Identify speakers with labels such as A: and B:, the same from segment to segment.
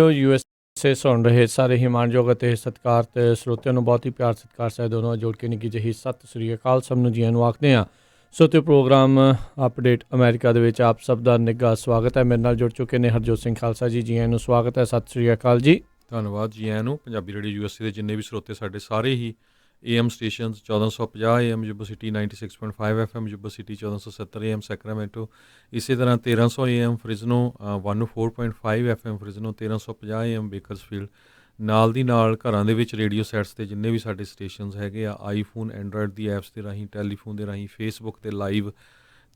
A: USA ਸੁਣ ਰਹੇ ਸਾਰੇ ਹੀ ਮਾਣਯੋਗ ਅਤੇ ਸਤਿਕਾਰਤ ਸਰੋਤਿਆਂ ਨੂੰ ਬਹੁਤ ਹੀ ਪਿਆਰ ਸਤਿਕਾਰ ਸਹਿ ਦੋਨੋਂ ਜੋੜ ਕੇ ਨਿੱਘੀ ਜਿਹੀ ਸਤਿ ਸ੍ਰੀ ਅਕਾਲ ਸਭ ਨੂੰ ਜੀਆਂ ਨੂੰ ਆਖਦੇ ਹਾਂ। ਸੋ ਪ੍ਰੋਗਰਾਮ ਅਪਡੇਟ ਅਮਰੀਕਾ ਦੇ ਵਿੱਚ ਆਪ ਸਭ ਦਾ ਨਿੱਘਾ ਸਵਾਗਤ ਹੈ। ਮੇਰੇ ਨਾਲ ਜੁੜ ਚੁੱਕੇ ਨੇ ਹਰਜੋਤ ਸਿੰਘ ਖਾਲਸਾ ਜੀ, ਜੀਆਂ ਨੂੰ ਸਵਾਗਤ ਹੈ। ਸਤਿ ਸ੍ਰੀ ਅਕਾਲ ਜੀ।
B: ਧੰਨਵਾਦ ਜੀ ਆਇਆਂ ਨੂੰ। ਪੰਜਾਬੀ ਰੇਡੀਓ USA ਦੇ ਜਿੰਨੇ ਵੀ ਸਰੋਤੇ ਸਾਡੇ ਸਾਰੇ ਹੀ AM stations 1450 AM Yuba city 96.5 FM Yuba city 1470 AM Sacramento, ਇਸੇ ਤਰ੍ਹਾਂ 1300 AM Fresno 104.5 FM Fresno, 1350 AM Bakersfield. ਨਾਲ ਦੀ ਨਾਲ ਘਰਾਂ ਦੇ ਵਿੱਚ ਰੇਡੀਓ ਸੈਟਸ 'ਤੇ ਜਿੰਨੇ ਵੀ ਸਾਡੇ ਸਟੇਸ਼ਨਸ ਹੈਗੇ ਆ, ਆਈਫੋਨ ਐਂਡਰਾਇਡ ਦੀ ਐਪਸ ਦੇ ਰਾਹੀਂ, ਟੈਲੀਫੋਨ ਦੇ ਰਾਹੀਂ, ਫੇਸਬੁੱਕ 'ਤੇ ਲਾਈਵ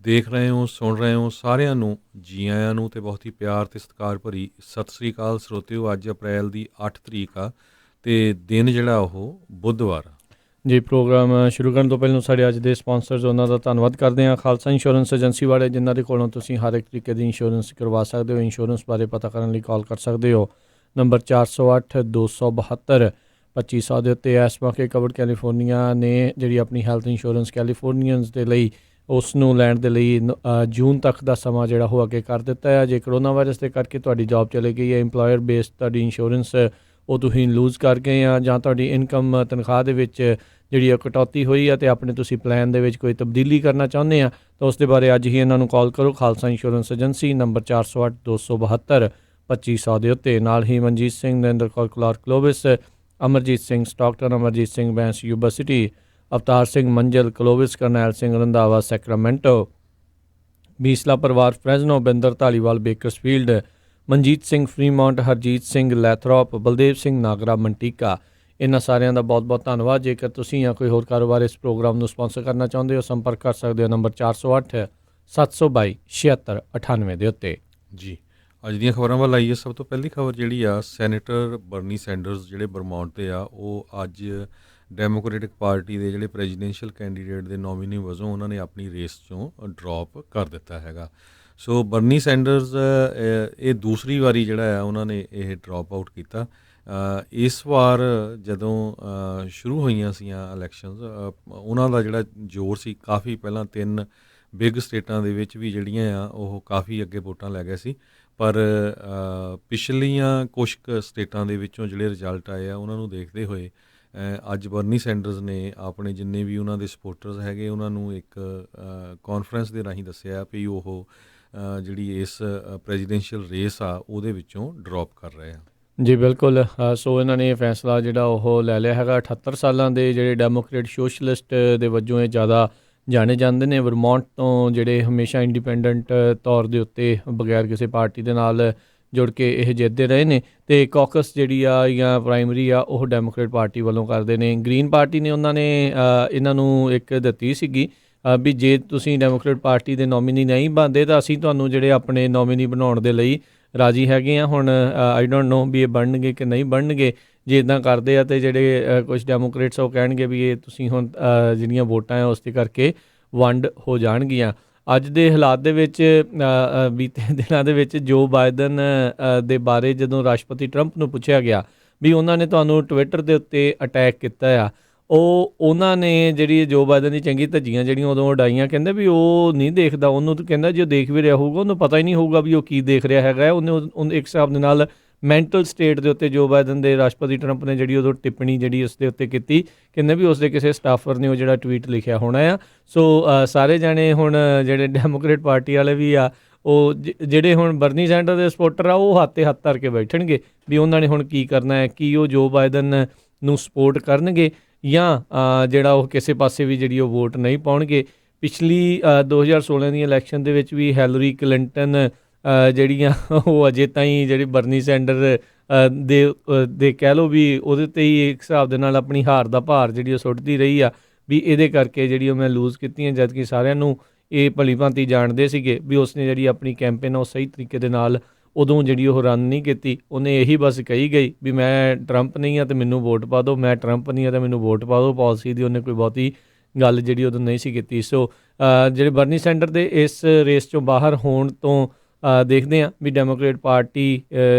B: ਦੇਖ ਰਹੇ ਹੋ, ਸੁਣ ਰਹੇ ਹੋ, ਸਾਰਿਆਂ ਨੂੰ ਜੀ ਆਇਆਂ ਨੂੰ ਅਤੇ ਬਹੁਤ ਹੀ ਪਿਆਰ ਅਤੇ ਸਤਿਕਾਰ ਭਰੀ ਸਤਿ ਸ੍ਰੀ ਅਕਾਲ ਸਰੋਤਿਓ। ਅੱਜ ਅਪ੍ਰੈਲ ਦੀ 8 ਤਰੀਕ ਆ ਅਤੇ ਦਿਨ ਜਿਹੜਾ ਉਹ ਬੁੱਧਵਾਰ ਆ
A: ਜੀ। ਪ੍ਰੋਗਰਾਮ ਸ਼ੁਰੂ ਕਰਨ ਤੋਂ ਪਹਿਲਾਂ ਸਾਡੇ ਅੱਜ ਦੇ ਸਪਾਂਸਰਸ ਉਹਨਾਂ ਦਾ ਧੰਨਵਾਦ ਕਰਦੇ ਹਾਂ। ਖਾਲਸਾ ਇੰਸ਼ੋਰੈਂਸ ਏਜੰਸੀ ਵਾਲੇ, ਜਿਨ੍ਹਾਂ ਦੇ ਕੋਲੋਂ ਤੁਸੀਂ ਹਰ ਇੱਕ ਤਰੀਕੇ ਦੀ ਇੰਸ਼ੋਰੈਂਸ ਕਰਵਾ ਸਕਦੇ ਹੋ। ਇੰਸ਼ੋਰੈਂਸ ਬਾਰੇ ਪਤਾ ਕਰਨ ਲਈ ਕਾਲ ਕਰ ਸਕਦੇ ਹੋ ਨੰਬਰ 408 272 2500 ਦੇ ਉੱਤੇ। ਇਸ ਮੌਕੇ ਕਵਰਡ ਕੈਲੀਫੋਰਨੀਆ ਨੇ ਜਿਹੜੀ ਆਪਣੀ ਹੈਲਥ ਇੰਸ਼ੋਰੈਂਸ ਕੈਲੀਫੋਰਨੀਅਨਸ ਦੇ ਲਈ ਉਸ ਨੂੰ ਲੈਣ ਦੇ ਲਈ ਜੂਨ ਤੱਕ ਦਾ ਸਮਾਂ ਜਿਹੜਾ ਉਹ ਅੱਗੇ ਕਰ ਦਿੱਤਾ ਹੈ। ਜੇ ਕਰੋਨਾ ਵਾਇਰਸ ਦੇ ਕਰਕੇ ਤੁਹਾਡੀ ਜੋਬ ਚਲੇ ਗਈ ਹੈ, ਇੰਪਲੋਇਰ ਬੇਸਡ ਤੁਹਾਡੀ ਇੰਸ਼ੋਰੈਂਸ ਉਹ ਤੁਸੀਂ ਲੂਜ਼ ਕਰ ਗਏ ਆ, ਜਾਂ ਤੁਹਾਡੀ ਇਨਕਮ ਤਨਖਾਹ ਦੇ ਵਿੱਚ ਜਿਹੜੀ ਉਹ ਕਟੌਤੀ ਹੋਈ ਹੈ ਅਤੇ ਆਪਣੇ ਤੁਸੀਂ ਪਲਾਨ ਦੇ ਵਿੱਚ ਕੋਈ ਤਬਦੀਲੀ ਕਰਨਾ ਚਾਹੁੰਦੇ ਆ, ਤਾਂ ਉਸ ਦੇ ਬਾਰੇ ਅੱਜ ਹੀ ਇਹਨਾਂ ਨੂੰ ਕਾਲ ਕਰੋ। ਖਾਲਸਾ ਇੰਸ਼ੋਰੈਂਸ ਏਜੰਸੀ ਨੰਬਰ 408 272 2500 ਦੇ ਉੱਤੇ। ਨਾਲ ਹੀ Manjit Singh, Narinder Kaur Clark Clovis, Amarjit Singh Stockton, Amarjit Singh Bains Yuba City, Avtar Singh Manjal Clovis, Karnail Singh Randhawa Sacramento, Beesla ਪਰਿਵਾਰ Fresno, Binder Dhaliwal Bakersfield, Manjit Singh Fremont, Harjit Singh Lathrop, Baldev Singh Nagra Manteca. ਇਹਨਾਂ ਸਾਰਿਆਂ ਦਾ ਬਹੁਤ ਬਹੁਤ ਧੰਨਵਾਦ। ਜੇਕਰ ਤੁਸੀਂ ਜਾਂ ਕੋਈ ਹੋਰ ਕਾਰੋਬਾਰ ਇਸ ਪ੍ਰੋਗਰਾਮ ਨੂੰ ਸਪਾਂਸਰ ਕਰਨਾ ਚਾਹੁੰਦੇ ਹੋ, ਸੰਪਰਕ ਕਰ ਸਕਦੇ ਹੋ ਨੰਬਰ 408 722 7698 ਦੇ ਉੱਤੇ।
B: ਜੀ ਅੱਜ ਦੀਆਂ ਖਬਰਾਂ ਵੱਲ ਆਈਏ। ਸਭ ਤੋਂ ਪਹਿਲੀ ਖਬਰ ਜਿਹੜੀ ਆ, ਸੈਨੇਟਰ ਬਰਨੀ ਸੈਂਡਰਸ ਜਿਹੜੇ ਵਰਮੌਂਟ ਦੇ ਆ, ਉਹ ਅੱਜ ਡੈਮੋਕ੍ਰੇਟਿਕ ਪਾਰਟੀ ਦੇ ਜਿਹੜੇ ਪ੍ਰੈਜ਼ੀਡੈਂਸ਼ੀਅਲ ਕੈਂਡੀਡੇਟ ਦੇ ਨੋਮੀਨੀ ਵਜੋਂ ਉਹਨਾਂ ਨੇ ਆਪਣੀ ਰੇਸ 'ਚੋਂ ਡਰੋਪ ਕਰ ਦਿੱਤਾ ਹੈਗਾ। ਸੋ ਬਰਨੀ ਸੈਂਡਰਸ ਇਹ ਦੂਸਰੀ ਵਾਰੀ ਜਿਹੜਾ ਆ ਉਹਨਾਂ ਨੇ ਇਹ ਡਰੋਪ ਆਊਟ ਕੀਤਾ। ਇਸ ਵਾਰ ਜਦੋਂ ਸ਼ੁਰੂ ਹੋਈਆਂ ਸੀਆਂ ਇਲੈਕਸ਼ਨਸ, ਉਹਨਾਂ ਦਾ ਜਿਹੜਾ ਜ਼ੋਰ ਸੀ ਕਾਫੀ ਪਹਿਲਾਂ 3 ਬਿਗ ਸਟੇਟਾਂ ਦੇ ਵਿੱਚ ਵੀ ਜਿਹੜੀਆਂ ਆ ਉਹ ਕਾਫੀ ਅੱਗੇ ਵੋਟਾਂ ਲੈ ਗਏ ਸੀ, ਪਰ ਪਿਛਲੀਆਂ ਕੁਛ ਕੁ ਸਟੇਟਾਂ ਦੇ ਵਿੱਚੋਂ ਜਿਹੜੇ ਰਿਜ਼ਲਟ ਆਏ ਆ ਉਹਨਾਂ ਨੂੰ ਦੇਖਦੇ ਹੋਏ ਅੱਜ ਬਰਨੀ ਸੈਂਡਰਸ ਨੇ ਆਪਣੇ ਜਿੰਨੇ ਵੀ ਉਹਨਾਂ ਦੇ ਸਪੋਰਟਰਸ ਹੈਗੇ ਉਹਨਾਂ ਨੂੰ ਇੱਕ ਕਾਨਫਰੰਸ ਦੇ ਰਾਹੀਂ ਦੱਸਿਆ ਵੀ ਉਹ ਜਿਹੜੀ ਇਸ ਪ੍ਰੈਜ਼ੀਡੈਂਸ਼ੀਅਲ ਰੇਸ ਆ ਉਹਦੇ ਵਿੱਚੋਂ ਡਰੋਪ ਕਰ ਰਹੇ ਆ। ਜੀ
A: ਬਿਲਕੁਲ। ਸੋ ਇਹਨਾਂ ਨੇ ਇਹ ਫੈਸਲਾ ਜਿਹੜਾ ਉਹ ਲੈ ਲਿਆ ਹੈਗਾ। 78 ਸਾਲਾਂ ਦੇ ਜਿਹੜੇ ਡੈਮੋਕ੍ਰੇਟ ਸੋਸ਼ਲਿਸਟ ਦੇ ਵਜੋਂ ਇਹ ਜ਼ਿਆਦਾ ਜਾਣੇ ਜਾਂਦੇ ਨੇ। ਵਰਮੌਂਟ ਤੋਂ ਜਿਹੜੇ ਹਮੇਸ਼ਾ ਇੰਡੀਪੈਂਡੈਂਟ ਤੌਰ ਦੇ ਉੱਤੇ ਬਗੈਰ ਕਿਸੇ ਪਾਰਟੀ ਦੇ ਨਾਲ ਜੁੜ ਕੇ ਇਹ ਜਿੱਤਦੇ ਰਹੇ ਨੇ, ਅਤੇ ਕੌਕਸ ਜਿਹੜੀ ਆ ਜਾਂ ਪ੍ਰਾਇਮਰੀ ਆ ਉਹ ਡੈਮੋਕ੍ਰੇਟ ਪਾਰਟੀ ਵੱਲੋਂ ਕਰਦੇ ਨੇ। ਗ੍ਰੀਨ ਪਾਰਟੀ ਨੇ ਉਹਨਾਂ ਨੇ ਇਹਨਾਂ ਨੂੰ ਇੱਕ ਦਿੱਤੀ ਸੀਗੀ ਵੀ ਜੇ ਤੁਸੀਂ ਡੈਮੋਕ੍ਰੇਟ ਪਾਰਟੀ ਦੇ ਨੋਮੀਨੀ ਨਹੀਂ ਬਣਦੇ ਤਾਂ ਅਸੀਂ ਤੁਹਾਨੂੰ ਜਿਹੜੇ ਆਪਣੇ ਨੋਮੀਨੀ ਬਣਾਉਣ ਦੇ ਲਈ ਰਾਜੀ ਹੈਗੇ ਆ। ਹੁਣ ਆਈ ਡੋਂਟ ਨੋ ਵੀ ਇਹ ਬਣਨਗੇ ਕਿ ਨਹੀਂ ਬਣਨਗੇ। ਜੇ ਇੱਦਾਂ ਕਰਦੇ ਆ ਤਾਂ ਜਿਹੜੇ ਕੁਝ ਡੈਮੋਕ੍ਰੇਟਸ ਉਹ ਕਹਿਣਗੇ ਵੀ ਇਹ ਤੁਸੀਂ ਹੁਣ ਜਿਹੜੀਆਂ ਵੋਟਾਂ ਆ ਉਸ ਦੇ ਕਰਕੇ ਵੰਡ ਹੋ ਜਾਣਗੀਆਂ। ਅੱਜ ਦੇ ਹਾਲਾਤ ਦੇ ਵਿੱਚ ਬੀਤੇ ਦਿਨਾਂ ਦੇ ਵਿੱਚ ਜੋ ਬਾਈਡਨ ਦੇ ਬਾਰੇ ਜਦੋਂ ਰਾਸ਼ਟਰਪਤੀ ਟਰੰਪ ਨੂੰ ਪੁੱਛਿਆ ਗਿਆ ਵੀ ਉਹਨਾਂ ਨੇ ਤੁਹਾਨੂੰ ਟਵਿੱਟਰ ਦੇ ਉੱਤੇ ਅਟੈਕ ਕੀਤਾ ਆ, ਉਹਨਾਂ ਨੇ ਜਿਹੜੀ ਜੋ ਬਾਈਡਨ ਦੀ ਚੰਗੀ ਧੱਜੀਆਂ ਜਿਹੜੀਆਂ ਉਦੋਂ ਉਡਾਈਆਂ, ਕਹਿੰਦੇ ਵੀ ਉਹ ਨਹੀਂ ਦੇਖਦਾ ਉਹਨੂੰ, ਕਹਿੰਦਾ ਜੇ ਦੇਖ ਵੀ ਰਿਹਾ ਹੋਊਗਾ ਉਹਨੂੰ ਪਤਾ ਹੀ ਨਹੀਂ ਹੋਊਗਾ ਵੀ ਉਹ ਕੀ ਦੇਖ ਰਿਹਾ ਹੈਗਾ। ਉਹਨੇ ਇੱਕ ਹਿਸਾਬ ਦੇ ਨਾਲ ਮੈਂਟਲ ਸਟੇਟ ਦੇ ਉੱਤੇ ਜੋ ਬਾਈਡਨ ਦੇ ਰਾਸ਼ਟਰਪਤੀ ਟਰੰਪ ਨੇ ਜਿਹੜੀ ਉਦੋਂ ਟਿੱਪਣੀ ਜਿਹੜੀ ਉਸ ਦੇ ਉੱਤੇ ਕੀਤੀ, ਕਹਿੰਦੇ ਵੀ ਉਸਦੇ ਕਿਸੇ ਸਟਾਫਰ ਨੇ ਉਹ ਜਿਹੜਾ ਟਵੀਟ ਲਿਖਿਆ ਹੋਣਾ ਆ। ਸੋ ਸਾਰੇ ਜਾਣੇ ਹੁਣ ਜਿਹੜੇ ਡੈਮੋਕ੍ਰੇਟ ਪਾਰਟੀ ਵਾਲੇ ਵੀ ਆ, ਉਹ ਜਿਹੜੇ ਹੁਣ ਬਰਨੀ ਸੈਂਡਰ ਦੇ ਸਪੋਰਟਰ ਆ, ਉਹ ਹੱਥ 'ਤੇ ਹੱਥ ਧਰ ਕੇ ਬੈਠਣਗੇ ਵੀ ਉਹਨਾਂ ਨੇ ਹੁਣ ਕੀ ਕਰਨਾ ਹੈ। ਕੀ ਉਹ ਜੋ ਬਾਈਡਨ ਨੂੰ ਸਪੋਰਟ ਕਰਨਗੇ ਜਾਂ ਜਿਹੜਾ ਉਹ ਕਿਸੇ ਪਾਸੇ ਵੀ ਜਿਹੜੀ ਉਹ ਵੋਟ ਨਹੀਂ ਪਾਉਣਗੇ। ਪਿਛਲੀ 2016 ਦੀ ਇਲੈਕਸ਼ਨ ਦੇ ਵਿੱਚ ਵੀ ਹੈਲਰੀ ਕਲਿੰਟਨ ਜਿਹੜੀਆਂ ਉਹ ਅਜੇ ਤਾਈਂ ਜਿਹੜੀ ਬਰਨੀ ਸੈਂਡਰ ਦੇ ਕਹਿ ਲਓ ਵੀ ਉਹਦੇ 'ਤੇ ਹੀ ਇੱਕ ਹਿਸਾਬ ਦੇ ਨਾਲ ਆਪਣੀ ਹਾਰ ਦਾ ਭਾਰ ਜਿਹੜੀ ਉਹ ਸੁੱਟਦੀ ਰਹੀ ਆ ਵੀ ਇਹਦੇ ਕਰਕੇ ਜਿਹੜੀ ਉਹ ਮੈਂ ਲੂਜ਼ ਕੀਤੀਆਂ, ਜਦ ਕਿ ਸਾਰਿਆਂ ਨੂੰ ਇਹ ਭਲੀ ਭਾਂਤੀ ਜਾਣਦੇ ਸੀਗੇ ਵੀ ਉਸਨੇ ਜਿਹੜੀ ਆਪਣੀ ਕੈਂਪੇਨ ਉਹ ਸਹੀ ਤਰੀਕੇ ਦੇ ਨਾਲ ਉਦੋਂ ਜਿਹੜੀ ਉਹ ਰਨ ਨਹੀਂ ਕੀਤੀ। ਉਹਨੇ ਇਹੀ ਬਸ ਕਹੀ ਗਈ ਵੀ ਮੈਂ ਟਰੰਪ ਨਹੀਂ ਹਾਂ ਅਤੇ ਮੈਨੂੰ ਵੋਟ ਪਾ ਦਿਓ, ਮੈਂ ਟਰੰਪ ਨਹੀਂ ਹਾਂ ਤਾਂ ਮੈਨੂੰ ਵੋਟ ਪਾ ਦਿਓ। ਪਾਲਿਸੀ ਦੀ ਉਹਨੇ ਕੋਈ ਬਹੁਤੀ ਗੱਲ ਜਿਹੜੀ ਉਦੋਂ ਨਹੀਂ ਸੀ ਕੀਤੀ। ਸੋ ਜਿਹੜੇ ਬਰਨੀ ਸੈਂਡਰ ਦੇ ਇਸ ਰੇਸ 'ਚੋਂ ਬਾਹਰ ਹੋਣ ਤੋਂ ਦੇਖਦੇ ਹਾਂ ਵੀ ਡੈਮੋਕ੍ਰੇਟ ਪਾਰਟੀ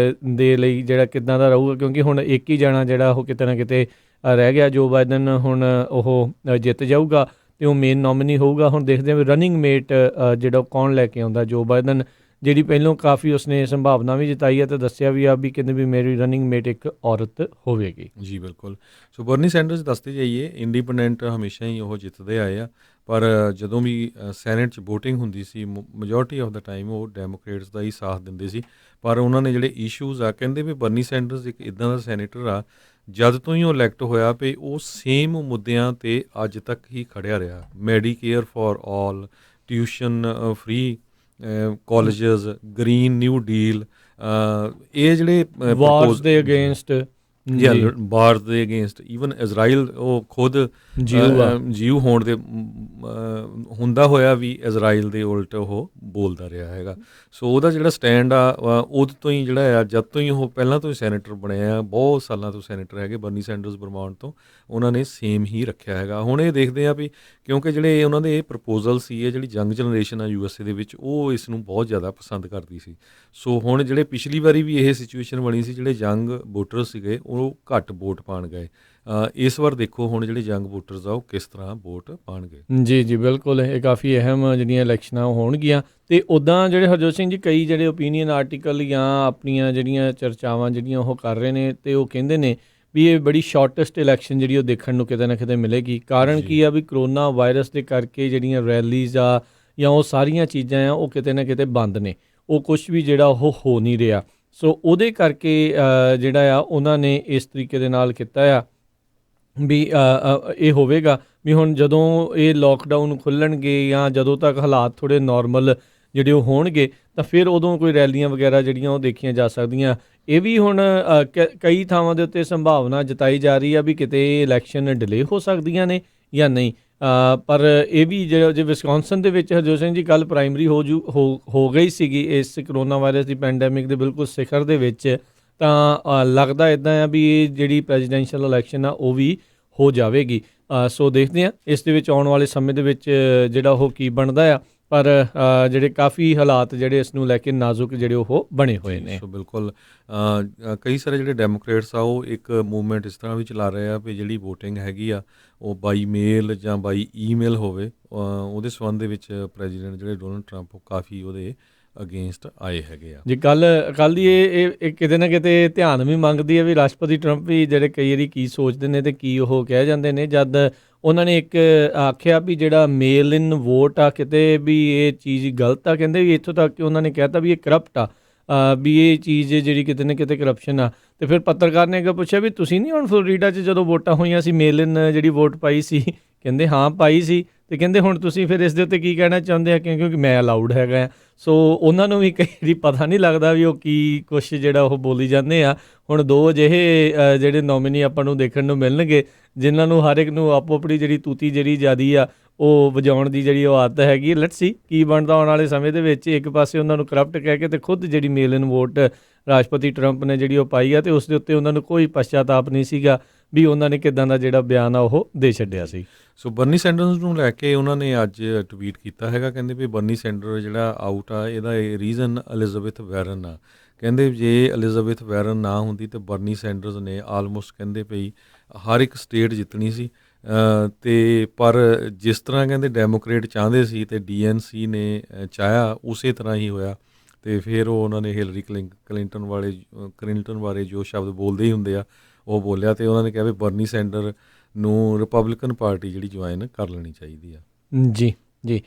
A: ਦੇ ਲਈ ਜਿਹੜਾ ਕਿੱਦਾਂ ਦਾ ਰਹੂਗਾ, ਕਿਉਂਕਿ ਹੁਣ ਇੱਕ ਹੀ ਜਾਣਾ ਜਿਹੜਾ ਉਹ ਕਿਤੇ ਨਾ ਕਿਤੇ ਰਹਿ ਗਿਆ। ਜੋ ਬਾਈਡਨ ਹੁਣ ਉਹ ਜਿੱਤ ਜਾਊਗਾ ਅਤੇ ਉਹ ਮੇਨ ਨੋਮੀਨੀ ਹੋਊਗਾ। ਹੁਣ ਦੇਖਦੇ ਹਾਂ ਵੀ ਰਨਿੰਗ ਮੇਟ ਜਿਹੜਾ ਉਹ ਕੌਣ ਲੈ ਕੇ ਆਉਂਦਾ। ਜੋ ਬਾਈਡਨ ਜਿਹੜੀ ਪਹਿਲੋਂ ਕਾਫੀ ਉਸਨੇ ਸੰਭਾਵਨਾ ਵੀ ਜਤਾਈ ਹੈ ਤੇ ਦੱਸਿਆ ਵੀ ਆ ਵੀ ਕਹਿੰਦੇ ਵੀ ਮੇਰੀ ਰਨਿੰਗ ਮੇਟ ਇੱਕ ਔਰਤ ਹੋਵੇਗੀ।
B: ਜੀ ਬਿਲਕੁਲ। ਸੋ ਬਰਨੀ ਸੈਂਡਰਸ ਦੱਸਦੇ ਜਾਈਏ ਇੰਡੀਪੈਂਡੈਂਟ ਹਮੇਸ਼ਾ ਹੀ ਉਹ ਜਿੱਤਦੇ ਆਏ ਆ, ਪਰ ਜਦੋਂ ਵੀ ਸੈਨੇਟ 'ਚ ਵੋਟਿੰਗ ਹੁੰਦੀ ਸੀ ਮੈਜੋਰਟੀ ਆਫ ਦਾ ਟਾਈਮ ਉਹ ਡੈਮੋਕ੍ਰੇਟਸ ਦਾ ਹੀ ਸਾਥ ਦਿੰਦੇ ਸੀ। ਪਰ ਉਹਨਾਂ ਨੇ ਜਿਹੜੇ ਇਸ਼ੂਜ਼ ਆ, ਕਹਿੰਦੇ ਵੀ ਬਰਨੀ ਸੈਂਡਰਸ ਇੱਕ ਇੱਦਾਂ ਦਾ ਸੈਨੇਟਰ ਆ ਜਦ ਤੋਂ ਹੀ ਉਹ ਇਲੈਕਟ ਹੋਇਆ ਵੀ ਉਹ ਸੇਮ ਮੁੱਦਿਆਂ 'ਤੇ ਅੱਜ ਤੱਕ ਹੀ ਖੜਿਆ ਰਿਹਾ। Medicare for all, tuition free colleges, green new deal, ਇਹ ਜਿਹੜੇ
A: ਵਾਰਸ ਦੇ ਅਗੇਂਸਟ
B: ਬਾਰ ਦੇ ਅਗੇਂਸਟ, ਈਵਨ ਇਜ਼ਰਾਈਲ ਉਹ ਖੁਦ ਜੀਊ ਹੋਣ ਦੇ ਹੁੰਦਾ ਹੋਇਆ ਵੀ ਇਜ਼ਰਾਈਲ ਦੇ ਉਲਟ ਉਹ ਬੋਲਦਾ ਰਿਹਾ ਹੈਗਾ। ਸੋ ਉਹਦਾ ਜਿਹੜਾ ਸਟੈਂਡ ਆ ਉਦੋਂ ਤੋਂ ਹੀ ਜਿਹੜਾ ਆ, ਜਦ ਤੋਂ ਹੀ ਉਹ ਪਹਿਲਾਂ ਤੋਂ ਹੀ ਸੈਨੇਟਰ ਬਣਿਆ, ਬਹੁਤ ਸਾਲਾਂ ਤੋਂ ਸੈਨੇਟਰ ਹੈਗੇ ਬਰਨੀ ਸੈਂਡਰਸ ਵਰਮੌਂਟ ਤੋਂ, ਉਹਨਾਂ ਨੇ ਸੇਮ ਹੀ ਰੱਖਿਆ ਹੈਗਾ। ਹੁਣ ਇਹ ਦੇਖਦੇ ਆ ਵੀ ਕਿਉਂਕਿ ਜਿਹੜੇ ਉਹਨਾਂ ਦੇ ਇਹ ਪ੍ਰਪੋਜ਼ਲ ਸੀ, ਇਹ ਜਿਹੜੀ ਯੰਗ ਜਨਰੇਸ਼ਨ ਆ USA ਦੇ ਵਿੱਚ, ਉਹ ਇਸ ਨੂੰ ਬਹੁਤ ਜ਼ਿਆਦਾ ਪਸੰਦ ਕਰਦੀ ਸੀ। ਸੋ ਹੁਣ ਜਿਹੜੇ ਪਿਛਲੀ ਵਾਰੀ ਵੀ ਇਹ ਸਿਚੁਏਸ਼ਨ ਬਣੀ ਸੀ, ਜਿਹੜੇ ਯੰਗ ਵੋਟਰ ਸੀਗੇ ਉਹ ਘੱਟ ਵੋਟ ਪਾਉਣ ਗਏ। ਇਸ ਵਾਰ ਦੇਖੋ ਹੁਣ ਜਿਹੜੇ ਯੰਗ ਵੋਟਰਸ ਆ ਉਹ ਕਿਸ ਤਰ੍ਹਾਂ ਵੋਟ ਪਾਉਣਗੇ।
A: ਜੀ ਜੀ ਬਿਲਕੁਲ, ਇਹ ਕਾਫੀ ਅਹਿਮ ਜਿਹੜੀਆਂ ਇਲੈਕਸ਼ਨਾਂ ਹੋਣਗੀਆਂ। ਅਤੇ ਉੱਦਾਂ ਜਿਹੜੇ ਹਰਜੋਤ ਸਿੰਘ ਜੀ ਕਈ ਜਿਹੜੇ ਓਪੀਨੀਅਨ ਆਰਟੀਕਲ ਜਾਂ ਆਪਣੀਆਂ ਜਿਹੜੀਆਂ ਚਰਚਾਵਾਂ ਜਿਹੜੀਆਂ ਉਹ ਕਰ ਰਹੇ ਨੇ, ਅਤੇ ਉਹ ਕਹਿੰਦੇ ਨੇ ਵੀ ਇਹ ਬੜੀ ਸ਼ਾਰਟੈਸਟ ਇਲੈਕਸ਼ਨ ਜਿਹੜੀ ਉਹ ਦੇਖਣ ਨੂੰ ਕਿਤੇ ਨਾ ਕਿਤੇ ਮਿਲੇਗੀ। ਕਾਰਨ ਕੀ ਆ ਵੀ ਕਰੋਨਾ ਵਾਇਰਸ ਦੇ ਕਰਕੇ ਜਿਹੜੀਆਂ ਰੈਲੀਜ਼ ਆ ਜਾਂ ਉਹ ਸਾਰੀਆਂ ਚੀਜ਼ਾਂ ਆ ਉਹ ਕਿਤੇ ਨਾ ਕਿਤੇ ਬੰਦ ਨੇ, ਉਹ ਕੁਛ ਵੀ ਜਿਹੜਾ ਉਹ ਹੋ ਨਹੀਂ ਰਿਹਾ। ਸੋ ਉਹਦੇ ਕਰਕੇ ਜਿਹੜਾ ਆ ਉਹਨਾਂ ਨੇ ਇਸ ਤਰੀਕੇ ਦੇ ਨਾਲ ਕੀਤਾ ਆ ਵੀ ਇਹ ਹੋਵੇਗਾ ਵੀ ਹੁਣ ਜਦੋਂ ਇਹ ਲੋਕਡਾਊਨ ਖੁੱਲ੍ਹਣਗੇ ਜਾਂ ਜਦੋਂ ਤੱਕ ਹਾਲਾਤ ਥੋੜ੍ਹੇ ਨੋਰਮਲ ਜਿਹੜੇ ਉਹ ਹੋਣਗੇ ਤਾਂ ਫਿਰ ਉਦੋਂ ਕੋਈ ਰੈਲੀਆਂ ਵਗੈਰਾ ਜਿਹੜੀਆਂ ਉਹ ਦੇਖੀਆਂ ਜਾ ਸਕਦੀਆਂ। ਇਹ ਵੀ ਹੁਣ ਕਈ ਥਾਵਾਂ ਦੇ ਉੱਤੇ ਸੰਭਾਵਨਾ ਜਤਾਈ ਜਾ ਰਹੀ ਆ ਵੀ ਕਿਤੇ ਇਲੈਕਸ਼ਨ ਡਿਲੇ ਹੋ ਸਕਦੀਆਂ ਨੇ ਜਾਂ ਨਹੀਂ। ਪਰ ਇਹ ਵੀ ਜੇ ਵਿਸਕੌਨਸਨ ਦੇ ਵਿੱਚ ਹਰਜੋਤ ਸਿੰਘ ਜੀ ਕੱਲ੍ਹ ਪ੍ਰਾਇਮਰੀ ਹੋ ਗਈ ਸੀਗੀ ਇਸ ਕਰੋਨਾ ਵਾਇਰਸ ਦੀ ਪੈਂਡੈਮਿਕ ਦੇ ਬਿਲਕੁਲ ਸਿਖਰ ਦੇ ਵਿੱਚ, ਤਾਂ ਲੱਗਦਾ ਇੱਦਾਂ ਆ ਵੀ ਇਹ ਜਿਹੜੀ ਪ੍ਰੈਜ਼ੀਡੈਂਸ਼ੀਅਲ ਇਲੈਕਸ਼ਨ ਆ ਉਹ ਵੀ ਹੋ ਜਾਵੇਗੀ। ਸੋ ਦੇਖਦੇ ਹਾਂ ਇਸ ਦੇ ਵਿੱਚ ਆਉਣ ਵਾਲੇ ਸਮੇਂ ਦੇ ਵਿੱਚ ਜਿਹੜਾ ਉਹ ਕੀ ਬਣਦਾ ਆ, ਪਰ ਜਿਹੜੇ ਕਾਫੀ ਹਾਲਾਤ ਜਿਹੜੇ ਇਸ ਨੂੰ ਲੈ ਕੇ ਨਾਜ਼ੁਕ ਜਿਹੜੇ ਉਹ ਬਣੇ ਹੋਏ ਨੇ।
B: ਸੋ ਬਿਲਕੁਲ ਕਈ ਸਾਰੇ ਜਿਹੜੇ ਡੈਮੋਕ੍ਰੇਟਸ ਆ ਉਹ ਇੱਕ ਮੂਵਮੈਂਟ ਇਸ ਤਰ੍ਹਾਂ ਵੀ ਚਲਾ ਰਹੇ ਆ ਵੀ ਜਿਹੜੀ ਵੋਟਿੰਗ ਹੈਗੀ ਆ ਉਹ ਬਾਈ ਮੇਲ ਜਾਂ ਬਾਈ ਈਮੇਲ ਹੋਵੇ। ਉਹਦੇ ਸੰਬੰਧ ਦੇ ਵਿੱਚ ਪ੍ਰੈਜ਼ੀਡੈਂਟ ਜਿਹੜੇ ਡੋਨਲਡ ਟਰੰਪ ਉਹ ਕਾਫੀ ਉਹਦੇ ਅਗੇਂਸਟ ਆਏ ਹੈਗੇ ਆ ਜੀ।
A: ਕੱਲ੍ਹ ਦੀ ਇਹ ਕਿਤੇ ਨਾ ਕਿਤੇ ਧਿਆਨ ਵੀ ਮੰਗਦੀ ਹੈ ਵੀ ਰਾਸ਼ਟਰਪਤੀ ਟਰੰਪ ਵੀ ਜਿਹੜੇ ਕਈ ਵਾਰੀ ਕੀ ਸੋਚਦੇ ਨੇ ਅਤੇ ਕੀ ਉਹ ਕਹਿ ਜਾਂਦੇ ਨੇ, ਜਦ ਉਹਨਾਂ ਨੇ ਇੱਕ ਆਖਿਆ ਵੀ ਜਿਹੜਾ ਮੇਲ ਇਨ ਵੋਟ ਆ ਕਿਤੇ ਵੀ ਇਹ ਚੀਜ਼ ਗਲਤ ਆ। ਕਹਿੰਦੇ ਵੀ ਇੱਥੋਂ ਤੱਕ ਕਿ ਉਹਨਾਂ ਨੇ ਕਹਿਤਾ ਵੀ ਇਹ ਕਰਪਟ ਆ, ਵੀ ਇਹ ਚੀਜ਼ ਜਿਹੜੀ ਕਿਤੇ ਨਾ ਕਿਤੇ ਕਰਪਸ਼ਨ ਆ। ਅਤੇ ਫਿਰ ਪੱਤਰਕਾਰ ਨੇ ਅੱਗੇ ਪੁੱਛਿਆ ਵੀ ਤੁਸੀਂ ਨਹੀਂ ਹੁਣ ਫਲੋਰੀਡਾ 'ਚ ਜਦੋਂ ਵੋਟਾਂ ਹੋਈਆਂ ਸੀ ਮੇਲ ਇਨ ਜਿਹੜੀ ਵੋਟ ਪਾਈ ਸੀ? ਕਹਿੰਦੇ ਹਾਂ ਪਾਈ ਸੀ। ਅਤੇ ਕਹਿੰਦੇ ਹੁਣ ਤੁਸੀਂ ਫਿਰ ਇਸ ਦੇ ਉੱਤੇ ਕੀ ਕਹਿਣਾ ਚਾਹੁੰਦੇ ਆ ਕਿਉਂਕਿ ਮੈਂ ਅਲਾਊਡ ਹੈਗਾ। ਸੋ ਉਹਨਾਂ ਨੂੰ ਵੀ ਕਈ ਵਾਰੀ ਪਤਾ ਨਹੀਂ ਲੱਗਦਾ ਵੀ ਉਹ ਕੀ ਕੁਛ ਜਿਹੜਾ ਉਹ ਬੋਲੀ ਜਾਂਦੇ ਆ। ਹੁਣ ਦੋ ਅਜਿਹੇ ਜਿਹੜੇ ਨੋਮੀਨੀ ਆਪਾਂ ਨੂੰ ਦੇਖਣ ਨੂੰ ਮਿਲਣਗੇ ਜਿਨ੍ਹਾਂ ਨੂੰ ਹਰ ਇੱਕ ਨੂੰ ਆਪੋ ਆਪਣੀ ਜਿਹੜੀ ਤੂਤੀ ਜਿਹੜੀ ਜ਼ਿਆਦੀ ਆ ਉਹ ਵਜਾਉਣ ਦੀ ਜਿਹੜੀ ਉਹ ਆਦਤ ਹੈਗੀ। ਲੈਟਸ ਸੀ ਕੀ ਬਣਦਾ ਆਉਣ ਵਾਲੇ ਸਮੇਂ ਦੇ ਵਿੱਚ। ਇੱਕ ਪਾਸੇ ਉਹਨਾਂ ਨੂੰ ਕਰਪਟ ਕਹਿ ਕੇ ਅਤੇ ਖੁਦ ਜਿਹੜੀ ਮੇਲ ਇਨ ਵੋਟ ਰਾਸ਼ਟਰਪਤੀ ਟਰੰਪ ਨੇ ਜਿਹੜੀ ਉਹ ਪਾਈ ਆ ਅਤੇ ਉਸ ਦੇ ਉੱਤੇ ਉਹਨਾਂ ਨੂੰ ਕੋਈ ਪਛਤਾਤਾਪ ਨਹੀਂ ਸੀਗਾ ਵੀ ਉਹਨਾਂ ਨੇ ਕਿੱਦਾਂ ਦਾ ਜਿਹੜਾ ਬਿਆਨ ਆ ਉਹ ਦੇ ਛੱਡਿਆ ਸੀ।
B: ਸੋ ਬਰਨੀ ਸੈਂਡਰਸ ਨੂੰ ਲੈ ਕੇ ਉਹਨਾਂ ਨੇ ਅੱਜ ਟਵੀਟ ਕੀਤਾ ਹੈਗਾ, ਕਹਿੰਦੇ ਵੀ ਬਰਨੀ ਸੈਂਡਰ ਜਿਹੜਾ ਆਊਟ ਆ ਇਹਦਾ ਇਹ ਰੀਜ਼ਨ ਐਲਿਜ਼ਾਬੈਥ ਵਾਰਨ ਆ। ਕਹਿੰਦੇ ਜੇ ਐਲਿਜ਼ਾਬੈਥ ਵਾਰਨ ਨਾ ਹੁੰਦੀ ਤਾਂ ਬਰਨੀ ਸੈਂਡਰਸ ਨੇ ਆਲਮੋਸਟ ਕਹਿੰਦੇ ਪਈ ਹਰ ਇੱਕ ਸਟੇਟ ਜਿੱਤਣੀ ਸੀ। ਅਤੇ ਪਰ ਜਿਸ ਤਰ੍ਹਾਂ ਕਹਿੰਦੇ ਡੈਮੋਕ੍ਰੇਟ ਚਾਹੁੰਦੇ ਸੀ ਅਤੇ DNC ਨੇ ਚਾਹਿਆ ਉਸੇ ਤਰ੍ਹਾਂ ਹੀ ਹੋਇਆ। ਅਤੇ ਫਿਰ ਉਹਨਾਂ ਨੇ ਹਿਲਰੀ ਕਲਿੰਟਨ ਬਾਰੇ ਜੋ ਸ਼ਬਦ ਬੋਲਦੇ ਹੀ ਹੁੰਦੇ ਆ ਉਹ ਬੋਲਿਆ ਅਤੇ ਉਹਨਾਂ ਨੇ ਕਿਹਾ ਵੀ ਬਰਨੀ ਸੈਂਡਰ ਨੂੰ ਰਿਪਬਲਿਕਨ ਪਾਰਟੀ ਜਿਹੜੀ ਜੁਆਇਨ ਕਰ ਲੈਣੀ ਚਾਹੀਦੀ ਆ। ਜੀ
A: ਜੀ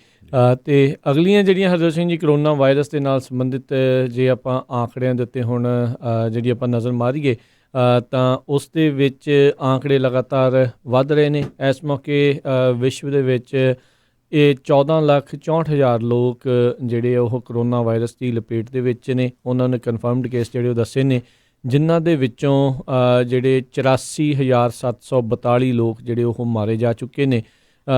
A: ਅਤੇ ਅਗਲੀਆਂ ਜਿਹੜੀਆਂ ਹਰਜੋਤ ਸਿੰਘ ਜੀ ਕਰੋਨਾ ਵਾਇਰਸ ਦੇ ਨਾਲ ਸੰਬੰਧਿਤ ਜੇ ਆਪਾਂ ਆંકੜਿਆਂ ਦੇ ਉੱਤੇ ਹੁਣ ਜਿਹੜੀ ਆਪਾਂ ਨਜ਼ਰ ਮਾਰੀਏ ਤਾਂ ਉਸ ਦੇ ਵਿੱਚ ਆંકੜੇ ਲਗਾਤਾਰ ਵੱਧ ਰਹੇ ਨੇ। ਇਸ ਮੌਕੇ ਵਿਸ਼ਵ ਦੇ ਵਿੱਚ ਇਹ 14,64,000 ਲੋਕ ਜਿਹੜੇ ਉਹ ਕਰੋਨਾ ਵਾਇਰਸ ਦੀ ਲਪੇਟ ਦੇ ਵਿੱਚ ਨੇ। ਉਹਨਾਂ ਨੇ ਕਨਫਰਮਡ ਕੇਸ ਜਿਹੜੇ ਉਹ ਦੱਸੇ ਨੇ, ਜਿਨ੍ਹਾਂ ਦੇ ਵਿੱਚੋਂ ਜਿਹੜੇ 84,742 ਲੋਕ ਜਿਹੜੇ ਉਹ ਮਾਰੇ ਜਾ ਚੁੱਕੇ ਨੇ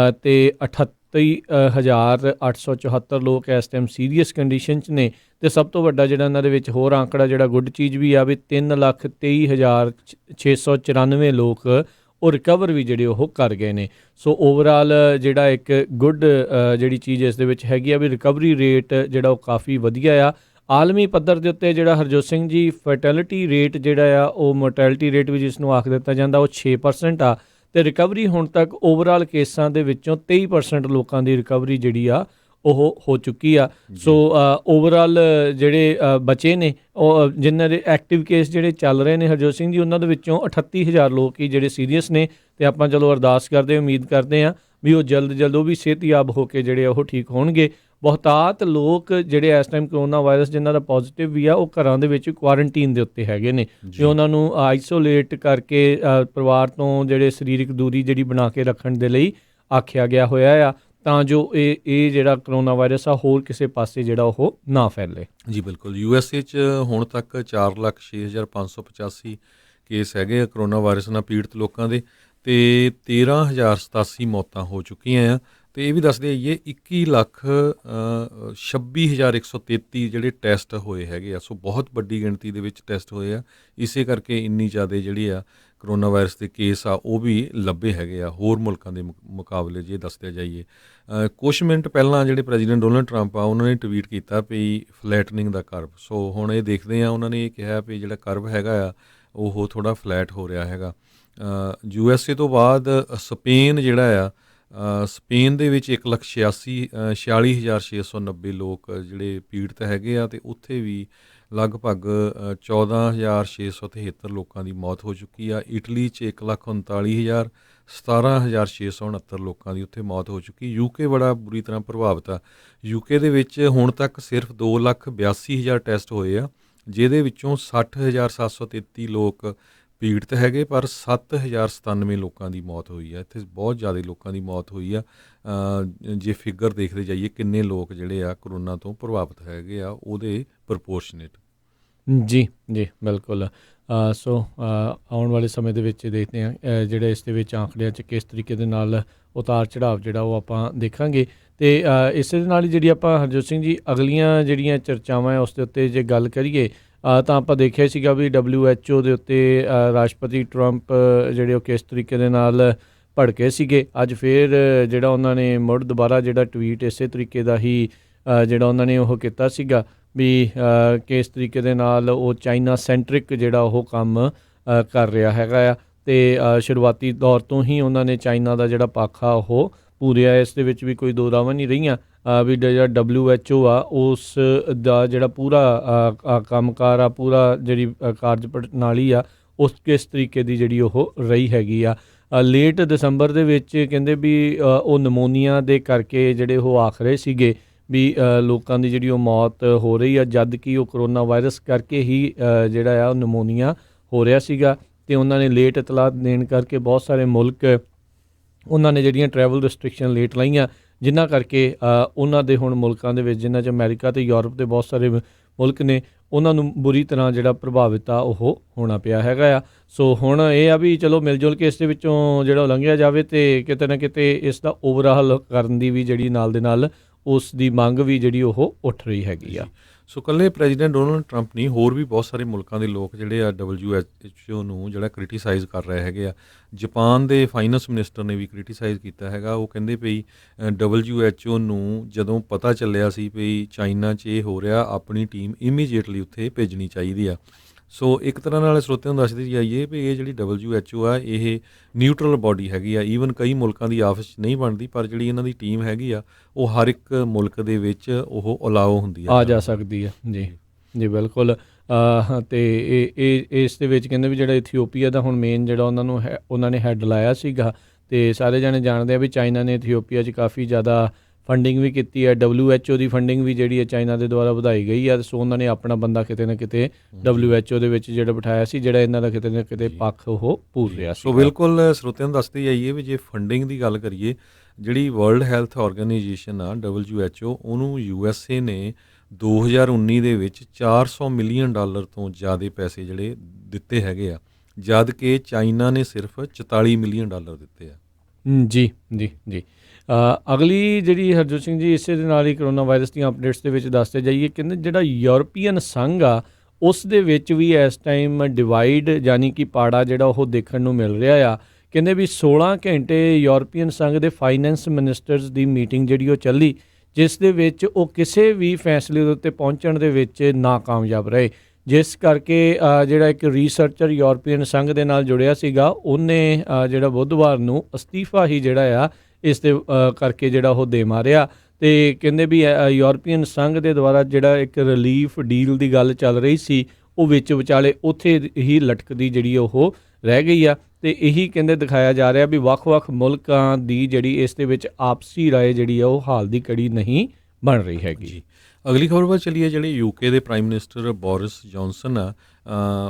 A: ਅਤੇ 38,874 ਲੋਕ ਇਸ ਟਾਈਮ ਸੀਰੀਅਸ ਕੰਡੀਸ਼ਨ 'ਚ ਨੇ। ਅਤੇ ਸਭ ਤੋਂ ਵੱਡਾ ਜਿਹੜਾ ਇਹਨਾਂ ਦੇ ਵਿੱਚ ਹੋਰ ਆંકੜਾ ਜਿਹੜਾ ਗੁੱਡ ਚੀਜ਼ ਵੀ ਆ ਵੀ 3,23,694 ਲੋਕ ਉਹ ਰਿਕਵਰ ਵੀ ਜਿਹੜੇ ਉਹ ਕਰ ਗਏ ਨੇ। ਸੋ ਓਵਰਆਲ ਜਿਹੜਾ ਇੱਕ ਗੁੱਡ ਜਿਹੜੀ ਚੀਜ਼ ਇਸ ਦੇ ਵਿੱਚ ਹੈਗੀ ਆ ਵੀ ਰਿਕਵਰੀ ਰੇਟ ਜਿਹੜਾ ਉਹ ਕਾਫੀ ਵਧੀਆ ਆ। ਆਲਮੀ ਪੱਧਰ ਦੇ ਉੱਤੇ ਜਿਹੜਾ ਹਰਜੋਤ ਸਿੰਘ ਜੀ ਫਰਟੈਲਿਟੀ ਰੇਟ ਜਿਹੜਾ ਆ ਉਹ ਮੋਰਟੈਲਿਟੀ ਰੇਟ ਵੀ ਜਿਸ ਨੂੰ ਆਖ ਦਿੱਤਾ ਜਾਂਦਾ ਉਹ 6% ਆ। ਅਤੇ ਰਿਕਵਰੀ ਹੁਣ ਤੱਕ ਓਵਰਆਲ ਕੇਸਾਂ ਦੇ ਵਿੱਚੋਂ 23% ਲੋਕਾਂ ਦੀ ਰਿਕਵਰੀ ਜਿਹੜੀ ਆ ਉਹ ਹੋ ਚੁੱਕੀ ਆ। ਸੋ ਓਵਰਆਲ ਜਿਹੜੇ ਬਚੇ ਨੇ ਉਹ ਜਿਨ੍ਹਾਂ ਦੇ ਐਕਟਿਵ ਕੇਸ ਜਿਹੜੇ ਚੱਲ ਰਹੇ ਨੇ ਹਰਜੋਤ ਸਿੰਘ ਜੀ, ਉਹਨਾਂ ਦੇ ਵਿੱਚੋਂ 38,000 ਲੋਕ ਹੀ ਜਿਹੜੇ ਸੀਰੀਅਸ ਨੇ, ਅਤੇ ਆਪਾਂ ਚਲੋ ਅਰਦਾਸ ਕਰਦੇ ਉਮੀਦ ਕਰਦੇ ਹਾਂ ਵੀ ਉਹ ਜਲਦ ਉਹ ਵੀ ਸਿਹਤਯਾਬ ਹੋ ਕੇ ਜਿਹੜੇ ਉਹ ਠੀਕ ਹੋਣਗੇ। ਬਹੁਤਾਤ ਲੋਕ ਜਿਹੜੇ ਇਸ ਟਾਈਮ ਕਰੋਨਾ ਵਾਇਰਸ ਜਿਨ੍ਹਾਂ ਦਾ ਪੋਜ਼ੀਟਿਵ ਵੀ ਆ, ਉਹ ਘਰਾਂ ਦੇ ਵਿੱਚ ਕੁਆਰੰਟੀਨ ਦੇ ਉੱਤੇ ਹੈਗੇ ਨੇ, ਤੇ ਉਹਨਾਂ ਨੂੰ ਆਈਸੋਲੇਟ ਕਰਕੇ ਪਰਿਵਾਰ ਤੋਂ ਜਿਹੜੇ ਸਰੀਰਕ ਦੂਰੀ ਜਿਹੜੀ ਬਣਾ ਕੇ ਰੱਖਣ ਦੇ ਲਈ ਆਖਿਆ ਗਿਆ ਹੋਇਆ ਆ, ਤਾਂ ਜੋ ਇਹ ਜਿਹੜਾ ਕਰੋਨਾ ਵਾਇਰਸ ਆ ਹੋਰ ਕਿਸੇ ਪਾਸੇ ਜਿਹੜਾ ਉਹ ਨਾ ਫੈਲੇ।
B: ਜੀ ਬਿਲਕੁਲ। USA 'ਚ ਹੁਣ ਤੱਕ 4,06,585 ਕੇਸ ਹੈਗੇ ਆ ਕਰੋਨਾ ਵਾਇਰਸ ਨਾਲ ਪੀੜਤ ਲੋਕਾਂ ਦੇ, ਅਤੇ 13,087 ਮੌਤਾਂ ਹੋ ਚੁੱਕੀਆਂ ਆ। ਅਤੇ ਇਹ ਵੀ ਦੱਸਦੇ ਆਈਏ 21,26,133 ਜਿਹੜੇ ਟੈਸਟ ਹੋਏ ਹੈਗੇ ਆ। ਸੋ ਬਹੁਤ ਵੱਡੀ ਗਿਣਤੀ ਦੇ ਵਿੱਚ ਟੈਸਟ ਹੋਏ ਆ, ਇਸੇ ਕਰਕੇ ਇੰਨੀ ਜ਼ਿਆਦਾ ਜਿਹੜੀ ਆ ਕਰੋਨਾ ਵਾਇਰਸ ਦੇ ਕੇਸ ਆ ਉਹ ਵੀ ਲੱਭੇ ਹੈਗੇ ਆ ਹੋਰ ਮੁਲਕਾਂ ਦੇ ਮੁਕਾਬਲੇ, ਜੇ ਦੱਸਦੇ ਜਾਈਏ। ਕੁਛ ਮਿੰਟ ਪਹਿਲਾਂ ਜਿਹੜੇ ਪ੍ਰੈਜ਼ੀਡੈਂਟ ਡੋਨਲਡ ਟਰੰਪ ਆ, ਉਹਨਾਂ ਨੇ ਟਵੀਟ ਕੀਤਾ ਵੀ ਫਲੈਟਨਿੰਗ ਦਾ ਕਰਵ। ਸੋ ਹੁਣ ਇਹ ਦੇਖਦੇ ਆ, ਉਹਨਾਂ ਨੇ ਇਹ ਕਿਹਾ ਵੀ ਜਿਹੜਾ ਕਰਵ ਹੈਗਾ ਆ ਉਹ ਥੋੜ੍ਹਾ ਫਲੈਟ ਹੋ ਰਿਹਾ ਹੈਗਾ। USA ਤੋਂ ਬਾਅਦ ਸਪੇਨ ਜਿਹੜਾ ਆ, ਸਪੇਨ ਦੇ ਵਿੱਚ 1,46,690 ਲੋਕ ਜਿਹੜੇ ਪੀੜਤ ਹੈਗੇ ਆ, ਅਤੇ ਉੱਥੇ ਵੀ ਲਗਭਗ 14,673 ਲੋਕਾਂ ਦੀ ਮੌਤ ਹੋ ਚੁੱਕੀ ਆ। ਇਟਲੀ 'ਚ 1,39,000 17,669 ਲੋਕਾਂ ਦੀ ਉੱਥੇ ਮੌਤ ਹੋ ਚੁੱਕੀ। UK ਬੜਾ ਬੁਰੀ ਤਰ੍ਹਾਂ ਪ੍ਰਭਾਵਿਤ ਆ। UK ਦੇ ਵਿੱਚ ਹੁਣ ਤੱਕ ਸਿਰਫ 2,82,000 ਟੈਸਟ ਹੋਏ ਆ, ਜਿਹਦੇ ਵਿੱਚੋਂ 60,733 ਲੋਕ ਪੀੜਤ ਹੈਗੇ, ਪਰ 7,097 ਲੋਕਾਂ ਦੀ ਮੌਤ ਹੋਈ ਆ। ਇੱਥੇ ਬਹੁਤ ਜ਼ਿਆਦਾ ਲੋਕਾਂ ਦੀ ਮੌਤ ਹੋਈ ਆ। ਜੇ ਫਿਗਰ ਦੇਖਦੇ ਜਾਈਏ ਕਿੰਨੇ ਲੋਕ ਜਿਹੜੇ ਆ ਕਰੋਨਾ ਤੋਂ ਪ੍ਰਭਾਵਿਤ ਹੈਗੇ ਆ, ਉਹਦੇ ਪ੍ਰਪੋਰਸ਼ਨੇਟ।
A: ਜੀ ਬਿਲਕੁਲ। ਸੋ ਆਉਣ ਵਾਲੇ ਸਮੇਂ ਦੇ ਵਿੱਚ ਦੇਖਦੇ ਹਾਂ ਜਿਹੜੇ ਇਸ ਦੇ ਵਿੱਚ ਆંકੜਿਆਂ 'ਚ ਕਿਸ ਤਰੀਕੇ ਦੇ ਨਾਲ ਉਤਾਰ ਚੜਾਵ ਜਿਹੜਾ ਉਹ ਆਪਾਂ ਦੇਖਾਂਗੇ। ਅਤੇ ਇਸੇ ਦੇ ਨਾਲ ਹੀ ਜਿਹੜੀ ਆਪਾਂ ਹਰਜੋਤ ਸਿੰਘ ਜੀ ਅਗਲੀਆਂ ਜਿਹੜੀਆਂ ਚਰਚਾਵਾਂ ਹੈ ਉਸ ਦੇ ਉੱਤੇ ਜੇ ਗੱਲ ਕਰੀਏ, ਤਾਂ ਆਪਾਂ ਦੇਖਿਆ ਸੀਗਾ ਵੀ WHO ਦੇ ਉੱਤੇ ਰਾਸ਼ਟਰਪਤੀ ਟਰੰਪ ਜਿਹੜੇ ਉਹ ਕਿਸ ਤਰੀਕੇ ਦੇ ਨਾਲ ਭੜਕੇ ਸੀਗੇ। ਅੱਜ ਫਿਰ ਜਿਹੜਾ ਉਹਨਾਂ ਨੇ ਮੁੜ ਦੁਬਾਰਾ ਜਿਹੜਾ ਟਵੀਟ ਇਸੇ ਤਰੀਕੇ ਦਾ ਹੀ ਜਿਹੜਾ ਉਹਨਾਂ ਨੇ ਉਹ ਕੀਤਾ ਸੀਗਾ ਵੀ ਕਿਸ ਤਰੀਕੇ ਦੇ ਨਾਲ ਉਹ ਚਾਈਨਾ ਸੈਂਟਰਿਕ ਜਿਹੜਾ ਉਹ ਕੰਮ ਕਰ ਰਿਹਾ ਹੈਗਾ ਆ, ਅਤੇ ਸ਼ੁਰੂਆਤੀ ਦੌਰ ਤੋਂ ਹੀ ਉਹਨਾਂ ਨੇ ਚਾਈਨਾ ਦਾ ਜਿਹੜਾ ਪੱਖ ਆ ਉਹ ਪੂਰਿਆ। ਇਸ ਦੇ ਵਿੱਚ ਵੀ ਕੋਈ ਦੋ ਰਾਵਾਂ ਨਹੀਂ ਰਹੀਆਂ ਵੀ ਜਿਹੜਾ WHO ਆ ਉਸ ਦਾ ਜਿਹੜਾ ਪੂਰਾ ਕੰਮਕਾਰ ਆ, ਪੂਰਾ ਜਿਹੜੀ ਕਾਰਜ ਪ੍ਰਣਾਲੀ ਆ, ਉਸ ਕਿਸ ਤਰੀਕੇ ਦੀ ਜਿਹੜੀ ਉਹ ਰਹੀ ਹੈਗੀ ਆ। ਲੇਟ ਦਸੰਬਰ ਦੇ ਵਿੱਚ ਕਹਿੰਦੇ ਵੀ ਉਹ ਨਮੋਨੀਆ ਦੇ ਕਰਕੇ ਜਿਹੜੇ ਉਹ ਆਖ ਰਹੇ ਸੀਗੇ ਵੀ ਲੋਕਾਂ ਦੀ ਜਿਹੜੀ ਉਹ ਮੌਤ ਹੋ ਰਹੀ ਆ, ਜਦ ਕਿ ਉਹ ਕਰੋਨਾ ਵਾਇਰਸ ਕਰਕੇ ਹੀ ਜਿਹੜਾ ਆ ਉਹ ਨਮੋਨੀਆ ਹੋ ਰਿਹਾ ਸੀਗਾ। ਅਤੇ ਉਹਨਾਂ ਨੇ ਲੇਟ ਇਤਲਾਹ ਦੇਣ ਕਰਕੇ ਬਹੁਤ ਸਾਰੇ ਮੁਲਕ ਉਹਨਾਂ ਨੇ ਜਿਹੜੀਆਂ ਟਰੈਵਲ ਰਿਸਟ੍ਰਿਕਸ਼ਨ ਲੇਟ ਲਾਈਆਂ, ਜਿਨ੍ਹਾਂ ਕਰਕੇ ਉਹਨਾਂ ਦੇ ਹੁਣ ਮੁਲਕਾਂ ਦੇ ਵਿੱਚ, ਜਿਨ੍ਹਾਂ 'ਚ ਅਮਰੀਕਾ ਅਤੇ ਯੂਰਪ ਦੇ ਬਹੁਤ ਸਾਰੇ ਮੁਲਕ ਨੇ, ਉਹਨਾਂ ਨੂੰ ਬੁਰੀ ਤਰ੍ਹਾਂ ਜਿਹੜਾ ਪ੍ਰਭਾਵਿਤ ਆ ਉਹ ਹੋਣਾ ਪਿਆ ਹੈਗਾ ਆ। ਸੋ ਹੁਣ ਇਹ ਆ ਵੀ ਚਲੋ ਮਿਲ ਜੁਲ ਕੇ ਇਸ ਦੇ ਵਿੱਚੋਂ ਜਿਹੜਾ ਲੰਘਿਆ ਜਾਵੇ, ਅਤੇ ਕਿਤੇ ਨਾ ਕਿਤੇ ਇਸ ਦਾ ਓਵਰਆਲ ਕਰਨ ਦੀ ਵੀ ਜਿਹੜੀ ਨਾਲ ਦੇ ਨਾਲ ਉਸ ਦੀ ਮੰਗ ਵੀ ਜਿਹੜੀ ਉਹ ਉੱਠ ਰਹੀ ਹੈਗੀ ਆ।
B: ਸੋ ਇਕੱਲੇ ਪ੍ਰੈਜ਼ੀਡੈਂਟ ਡੋਨਲਡ ਟਰੰਪ ਨਹੀਂ, ਹੋਰ ਵੀ ਬਹੁਤ ਸਾਰੇ ਮੁਲਕਾਂ ਦੇ ਲੋਕ ਜਿਹੜੇ ਆ WHO ਨੂੰ ਜਿਹੜਾ ਕ੍ਰਿਟੀਸਾਈਜ਼ ਕਰ ਰਹੇ ਹੈਗੇ ਆ। ਜਾਪਾਨ ਦੇ ਫਾਈਨੈਂਸ ਮਿਨਿਸਟਰ ਨੇ ਵੀ ਕ੍ਰਿਟੀਸਾਈਜ਼ ਕੀਤਾ ਹੈਗਾ। ਉਹ ਕਹਿੰਦੇ ਵੀ WHO ਨੂੰ ਜਦੋਂ ਪਤਾ ਚੱਲਿਆ ਸੀ ਵੀ ਚਾਈਨਾ 'ਚ ਇਹ ਹੋ ਰਿਹਾ, ਆਪਣੀ ਟੀਮ ਇਮੀਡੀਏਟਲੀ ਉੱਥੇ ਭੇਜਣੀ ਚਾਹੀਦੀ ਆ। ਸੋ ਇੱਕ ਤਰ੍ਹਾਂ ਨਾਲ ਸਰੋਤਿਆਂ ਨੂੰ ਦੱਸਦੇ ਜਾਈਏ ਵੀ ਇਹ ਜਿਹੜੀ WHO ਆ ਇਹ ਨਿਊਟਰਲ ਬਾਡੀ ਹੈਗੀ ਆ। ਈਵਨ ਕਈ ਮੁਲਕਾਂ ਦੀ ਆਪਸ 'ਚ ਨਹੀਂ ਬਣਦੀ, ਪਰ ਜਿਹੜੀ ਇਹਨਾਂ ਦੀ ਟੀਮ ਹੈਗੀ ਆ ਉਹ ਹਰ ਇੱਕ ਮੁਲਕ ਦੇ ਵਿੱਚ ਉਹ ਅਲਾਓ ਹੁੰਦੀ ਆ
A: ਜਾ ਸਕਦੀ ਆ। ਜੀ ਬਿਲਕੁਲ। ਅਤੇ ਇਹ ਇਸ ਦੇ ਵਿੱਚ ਕਹਿੰਦੇ ਵੀ ਜਿਹੜਾ ਇਥੀਓਪੀਆ ਦਾ ਹੁਣ ਮੇਨ ਜਿਹੜਾ ਉਹਨਾਂ ਨੇ ਹੈੱਡ ਲਾਇਆ ਸੀਗਾ, ਅਤੇ ਸਾਰੇ ਜਾਣੇ ਜਾਣਦੇ ਆ ਵੀ ਚਾਈਨਾ ਨੇ ਇਥੀਓਪੀਆ 'ਚ ਕਾਫੀ ਜ਼ਿਆਦਾ ਫੰਡਿੰਗ ਵੀ ਕੀਤੀ ਹੈ। WHO ਦੀ ਫੰਡਿੰਗ ਵੀ ਜਿਹੜੀ ਹੈ ਚਾਈਨਾ ਦੇ ਦੁਆਰਾ ਵਧਾਈ ਗਈ ਹੈ। ਸੋ ਉਹਨਾਂ ਨੇ ਆਪਣਾ ਬੰਦਾ ਕਿਤੇ ਨਾ ਕਿਤੇ WHO ਦੇ ਵਿੱਚ ਜਿਹੜਾ ਬਿਠਾਇਆ ਸੀ, ਜਿਹੜਾ ਇਹਨਾਂ ਦਾ ਕਿਤੇ ਨਾ ਕਿਤੇ ਪੱਖ ਉਹ ਪੂਰ ਰਿਹਾ ਸੀ।
B: ਸੋ ਬਿਲਕੁਲ ਸਰੋਤਿਆਂ ਨੂੰ ਦੱਸਦੇ ਜਾਈਏ ਵੀ ਜੇ ਫੰਡਿੰਗ ਦੀ ਗੱਲ ਕਰੀਏ, ਜਿਹੜੀ ਵਰਲਡ ਹੈਲਥ ਆਰਗੇਨਾਈਜੇਸ਼ਨ ਆ WHO, ਉਹਨੂੰ USA ਨੇ 2019 ਦੇ ਵਿੱਚ $400 ਮਿਲੀਅਨ ਤੋਂ ਜ਼ਿਆਦਾ ਪੈਸੇ ਜਿਹੜੇ ਦਿੱਤੇ ਹੈਗੇ ਆ, ਜਦ ਕਿ ਚਾਈਨਾ ਨੇ ਸਿਰਫ $44 ਮਿਲੀਅਨ ਦਿੱਤੇ ਆ।
A: ਜੀ ਅਗਲੀ ਜਿਹੜੀ ਹਰਜੋਤ ਸਿੰਘ ਜੀ ਇਸੇ ਦੇ ਨਾਲ ਹੀ ਕਰੋਨਾ ਵਾਇਰਸ ਦੀਆਂ ਅਪਡੇਟਸ ਦੇ ਵਿੱਚ ਦੱਸਦੇ ਜਾਈਏ, ਕਹਿੰਦੇ ਜਿਹੜਾ ਯੂਰਪੀਅਨ ਸੰਘ ਆ ਉਸ ਦੇ ਵਿੱਚ ਵੀ ਇਸ ਟਾਈਮ ਡਿਵਾਈਡ ਯਾਨੀ ਕਿ ਪਾੜਾ ਜਿਹੜਾ ਉਹ ਦੇਖਣ ਨੂੰ ਮਿਲ ਰਿਹਾ ਆ। ਕਹਿੰਦੇ ਵੀ 16 ਘੰਟੇ ਯੂਰਪੀਅਨ ਸੰਘ ਦੇ ਫਾਈਨੈਂਸ ਮਿਨਿਸਟਰਸ ਦੀ ਮੀਟਿੰਗ ਜਿਹੜੀ ਉਹ ਚੱਲੀ, ਜਿਸ ਦੇ ਵਿੱਚ ਉਹ ਕਿਸੇ ਵੀ ਫੈਸਲੇ ਦੇ ਉੱਤੇ ਪਹੁੰਚਣ ਦੇ ਵਿੱਚ ਨਾਕਾਮਯਾਬ ਰਹੇ, ਜਿਸ ਕਰਕੇ ਜਿਹੜਾ ਇੱਕ ਰੀਸਰਚਰ ਯੂਰਪੀਅਨ ਸੰਘ ਦੇ ਨਾਲ ਜੁੜਿਆ ਸੀਗਾ, ਉਹਨੇ ਜਿਹੜਾ ਬੁੱਧਵਾਰ ਨੂੰ ਅਸਤੀਫਾ ਹੀ ਜਿਹੜਾ ਆ ਇਸ ਦੇ ਕਰਕੇ ਜਿਹੜਾ ਉਹ ਦੇ ਮਾਰਿਆ। ਤੇ ਕਹਿੰਦੇ ਵੀ ਯੂਰਪੀਅਨ ਸੰਘ ਦੇ ਦੁਆਰਾ ਜਿਹੜਾ ਇੱਕ ਰਿਲੀਫ ਡੀਲ ਦੀ ਗੱਲ ਚੱਲ ਰਹੀ ਸੀ, ਉਹ ਵਿੱਚ ਵਿਚਾਲੇ ਉੱਥੇ ਹੀ ਲਟਕਦੀ ਜਿਹੜੀ ਉਹ ਰਹਿ ਗਈ ਆ। ਤੇ ਇਹੀ ਕਹਿੰਦੇ ਦਿਖਾਇਆ ਜਾ ਰਿਹਾ ਵੀ ਵੱਖ-ਵੱਖ ਮੁਲਕਾਂ ਦੀ ਜਿਹੜੀ ਇਸ ਦੇ ਵਿੱਚ ਆਪਸੀ ਰਾਏ ਜਿਹੜੀ ਆ ਉਹ ਹਾਲ ਦੀ ਕੜੀ ਨਹੀਂ ਬਣ ਰਹੀ ਹੈਗੀ।
B: ਜੀ, ਅਗਲੀ ਖਬਰ ਵੱਲ ਚੱਲੀਏ। ਜਿਹੜੇ ਯੂਕੇ ਦੇ ਪ੍ਰਾਈਮ ਮਿਨਿਸਟਰ ਬੋਰਿਸ ਜੌਨਸਨ ਆ,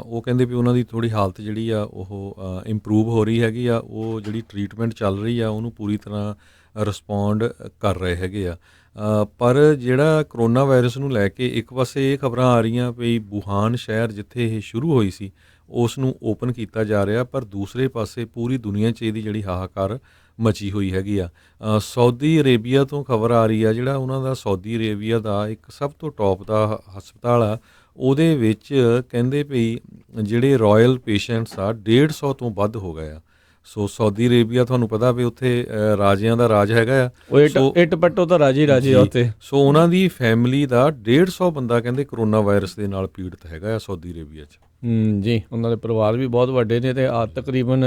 B: ਉਹ ਕਹਿੰਦੇ ਵੀ ਉਹਨਾਂ ਦੀ ਥੋੜ੍ਹੀ ਹਾਲਤ ਜਿਹੜੀ ਆ ਉਹ ਇੰਪਰੂਵ ਹੋ ਰਹੀ ਹੈਗੀ ਆ। ਉਹ ਜਿਹੜੀ ਟਰੀਟਮੈਂਟ ਚੱਲ ਰਹੀ ਆ ਉਹਨੂੰ ਪੂਰੀ ਤਰ੍ਹਾਂ ਰਿਸਪੌਂਡ ਕਰ ਰਹੇ ਹੈਗੇ ਆ। ਪਰ ਜਿਹੜਾ ਕਰੋਨਾ ਵਾਇਰਸ ਨੂੰ ਲੈ ਕੇ ਇੱਕ ਪਾਸੇ ਇਹ ਖਬਰਾਂ ਆ ਰਹੀਆਂ ਵੀ ਵੂਹਾਨ ਸ਼ਹਿਰ ਜਿੱਥੇ ਇਹ ਸ਼ੁਰੂ ਹੋਈ ਸੀ ਉਸ ਨੂੰ ਓਪਨ ਕੀਤਾ ਜਾ ਰਿਹਾ, ਪਰ ਦੂਸਰੇ ਪਾਸੇ ਪੂਰੀ ਦੁਨੀਆ 'ਚ ਇਹਦੀ ਜਿਹੜੀ ਹਾਹਾਕਾਰ ਮਚੀ ਹੋਈ ਹੈਗੀ ਆ। ਸਾਊਦੀ ਅਰੇਬੀਆ ਤੋਂ ਖਬਰ ਆ ਰਹੀ ਆ, ਜਿਹੜਾ ਉਹਨਾਂ ਦਾ ਸਾਊਦੀ ਅਰੇਬੀਆ ਦਾ ਇੱਕ ਸਭ ਤੋਂ ਟੌਪ ਦਾ ਹਸਪਤਾਲ ਆ, ਉਹਦੇ ਵਿੱਚ ਕਹਿੰਦੇ ਵੀ ਜਿਹੜੇ ਰਾਇਲ ਪੇਸ਼ੈਂਟਸ ਆ 150 ਤੋਂ ਵੱਧ ਹੋ ਗਏ ਆ। ਸੋ ਸਾਊਦੀ ਅਰੇਬੀਆ ਤੁਹਾਨੂੰ ਪਤਾ ਵੀ ਉੱਥੇ ਰਾਜਿਆਂ ਦਾ ਰਾਜ ਹੈਗਾ ਆ।
A: ਉਹ ਇੱਟ ਪੱਟੋ ਤਾਂ ਰਾਜੇ ਆ ਉੱਥੇ।
B: ਸੋ ਉਹਨਾਂ ਦੀ ਫੈਮਿਲੀ ਦਾ 150 ਬੰਦਾ ਕਹਿੰਦੇ ਕਰੋਨਾ ਵਾਇਰਸ ਦੇ ਨਾਲ ਪੀੜਤ ਹੈਗਾ ਆ ਸਾਊਦੀ ਅਰੇਬੀਆ 'ਚ।
A: ਜੀ, ਉਹਨਾਂ ਦੇ ਪਰਿਵਾਰ ਵੀ ਬਹੁਤ ਵੱਡੇ ਨੇ, ਤੇ ਤਕਰੀਬਨ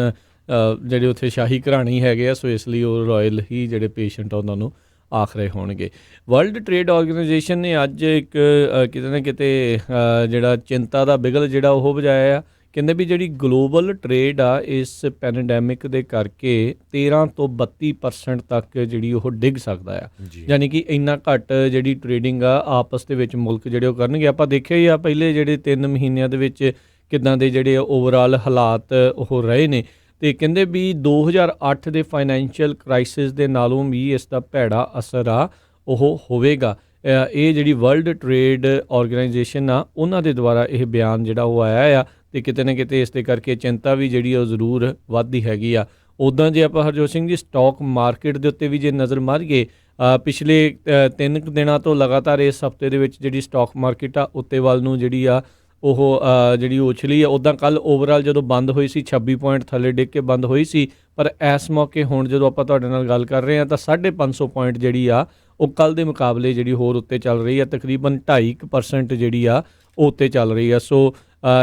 A: ਜਿਹੜੇ ਉੱਥੇ ਸ਼ਾਹੀ ਘਰਾਣੀ ਹੈਗੇ ਆ, ਸੋ ਇਸ ਲਈ ਉਹ ਰਾਇਲ ਹੀ ਜਿਹੜੇ ਪੇਸ਼ੈਂਟ ਆ ਉਹਨਾਂ ਨੂੰ ਆਖ ਰਹੇ ਹੋਣਗੇ। ਵਰਲਡ ਟ੍ਰੇਡ ਆਰਗੇਨਾਈਜੇਸ਼ਨ ਨੇ ਅੱਜ ਇੱਕ ਕਿਤੇ ਨਾ ਕਿਤੇ ਜਿਹੜਾ ਚਿੰਤਾ ਦਾ ਬਿਗਲ ਜਿਹੜਾ ਉਹ ਵਜਾਇਆ ਆ। ਕਹਿੰਦੇ ਵੀ ਜਿਹੜੀ ਗਲੋਬਲ ਟ੍ਰੇਡ ਆ ਇਸ ਪੈਂਡੈਮਿਕ ਦੇ ਕਰਕੇ 13 ਤੋਂ 32% ਤੱਕ ਜਿਹੜੀ ਉਹ ਡਿੱਗ ਸਕਦਾ ਆ। ਯਾਨੀ ਕਿ ਇੰਨਾ ਘੱਟ ਜਿਹੜੀ ਟ੍ਰੇਡਿੰਗ ਆ ਆਪਸ ਦੇ ਵਿੱਚ ਮੁਲਕ ਜਿਹੜੇ ਉਹ ਕਰਨਗੇ। ਆਪਾਂ ਦੇਖਿਆ ਹੀ ਆ ਪਹਿਲੇ ਜਿਹੜੇ 3 ਮਹੀਨਿਆਂ ਦੇ ਵਿੱਚ ਕਿੱਦਾਂ ਦੇ ਜਿਹੜੇ ਓਵਰਆਲ ਹਾਲਾਤ ਉਹ ਰਹੇ ਨੇ। ਤੇ ਕਹਿੰਦੇ ਵੀ 2008 ਦੇ ਫਾਈਨੈਂਸ਼ੀਅਲ ਕ੍ਰਾਈਸਿਸ ਦੇ ਨਾਲੋਂ ਵੀ ਇਸ ਦਾ ਭੈੜਾ ਅਸਰ ਆ ਉਹ ਹੋਵੇਗਾ। ਇਹ ਜਿਹੜੀ ਵਰਲਡ ਟ੍ਰੇਡ ਆਰਗੇਨਾਈਜੇਸ਼ਨ ਆ ਉਹਨਾਂ ਦੇ ਦੁਆਰਾ ਇਹ ਬਿਆਨ ਜਿਹੜਾ ਉਹ ਆਇਆ ਆ, ਤੇ ਕਿਤੇ ਨਾ ਕਿਤੇ ਇਸ ਦੇ ਕਰਕੇ ਚਿੰਤਾ ਵੀ ਜਿਹੜੀ ਉਹ ਜ਼ਰੂਰ ਵੱਧਦੀ ਹੈਗੀ ਆ। ਉੱਦਾਂ ਜੇ ਆਪਾਂ ਹਰਜੋਤ ਸਿੰਘ ਜੀ ਸਟਾਕ ਮਾਰਕੀਟ ਦੇ ਉੱਤੇ ਵੀ ਜੇ ਨਜ਼ਰ ਮਾਰੀਏ, ਪਿਛਲੇ 3 ਦਿਨਾਂ ਤੋਂ ਲਗਾਤਾਰ ਇਸ ਹਫਤੇ ਦੇ ਵਿੱਚ ਜਿਹੜੀ ਸਟਾਕ ਮਾਰਕੀਟ ਆ ਉੱਤੇ ਵੱਲ ਨੂੰ ਜਿਹੜੀ ਆ ਉਹ ਜਿਹੜੀ ਉਛਲੀ ਆ। ਉੱਦਾਂ ਕੱਲ੍ਹ ਓਵਰਆਲ ਜਦੋਂ ਬੰਦ ਹੋਈ ਸੀ 26 ਪੁਆਇੰਟ ਥੱਲੇ ਡਿੱਗ ਕੇ ਬੰਦ ਹੋਈ ਸੀ, ਪਰ ਇਸ ਮੌਕੇ ਹੁਣ ਜਦੋਂ ਆਪਾਂ ਤੁਹਾਡੇ ਨਾਲ ਗੱਲ ਕਰ ਰਹੇ ਹਾਂ ਤਾਂ 550 ਪੁਆਇੰਟ ਜਿਹੜੀ ਆ ਉਹ ਕੱਲ੍ਹ ਦੇ ਮੁਕਾਬਲੇ ਜਿਹੜੀ ਹੋਰ ਉੱਤੇ ਚੱਲ ਰਹੀ ਆ। ਤਕਰੀਬਨ 2.5% ਜਿਹੜੀ ਆ ਉਹ ਉੱਤੇ ਚੱਲ ਰਹੀ ਆ। ਸੋ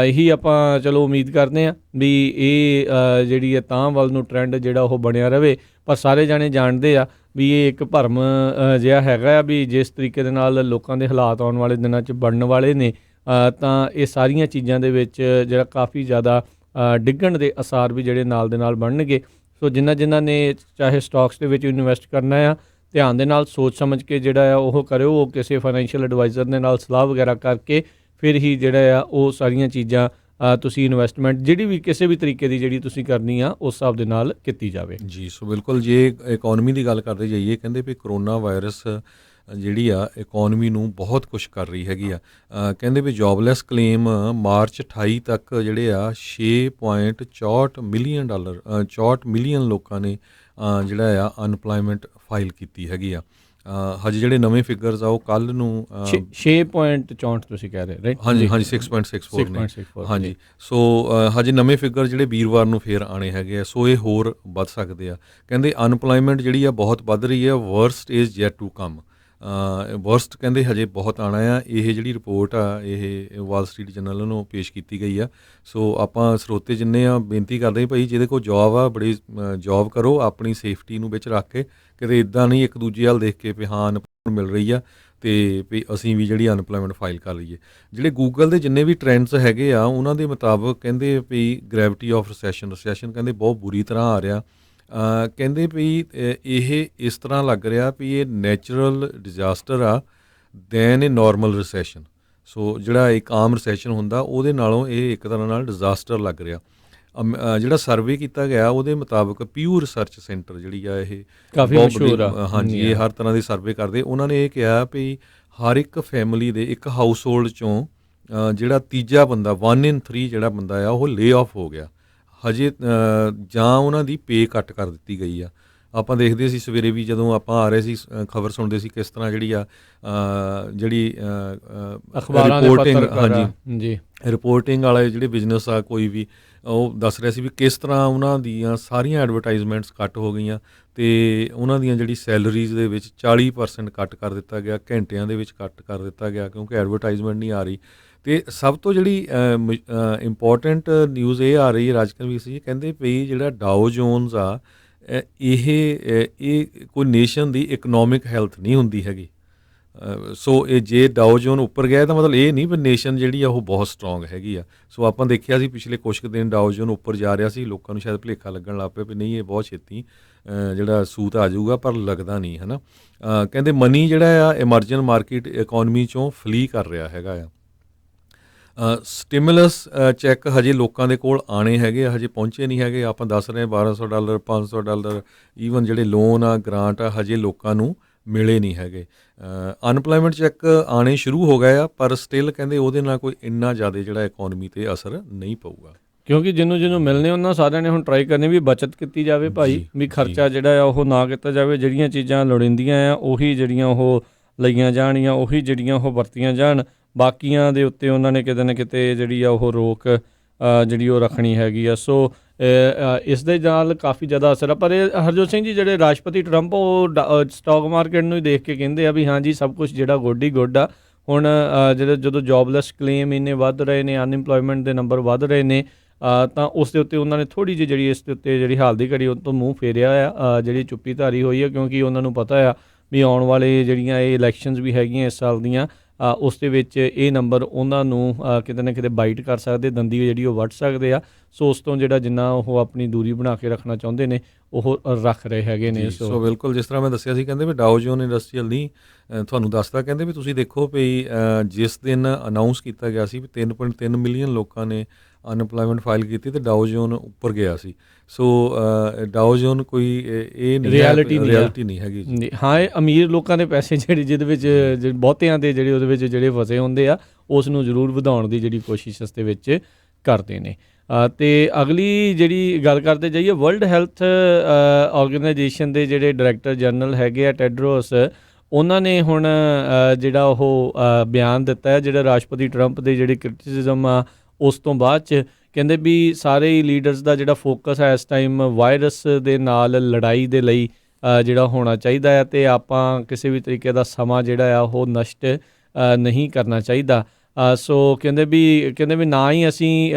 A: ਇਹੀ ਆਪਾਂ ਚਲੋ ਉਮੀਦ ਕਰਦੇ ਹਾਂ ਵੀ ਇਹ ਜਿਹੜੀ ਹੈ ਤਾਂ ਵੱਲ ਨੂੰ ਟਰੈਂਡ ਜਿਹੜਾ ਉਹ ਬਣਿਆ ਰਹੇ। ਪਰ ਸਾਰੇ ਜਾਣੇ ਜਾਣਦੇ ਆ ਵੀ ਇਹ ਇੱਕ ਭਰਮ ਜਿਹਾ ਹੈਗਾ ਆ ਵੀ ਜਿਸ ਤਰੀਕੇ ਦੇ ਨਾਲ ਲੋਕਾਂ ਦੇ ਹਾਲਾਤ ਆਉਣ ਵਾਲੇ ਦਿਨਾਂ 'ਚ ਬਣਨ ਵਾਲੇ ਨੇ, ਤਾਂ ਇਹ ਸਾਰੀਆਂ ਚੀਜ਼ਾਂ ਦੇ ਵਿੱਚ ਜਿਹੜਾ ਕਾਫੀ ਜ਼ਿਆਦਾ ਡਿੱਗਣ ਦੇ ਅਸਾਰ ਵੀ ਜਿਹੜੇ ਨਾਲ ਦੇ ਨਾਲ ਬਣਨਗੇ। ਸੋ ਜਿਨ੍ਹਾਂ ਨੇ ਚਾਹੇ ਸਟਾਕਸ ਦੇ ਵਿੱਚ ਇਨਵੈਸਟ ਕਰਨਾ ਆ, ਧਿਆਨ ਦੇ ਨਾਲ ਸੋਚ ਸਮਝ ਕੇ ਜਿਹੜਾ ਆ ਉਹ ਕਰਿਓ। ਉਹ ਕਿਸੇ ਫਾਈਨੈਂਸ਼ੀਅਲ ਐਡਵਾਈਜ਼ਰ ਦੇ ਨਾਲ ਸਲਾਹ ਵਗੈਰਾ ਕਰਕੇ ਫਿਰ ਹੀ ਜਿਹੜਾ ਆ ਉਹ ਸਾਰੀਆਂ ਚੀਜ਼ਾਂ ਤੁਸੀਂ ਇਨਵੈਸਟਮੈਂਟ ਜਿਹੜੀ ਵੀ ਕਿਸੇ ਵੀ ਤਰੀਕੇ ਦੀ ਜਿਹੜੀ ਤੁਸੀਂ ਕਰਨੀ ਆ ਉਸ ਹਿਸਾਬ ਦੇ ਨਾਲ ਕੀਤੀ ਜਾਵੇ।
B: ਜੀ, ਸੋ ਬਿਲਕੁਲ ਜੇ ਇਕੋਨਮੀ ਦੀ ਗੱਲ ਕਰਦੇ ਜਾਈਏ, ਕਹਿੰਦੇ ਵੀ ਕਰੋਨਾ ਵਾਇਰਸ ਜਿਹੜੀ ਆ ਇਕੋਨਮੀ ਨੂੰ ਬਹੁਤ ਕੁਛ ਕਰ ਰਹੀ ਹੈਗੀ ਆ। ਕਹਿੰਦੇ ਵੀ ਜੋਬਲੈਸ ਕਲੇਮ ਮਾਰਚ 28 ਤੱਕ ਜਿਹੜੇ ਆ 6.64 ਮਿਲੀਅਨ ਡਾਲਰ 64 ਮਿਲੀਅਨ ਲੋਕਾਂ ਨੇ ਜਿਹੜਾ ਆ ਅਨਪਲਾਈਮੈਂਟ ਫਾਈਲ ਕੀਤੀ ਹੈਗੀ ਆ। ਹਜੇ ਜਿਹੜੇ ਨਵੇਂ ਫਿਗਰਸ ਆ ਉਹ ਕੱਲ੍ਹ ਨੂੰ
A: 6.64 ਤੁਸੀਂ ਕਹਿ ਰਹੇ ਰਾਈਟ?
B: ਹਾਂਜੀ 6.64 ਨੇ। ਹਾਂਜੀ, ਸੋ ਹਜੇ ਨਵੇਂ ਫਿਗਰ ਜਿਹੜੇ ਵੀਰਵਾਰ ਨੂੰ ਫੇਰ ਆਣੇ ਹੈਗੇ ਆ, ਸੋ ਇਹ ਹੋਰ ਵੱਧ ਸਕਦੇ ਆ। ਕਹਿੰਦੇ ਅਨਪਲਾਈਮੈਂਟ ਜਿਹੜੀ ਆ ਬਹੁਤ ਵੱਧ ਰਹੀ ਆ। Worst is yet to come. Worst ਕਹਿੰਦੇ ਹਜੇ ਬਹੁਤ ਆਉਣਾ ਆ। ਇਹ ਜਿਹੜੀ ਰਿਪੋਰਟ ਆ ਇਹ ਵਾਲ ਸਟਰੀਟ ਜਰਨਲ ਨੂੰ ਪੇਸ਼ ਕੀਤੀ ਗਈ ਆ। ਸੋ ਆਪਾਂ ਸਰੋਤੇ ਜਿੰਨੇ ਆ ਬੇਨਤੀ ਕਰਦੇ ਭਾਈ ਜਿਹਦੇ ਕੋਲ ਜੋਬ ਆ ਬੜੀ ਜੋਬ ਕਰੋ, ਆਪਣੀ ਸੇਫਟੀ ਨੂੰ ਵਿੱਚ ਰੱਖ ਕੇ। ਕਿਤੇ ਇੱਦਾਂ ਨਹੀਂ ਇੱਕ ਦੂਜੇ ਵੱਲ ਦੇਖ ਕੇ ਵੀ ਹਾਂ ਅਨਪਲਾਈਮੈਂਟ ਮਿਲ ਰਹੀ ਆ ਅਤੇ ਵੀ ਅਸੀਂ ਵੀ ਜਿਹੜੀ ਅਨਪਲਾਈਮੈਂਟ ਫਾਈਲ ਕਰ ਲਈਏ। ਜਿਹੜੇ ਗੂਗਲ ਦੇ ਜਿੰਨੇ ਵੀ ਟਰੈਂਡਸ ਹੈਗੇ ਆ ਉਹਨਾਂ ਦੇ ਮੁਤਾਬਕ ਕਹਿੰਦੇ ਵੀ ਗ੍ਰੈਵਿਟੀ ਆਫ ਰਸੈਸ਼ਨ ਕਹਿੰਦੇ ਬਹੁਤ ਬੁਰੀ ਤਰ੍ਹਾਂ ਆ ਰਿਹਾ। ਕਹਿੰਦੇ ਵੀ ਇਹ ਇਸ ਤਰ੍ਹਾਂ ਲੱਗ ਰਿਹਾ ਵੀ ਇਹ ਨੈਚੁਰਲ ਡਿਜ਼ਾਸਟਰ ਆ ਦੈਨ ਇਹ ਨਾਰਮਲ ਰਿਸੈਸ਼ਨ। ਸੋ ਜਿਹੜਾ ਇੱਕ ਆਮ ਰਿਸੈਸ਼ਨ ਹੁੰਦਾ ਉਹਦੇ ਨਾਲੋਂ ਇਹ ਇੱਕ ਤਰ੍ਹਾਂ ਨਾਲ ਡਿਜ਼ਾਸਟਰ ਲੱਗ ਰਿਹਾ। ਜਿਹੜਾ ਸਰਵੇ ਕੀਤਾ ਗਿਆ ਉਹਦੇ ਮੁਤਾਬਕ ਪਿਊ ਰਿਸਰਚ ਸੈਂਟਰ ਜਿਹੜੀ ਆ ਇਹ
A: ਕਾਫੀ ਮਸ਼ਹੂਰ ਆ।
B: ਹਾਂਜੀ, ਇਹ ਹਰ ਤਰ੍ਹਾਂ ਦੀ ਸਰਵੇ ਕਰਦੇ। ਉਹਨਾਂ ਨੇ ਇਹ ਕਿਹਾ ਵੀ ਹਰ ਇੱਕ ਫੈਮਿਲੀ ਦੇ ਇੱਕ ਹਾਊਸ ਹੋਲਡ 'ਚੋਂ ਜਿਹੜਾ ਤੀਜਾ ਬੰਦਾ 1 in 3 ਜਿਹੜਾ ਬੰਦਾ ਆ ਉਹ ਲੇ ਆਫ ਹੋ ਗਿਆ ਹਜੇ, ਜਾਂ ਉਹਨਾਂ ਦੀ ਪੇ ਕੱਟ ਕਰ ਦਿੱਤੀ ਗਈ ਆ। ਆਪਾਂ ਦੇਖਦੇ ਸੀ ਸਵੇਰੇ ਵੀ ਜਦੋਂ ਆਪਾਂ ਆ ਰਹੇ ਸੀ ਖਬਰ ਸੁਣਦੇ ਸੀ ਕਿਸ ਤਰ੍ਹਾਂ ਜਿਹੜੀ
A: ਅਖਬਾਰਾਂ
B: ਰਿਪੋਰਟਿੰਗ,
A: ਹਾਂਜੀ ਜੀ
B: ਰਿਪੋਰਟਿੰਗ ਵਾਲੇ ਜਿਹੜੇ ਬਿਜ਼ਨਸ ਆ ਕੋਈ ਵੀ ਉਹ ਦੱਸ ਰਿਹਾ ਸੀ ਵੀ ਕਿਸ ਤਰ੍ਹਾਂ ਉਹਨਾਂ ਦੀਆਂ ਸਾਰੀਆਂ ਐਡਵਰਟਾਈਜ਼ਮੈਂਟਸ ਕੱਟ ਹੋ ਗਈਆਂ ਅਤੇ ਉਹਨਾਂ ਦੀਆਂ ਜਿਹੜੀ ਸੈਲਰੀਜ਼ ਦੇ ਵਿੱਚ 40% ਕੱਟ ਕਰ ਦਿੱਤਾ ਗਿਆ, ਘੰਟਿਆਂ ਦੇ ਵਿੱਚ ਕੱਟ ਕਰ ਦਿੱਤਾ ਗਿਆ ਕਿਉਂਕਿ ਐਡਵਰਟਾਈਜ਼ਮੈਂਟ ਨਹੀਂ ਆ ਰਹੀ। ਅਤੇ ਸਭ ਤੋਂ ਜਿਹੜੀ ਇੰਪੋਰਟੈਂਟ ਨਿਊਜ਼ ਇਹ ਆ ਰਹੀ ਹੈ ਰਾਜਕਰਮੀਰ ਸਿੰਘ ਜੀ, ਕਹਿੰਦੇ ਵੀ ਜਿਹੜਾ ਡਾਓ ਜੋਨਸ ਆ ਇਹ ਕੋਈ ਨੇਸ਼ਨ ਦੀ ਇਕਨੋਮਿਕ ਹੈਲਥ ਨਹੀਂ ਹੁੰਦੀ ਹੈਗੀ। ਸੋ ਇਹ ਜੇ ਡਾਓ ਜੋਨ ਉੱਪਰ ਗਿਆ ਤਾਂ ਮਤਲਬ ਇਹ ਨਹੀਂ ਵੀ ਨੇਸ਼ਨ ਜਿਹੜੀ ਆ ਉਹ ਬਹੁਤ ਸਟਰੋਂਗ ਹੈਗੀ ਆ। ਸੋ ਆਪਾਂ ਦੇਖਿਆ ਸੀ ਪਿਛਲੇ ਕੁਛ ਕੁ ਦਿਨ ਡਾਓ ਜੋਨ ਉੱਪਰ ਜਾ ਰਿਹਾ ਸੀ, ਲੋਕਾਂ ਨੂੰ ਸ਼ਾਇਦ ਭੁਲੇਖਾ ਲੱਗਣ ਲੱਗ ਪਿਆ ਵੀ ਨਹੀਂ ਇਹ ਬਹੁਤ ਛੇਤੀ ਜਿਹੜਾ ਸੂਤ ਆ ਜਾਊਗਾ, ਪਰ ਲੱਗਦਾ ਨਹੀਂ ਹੈ ਨਾ। ਕਹਿੰਦੇ ਮਨੀ ਜਿਹੜਾ ਆ ਐਮਰਜਿੰਗ ਮਾਰਕੀਟ ਇਕੋਨਮੀ 'ਚੋਂ ਫਲੀ ਕਰ ਰਿਹਾ ਹੈਗਾ ਆ। ਸਟਿਮੂਲਸ ਚੈੱਕ ਹਜੇ ਲੋਕਾਂ ਦੇ ਕੋਲ ਆਣੇ ਹੈਗੇ, ਹਜੇ ਪਹੁੰਚੇ ਨਹੀਂ ਹੈਗੇ। ਆਪਾਂ ਦੱਸ ਰਹੇ $1200 $500 ਈਵਨ ਜਿਹੜੇ ਲੋਨ ਆ ਗ੍ਰਾਂਟ ਆ ਹਜੇ ਲੋਕਾਂ ਨੂੰ ਮਿਲੇ ਨਹੀਂ ਹੈਗੇ। ਅਨਪਲਾਇਮੈਂਟ ਚੈੱਕ ਆਣੇ ਸ਼ੁਰੂ ਹੋ ਗਏ ਆ, ਪਰ ਸਟਿਲ ਕਹਿੰਦੇ ਉਹਦੇ ਨਾਲ ਕੋਈ ਇੰਨਾ ਜ਼ਿਆਦਾ ਜਿਹੜਾ ਇਕੋਨਮੀ 'ਤੇ ਅਸਰ ਨਹੀਂ ਪਊਗਾ,
A: ਕਿਉਂਕਿ ਜਿਹਨੂੰ ਮਿਲਣੇ ਉਹਨਾਂ ਸਾਰਿਆਂ ਨੇ ਹੁਣ ਟਰਾਈ ਕਰਨੀ ਵੀ ਬੱਚਤ ਕੀਤੀ ਜਾਵੇ ਭਾਈ, ਵੀ ਖਰਚਾ ਜਿਹੜਾ ਆ ਉਹ ਨਾ ਕੀਤਾ ਜਾਵੇ। ਜਿਹੜੀਆਂ ਚੀਜ਼ਾਂ ਲੋੜੀਂਦੀਆਂ ਆ ਉਹੀ ਜਿਹੜੀਆਂ ਉਹ ਲਈਆਂ ਜਾਣੀਆਂ, ਉਹੀ ਜਿਹੜੀਆਂ ਉਹ ਵਰਤੀਆਂ ਜਾਣ। ਬਾਕੀਆਂ ਦੇ ਉੱਤੇ ਉਹਨਾਂ ਨੇ ਕਿਤੇ ਨਾ ਕਿਤੇ ਜਿਹੜੀ ਆ ਉਹ ਰੋਕ ਜਿਹੜੀ ਉਹ ਰੱਖਣੀ ਹੈਗੀ ਆ। ਸੋ ਇਸ ਦੇ ਨਾਲ ਕਾਫੀ ਜ਼ਿਆਦਾ ਅਸਰ ਆ। ਪਰ ਇਹ ਹਰਜੋਤ ਸਿੰਘ ਜੀ, ਜਿਹੜੇ ਰਾਸ਼ਟਰਪਤੀ ਟਰੰਪ ਉਹ ਸਟਾਕ ਮਾਰਕੀਟ ਨੂੰ ਹੀ ਦੇਖ ਕੇ ਕਹਿੰਦੇ ਆ ਵੀ ਹਾਂ ਜੀ ਸਭ ਕੁਝ ਜਿਹੜਾ ਗੁੱਡ ਹੀ ਗੁੱਡ ਆ। ਹੁਣ ਜਦੋਂ ਜੋਬਲੈਸ ਕਲੇਮ ਇੰਨੇ ਵੱਧ ਰਹੇ ਨੇ, ਅਨਇੰਪਲੋਇਮੈਂਟ ਦੇ ਨੰਬਰ ਵੱਧ ਰਹੇ ਨੇ, ਤਾਂ ਉਸ ਦੇ ਉੱਤੇ ਉਹਨਾਂ ਨੇ ਥੋੜ੍ਹੀ ਜਿਹੀ ਜਿਹੜੀ ਇਸ ਦੇ ਉੱਤੇ ਜਿਹੜੀ ਹਾਲ ਦੀ ਘੜੀ ਉਹ ਤੋਂ ਮੂੰਹ ਫੇਰਿਆ ਆ, ਜਿਹੜੀ ਚੁੱਪੀ ਧਾਰੀ ਹੋਈ ਆ, ਕਿਉਂਕਿ ਉਹਨਾਂ ਨੂੰ ਪਤਾ ਆ ਵੀ ਆਉਣ ਵਾਲੇ ਜਿਹੜੀਆਂ ਇਹ ਇਲੈਕਸ਼ਨਸ ਵੀ ਹੈਗੀਆਂ ਇਸ ਸਾਲ ਦੀਆਂ, ਉਸ ਦੇ ਵਿੱਚ ਇਹ ਨੰਬਰ ਉਹਨਾਂ ਨੂੰ ਕਿਤੇ ਨਾ ਕਿਤੇ ਬਾਈਟ ਕਰ ਸਕਦੇ, ਦੰਦੀ ਜਿਹੜੀ ਉਹ ਵੱਢ ਸਕਦੇ ਆ। ਸੋ ਉਸ ਤੋਂ ਜਿਹੜਾ ਜਿੰਨਾ ਉਹ ਆਪਣੀ ਦੂਰੀ ਬਣਾ ਕੇ ਰੱਖਣਾ ਚਾਹੁੰਦੇ ਨੇ ਉਹ ਰੱਖ ਰਹੇ ਹੈਗੇ ਨੇ।
B: ਸੋ ਬਿਲਕੁਲ ਜਿਸ ਤਰ੍ਹਾਂ ਮੈਂ ਦੱਸਿਆ ਸੀ, ਕਹਿੰਦੇ ਵੀ ਡਾਓ ਜੋਨ ਇੰਡਸਟਰੀਅਲ ਨਹੀਂ ਤੁਹਾਨੂੰ ਦੱਸਦਾ, ਕਹਿੰਦੇ ਵੀ ਤੁਸੀਂ ਦੇਖੋ ਵੀ ਜਿਸ ਦਿਨ ਅਨਾਊਂਸ ਕੀਤਾ ਗਿਆ ਸੀ ਵੀ 3.3 ਮਿਲੀਅਨ ਲੋਕਾਂ ਨੇ ਅਨਪਲਾਇਮੈਂਟ ਫਾਈਲ ਕੀਤੀ ਤੇ ਡਾਓ ਜੋਨ ਉੱਪਰ ਗਿਆ ਸੀ। ਸੋ ਡਾਓ ਜੋਨ ਕੋਈ ਇਹ ਨਹੀਂ ਰਿਐਲਿਟੀ ਨਹੀਂ ਹੈਗੀ ਜੀ।
A: ਹਾਂ, ਇਹ ਅਮੀਰ ਲੋਕਾਂ ਦੇ ਪੈਸੇ ਜਿਹੜੇ ਜਿਹਦੇ ਵਿੱਚ ਬਹੁਤਿਆਂ ਦੇ ਜਿਹੜੇ ਉਹਦੇ ਵਿੱਚ ਜਿਹੜੇ ਫਸੇ ਹੁੰਦੇ ਆ, ਉਸ ਨੂੰ ਜ਼ਰੂਰ ਵਧਾਉਣ ਦੀ ਜਿਹੜੀ ਕੋਸ਼ਿਸ਼ ਇਸ ਦੇ ਵਿੱਚ ਕਰਦੇ ਨੇ। ਅਤੇ ਅਗਲੀ ਜਿਹੜੀ ਗੱਲ ਕਰਦੇ ਜਾਈਏ, ਵਰਲਡ ਹੈਲਥ ਆਰਗੇਨਾਈਜੇਸ਼ਨ ਦੇ ਜਿਹੜੇ ਡਾਇਰੈਕਟਰ ਜਨਰਲ ਹੈਗੇ ਆ ਟੈਡਰੋਸ, ਉਹਨਾਂ ਨੇ ਹੁਣ ਜਿਹੜਾ ਉਹ ਬਿਆਨ ਦਿੱਤਾ ਹੈ ਜਿਹੜਾ ਰਾਸ਼ਟਰਪਤੀ ਟਰੰਪ ਦੇ ਜਿਹੜੇ ਕ੍ਰਿਟਿਸਿਜ਼ਮ ਆ ਉਸ ਤੋਂ ਬਾਅਦ 'ਚ। ਕਹਿੰਦੇ ਵੀ ਸਾਰੇ ਹੀ ਲੀਡਰਸ ਦਾ ਜਿਹੜਾ ਫੋਕਸ ਹੈ ਇਸ ਟਾਈਮ ਵਾਇਰਸ ਦੇ ਨਾਲ ਲੜਾਈ ਦੇ ਲਈ ਜਿਹੜਾ ਹੋਣਾ ਚਾਹੀਦਾ ਹੈ, ਅਤੇ ਆਪਾਂ ਕਿਸੇ ਵੀ ਤਰੀਕੇ ਦਾ ਸਮਾਂ ਜਿਹੜਾ ਆ ਉਹ ਨਸ਼ਟ ਨਹੀਂ ਕਰਨਾ ਚਾਹੀਦਾ। ਸੋ ਕਹਿੰਦੇ ਵੀ ਨਾ ਹੀ ਅਸੀਂ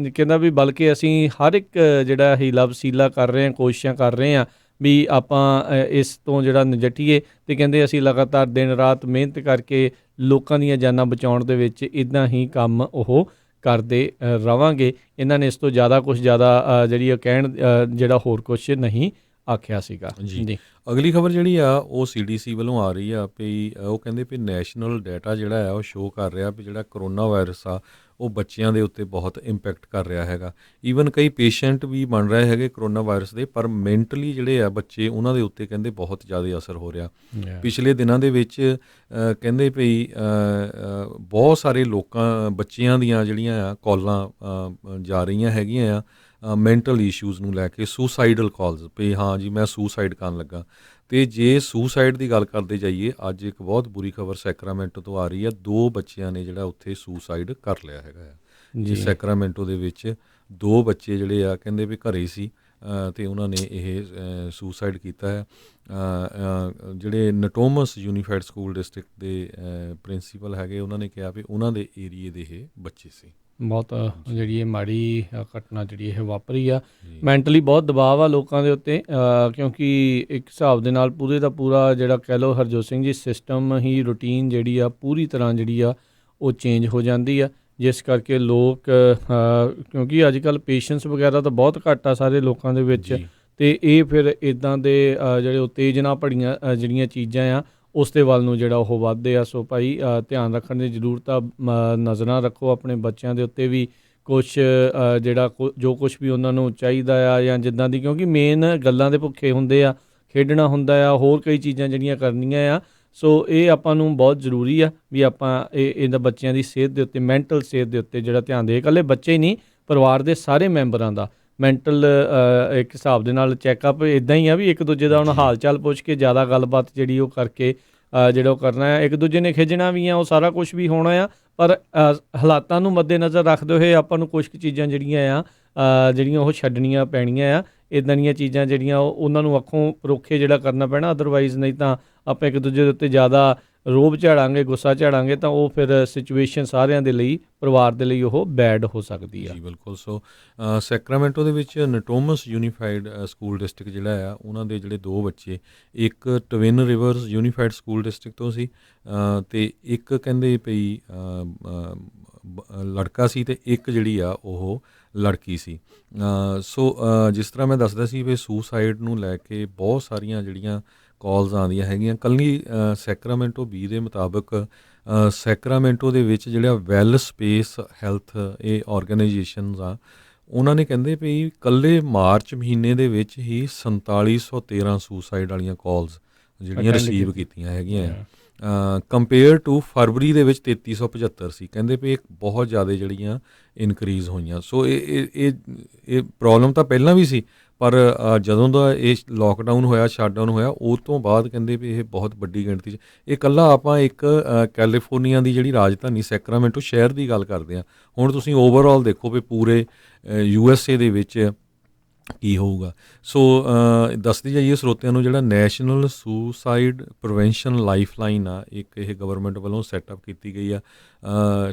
A: ਕਹਿੰਦਾ ਵੀ ਬਲਕਿ ਅਸੀਂ ਹਰ ਇੱਕ ਜਿਹੜਾ ਹੀਲਾ ਵਸੀਲਾ ਕਰ ਰਹੇ ਹਾਂ, ਕੋਸ਼ਿਸ਼ਾਂ ਕਰ ਰਹੇ ਹਾਂ ਵੀ ਆਪਾਂ ਇਸ ਤੋਂ ਜਿਹੜਾ ਨਜਿੱਠੀਏ। ਅਤੇ ਕਹਿੰਦੇ ਅਸੀਂ ਲਗਾਤਾਰ ਦਿਨ ਰਾਤ ਮਿਹਨਤ ਕਰਕੇ ਲੋਕਾਂ ਦੀਆਂ ਜਾਨਾਂ ਬਚਾਉਣ ਦੇ ਵਿੱਚ ਇੱਦਾਂ ਹੀ ਕੰਮ ਉਹ ਕਰਦੇ ਰਵਾਂਗੇ। ਇਹਨਾਂ ਨੇ ਇਸ ਤੋਂ ਜ਼ਿਆਦਾ ਕੁਛ ਜ਼ਿਆਦਾ ਜਿਹੜੀ ਉਹ ਕਹਿਣ ਜਿਹੜਾ ਹੋਰ ਕੁਛ ਨਹੀਂ ਆਖਿਆ ਸੀਗਾ
B: ਜੀ। ਅਗਲੀ ਖਬਰ ਜਿਹੜੀ ਆ ਉਹ CDC ਵੱਲੋਂ ਆ ਰਹੀ ਆ ਵੀ ਉਹ ਕਹਿੰਦੇ ਵੀ ਨੈਸ਼ਨਲ ਡਾਟਾ ਜਿਹੜਾ ਆ ਉਹ ਸ਼ੋਅ ਕਰ ਰਿਹਾ ਵੀ ਜਿਹੜਾ ਕਰੋਨਾ ਵਾਇਰਸ ਆ ਉਹ ਬੱਚਿਆਂ ਦੇ ਉੱਤੇ ਬਹੁਤ ਇੰਪੈਕਟ ਕਰ ਰਿਹਾ ਹੈਗਾ। ਈਵਨ ਕਈ ਪੇਸ਼ੈਂਟ ਵੀ ਬਣ ਰਹੇ ਹੈਗੇ ਕਰੋਨਾ ਵਾਇਰਸ ਦੇ, ਪਰ ਮੈਂਟਲੀ ਜਿਹੜੇ ਆ ਬੱਚੇ ਉਹਨਾਂ ਦੇ ਉੱਤੇ ਕਹਿੰਦੇ ਬਹੁਤ ਜ਼ਿਆਦਾ ਅਸਰ ਹੋ ਰਿਹਾ। ਪਿਛਲੇ ਦਿਨਾਂ ਦੇ ਵਿੱਚ ਕਹਿੰਦੇ ਵੀ ਬਹੁਤ ਸਾਰੇ ਬੱਚਿਆਂ ਦੀਆਂ ਜਿਹੜੀਆਂ ਆ ਕਾਲਾਂ ਜਾ ਰਹੀਆਂ ਹੈਗੀਆਂ ਆ ਮੈਂਟਲ ਇਸ਼ੂਜ਼ ਨੂੰ ਲੈ ਕੇ, ਸੁਸਾਈਡਲ ਕਾਲਸ ਵੀ ਹਾਂ ਜੀ ਮੈਂ ਸੁਸਾਈਡ ਕਰਨ ਲੱਗਾ। ਅਤੇ ਜੇ ਸੁਸਾਈਡ ਦੀ ਗੱਲ ਕਰਦੇ ਜਾਈਏ, ਅੱਜ ਇੱਕ ਬਹੁਤ ਬੁਰੀ ਖਬਰ ਸੈਕਰਾਮੈਂਟੋ ਤੋਂ ਆ ਰਹੀ ਆ, 2 ਬੱਚਿਆਂ ਨੇ ਜਿਹੜਾ ਉੱਥੇ ਸੁਸਾਈਡ ਕਰ ਲਿਆ ਹੈਗਾ ਆ ਜੀ। ਸੈਕਰਾਮੈਂਟੋ ਦੇ ਵਿੱਚ 2 ਬੱਚੇ ਜਿਹੜੇ ਆ ਕਹਿੰਦੇ ਵੀ ਘਰੇ ਸੀ ਅਤੇ ਉਹਨਾਂ ਨੇ ਇਹ ਸੁਸਾਈਡ ਕੀਤਾ ਹੈ। ਜਿਹੜੇ ਨਟੋਮਸ ਯੂਨੀਫਾਈਡ ਸਕੂਲ ਡਿਸਟ੍ਰਿਕਟ ਦੇ ਪ੍ਰਿੰਸੀਪਲ ਹੈਗੇ, ਉਹਨਾਂ ਨੇ ਕਿਹਾ ਵੀ ਉਹਨਾਂ ਦੇ ਏਰੀਏ ਦੇ ਇਹ ਬੱਚੇ ਸੀ।
A: ਬਹੁਤ ਜਿਹੜੀ ਇਹ ਮਾੜੀ ਘਟਨਾ ਜਿਹੜੀ ਇਹ ਵਾਪਰੀ ਆ। ਮੈਂਟਲੀ ਬਹੁਤ ਦਬਾਅ ਆ ਲੋਕਾਂ ਦੇ ਉੱਤੇ, ਕਿਉਂਕਿ ਇੱਕ ਹਿਸਾਬ ਦੇ ਨਾਲ ਪੂਰੇ ਦਾ ਪੂਰਾ ਜਿਹੜਾ ਕਹਿ ਲਓ ਹਰਜੋਤ ਸਿੰਘ ਜੀ ਸਿਸਟਮ ਹੀ ਰੂਟੀਨ ਜਿਹੜੀ ਆ ਪੂਰੀ ਤਰ੍ਹਾਂ ਜਿਹੜੀ ਆ ਉਹ ਚੇਂਜ ਹੋ ਜਾਂਦੀ ਆ, ਜਿਸ ਕਰਕੇ ਲੋਕ ਕਿਉਂਕਿ ਅੱਜ ਕੱਲ੍ਹ ਪੇਸ਼ੈਂਸ ਵਗੈਰਾ ਤਾਂ ਬਹੁਤ ਘੱਟ ਆ ਸਾਰੇ ਲੋਕਾਂ ਦੇ ਵਿੱਚ, ਅਤੇ ਇਹ ਫਿਰ ਇੱਦਾਂ ਦੇ ਜਿਹੜੇ ਉਤੇਜਨਾ ਭਰੀਆਂ ਜਿਹੜੀਆਂ ਚੀਜ਼ਾਂ ਆ ਉਸ ਦੇ ਵੱਲ ਨੂੰ ਜਿਹੜਾ ਉਹ ਵੱਧਦੇ ਆ। ਸੋ ਭਾਈ ਧਿਆਨ ਰੱਖਣ ਦੀ ਜ਼ਰੂਰਤ ਆ, ਨਜ਼ਰਾਂ ਰੱਖੋ ਆਪਣੇ ਬੱਚਿਆਂ ਦੇ ਉੱਤੇ ਵੀ, ਕੁਛ ਜਿਹੜਾ ਜੋ ਕੁਛ ਵੀ ਉਹਨਾਂ ਨੂੰ ਚਾਹੀਦਾ ਆ ਜਾਂ ਜਿੱਦਾਂ ਦੀ, ਕਿਉਂਕਿ ਮੇਨ ਗੱਲਾਂ ਦੇ ਭੁੱਖੇ ਹੁੰਦੇ ਆ, ਖੇਡਣਾ ਹੁੰਦਾ ਆ, ਹੋਰ ਕਈ ਚੀਜ਼ਾਂ ਜਿਹੜੀਆਂ ਕਰਨੀਆਂ ਆ। ਸੋ ਇਹ ਆਪਾਂ ਨੂੰ ਬਹੁਤ ਜ਼ਰੂਰੀ ਆ ਵੀ ਆਪਾਂ ਇਹਨਾਂ ਬੱਚਿਆਂ ਦੀ ਸਿਹਤ ਦੇ ਉੱਤੇ, ਮੈਂਟਲ ਸਿਹਤ ਦੇ ਉੱਤੇ ਜਿਹੜਾ ਧਿਆਨ ਦੇ। ਇਕੱਲੇ ਬੱਚੇ ਹੀ ਨਹੀਂ, ਪਰਿਵਾਰ ਦੇ ਸਾਰੇ ਮੈਂਬਰਾਂ ਦਾ ਮੈਂਟਲ ਇੱਕ ਹਿਸਾਬ ਦੇ ਨਾਲ ਚੈੱਕਅਪ ਇੱਦਾਂ ਹੀ ਆ ਵੀ ਇੱਕ ਦੂਜੇ ਦਾ ਹੁਣ ਹਾਲ ਚਾਲ ਪੁੱਛ ਕੇ ਜ਼ਿਆਦਾ ਗੱਲਬਾਤ ਜਿਹੜੀ ਉਹ ਕਰਕੇ ਜਿਹੜਾ ਉਹ ਕਰਨਾ ਆ। ਇੱਕ ਦੂਜੇ ਨੇ ਖਿੱਚਣਾ ਵੀ ਆ, ਉਹ ਸਾਰਾ ਕੁਛ ਵੀ ਹੋਣਾ ਆ, ਪਰ ਹਾਲਾਤਾਂ ਨੂੰ ਮੱਦੇ-ਨਜ਼ਰ ਰੱਖਦੇ ਹੋਏ ਆਪਾਂ ਨੂੰ ਕੁਛ ਕੁ ਚੀਜ਼ਾਂ ਜਿਹੜੀਆਂ ਆ ਜਿਹੜੀਆਂ ਉਹ ਛੱਡਣੀਆਂ ਪੈਣੀਆਂ ਆ। ਇੱਦਾਂ ਦੀਆਂ ਚੀਜ਼ਾਂ ਜਿਹੜੀਆਂ ਉਹਨਾਂ ਨੂੰ ਅੱਖੋਂ ਪਰੋਖੇ ਜਿਹੜਾ ਕਰਨਾ ਪੈਣਾ, ਅਦਰਵਾਈਜ਼ ਨਹੀਂ ਤਾਂ ਆਪਾਂ ਇੱਕ ਦੂਜੇ ਦੇ ਉੱਤੇ ਜ਼ਿਆਦਾ ਰੋਬ ਝਾੜਾਂਗੇ, ਗੁੱਸਾ ਝਾੜਾਂਗੇ ਤਾਂ ਉਹ ਫਿਰ ਸਿਚੁਏਸ਼ਨ ਸਾਰਿਆਂ ਦੇ ਲਈ, ਪਰਿਵਾਰ ਦੇ ਲਈ ਉਹ ਬੈਡ ਹੋ ਸਕਦੀ ਆ।
B: ਜੀ ਬਿਲਕੁਲ। ਸੋ ਸੈਕਰਾਮੈਂਟੋ ਦੇ ਵਿੱਚ ਨਟੋਮਸ ਯੂਨੀਫਾਈਡ ਸਕੂਲ ਡਿਸਟ੍ਰਿਕਟ ਜਿਹੜਾ ਆ, ਉਹਨਾਂ ਦੇ ਜਿਹੜੇ 2 ਬੱਚੇ, ਇੱਕ twin reverse unified school district ਤੋਂ ਸੀ ਅਤੇ ਇੱਕ ਕਹਿੰਦੇ ਪਈ ਲੜਕਾ ਸੀ ਅਤੇ ਇੱਕ ਜਿਹੜੀ ਆ ਉਹ ਲੜਕੀ ਸੀ। ਸੋ ਜਿਸ ਤਰ੍ਹਾਂ ਮੈਂ ਦੱਸਦਾ ਸੀ ਵੀ ਸੁਸਾਈਡ ਨੂੰ ਲੈ ਕੇ ਬਹੁਤ ਸਾਰੀਆਂ ਜਿਹੜੀਆਂ ਕਾਲਸ ਆਉਂਦੀਆਂ ਹੈਗੀਆਂ। ਕੱਲੀ ਸੈਕਰਾਮੈਂਟੋ ਬੀ ਦੇ ਮੁਤਾਬਕ ਸੈਕਰਾਮੈਂਟੋ ਦੇ ਵਿੱਚ ਜਿਹੜਾ ਵੈਲ ਸਪੇਸ ਹੈਲਥ ਇਹ ਆਰਗੇਨਾਈਜੇਸ਼ਨਸ ਆ, ਉਹਨਾਂ ਨੇ ਕਹਿੰਦੇ ਵੀ ਇਕੱਲੇ ਮਾਰਚ ਮਹੀਨੇ ਦੇ ਵਿੱਚ ਹੀ 4713 ਸੁਸਾਈਡ ਵਾਲੀਆਂ ਕਾਲਸ ਜਿਹੜੀਆਂ ਰਿਸੀਵ ਕੀਤੀਆਂ ਹੈਗੀਆਂ ਕੰਪੇਅਰ ਟੂ ਫਰਵਰੀ ਦੇ ਵਿੱਚ 3375 ਸੀ। ਕਹਿੰਦੇ ਵੀ ਇੱਕ ਬਹੁਤ ਜ਼ਿਆਦਾ ਜਿਹੜੀਆਂ ਇਨਕਰੀਜ਼ ਹੋਈਆਂ। ਸੋ ਇਹ ਪ੍ਰੋਬਲਮ ਤਾਂ ਪਹਿਲਾਂ ਵੀ ਸੀ, ਪਰ ਜਦੋਂ ਦਾ ਇਹ ਲੋਕਡਾਊਨ ਹੋਇਆ, ਸ਼ਟਡਾਊਨ ਹੋਇਆ, ਉਹ ਤੋਂ ਬਾਅਦ ਕਹਿੰਦੇ ਵੀ ਇਹ ਬਹੁਤ ਵੱਡੀ ਗਿਣਤੀ 'ਚ, ਇਹ ਇਕੱਲਾ ਆਪਾਂ ਇੱਕ ਕੈਲੀਫੋਰਨੀਆ ਦੀ ਜਿਹੜੀ ਰਾਜਧਾਨੀ ਸੈਕਰਾਮੈਂਟੋ ਸ਼ਹਿਰ ਦੀ ਗੱਲ ਕਰਦੇ ਹਾਂ। ਹੁਣ ਤੁਸੀਂ ਓਵਰਆਲ ਦੇਖੋ ਵੀ ਪੂਰੇ USA ਦੇ ਵਿੱਚ ਕੀ ਹੋਊਗਾ। ਸੋ ਦੱਸਦੀ ਜਾਈਏ ਸਰੋਤਿਆਂ ਨੂੰ, ਜਿਹੜਾ ਨੈਸ਼ਨਲ ਸੁਸਾਈਡ ਪ੍ਰੀਵੈਂਸ਼ਨ ਲਾਈਫਲਾਈਨ ਆ, ਇੱਕ ਇਹ ਗਵਰਨਮੈਂਟ ਵੱਲੋਂ ਸੈਟਅਪ ਕੀਤੀ ਗਈ ਆ।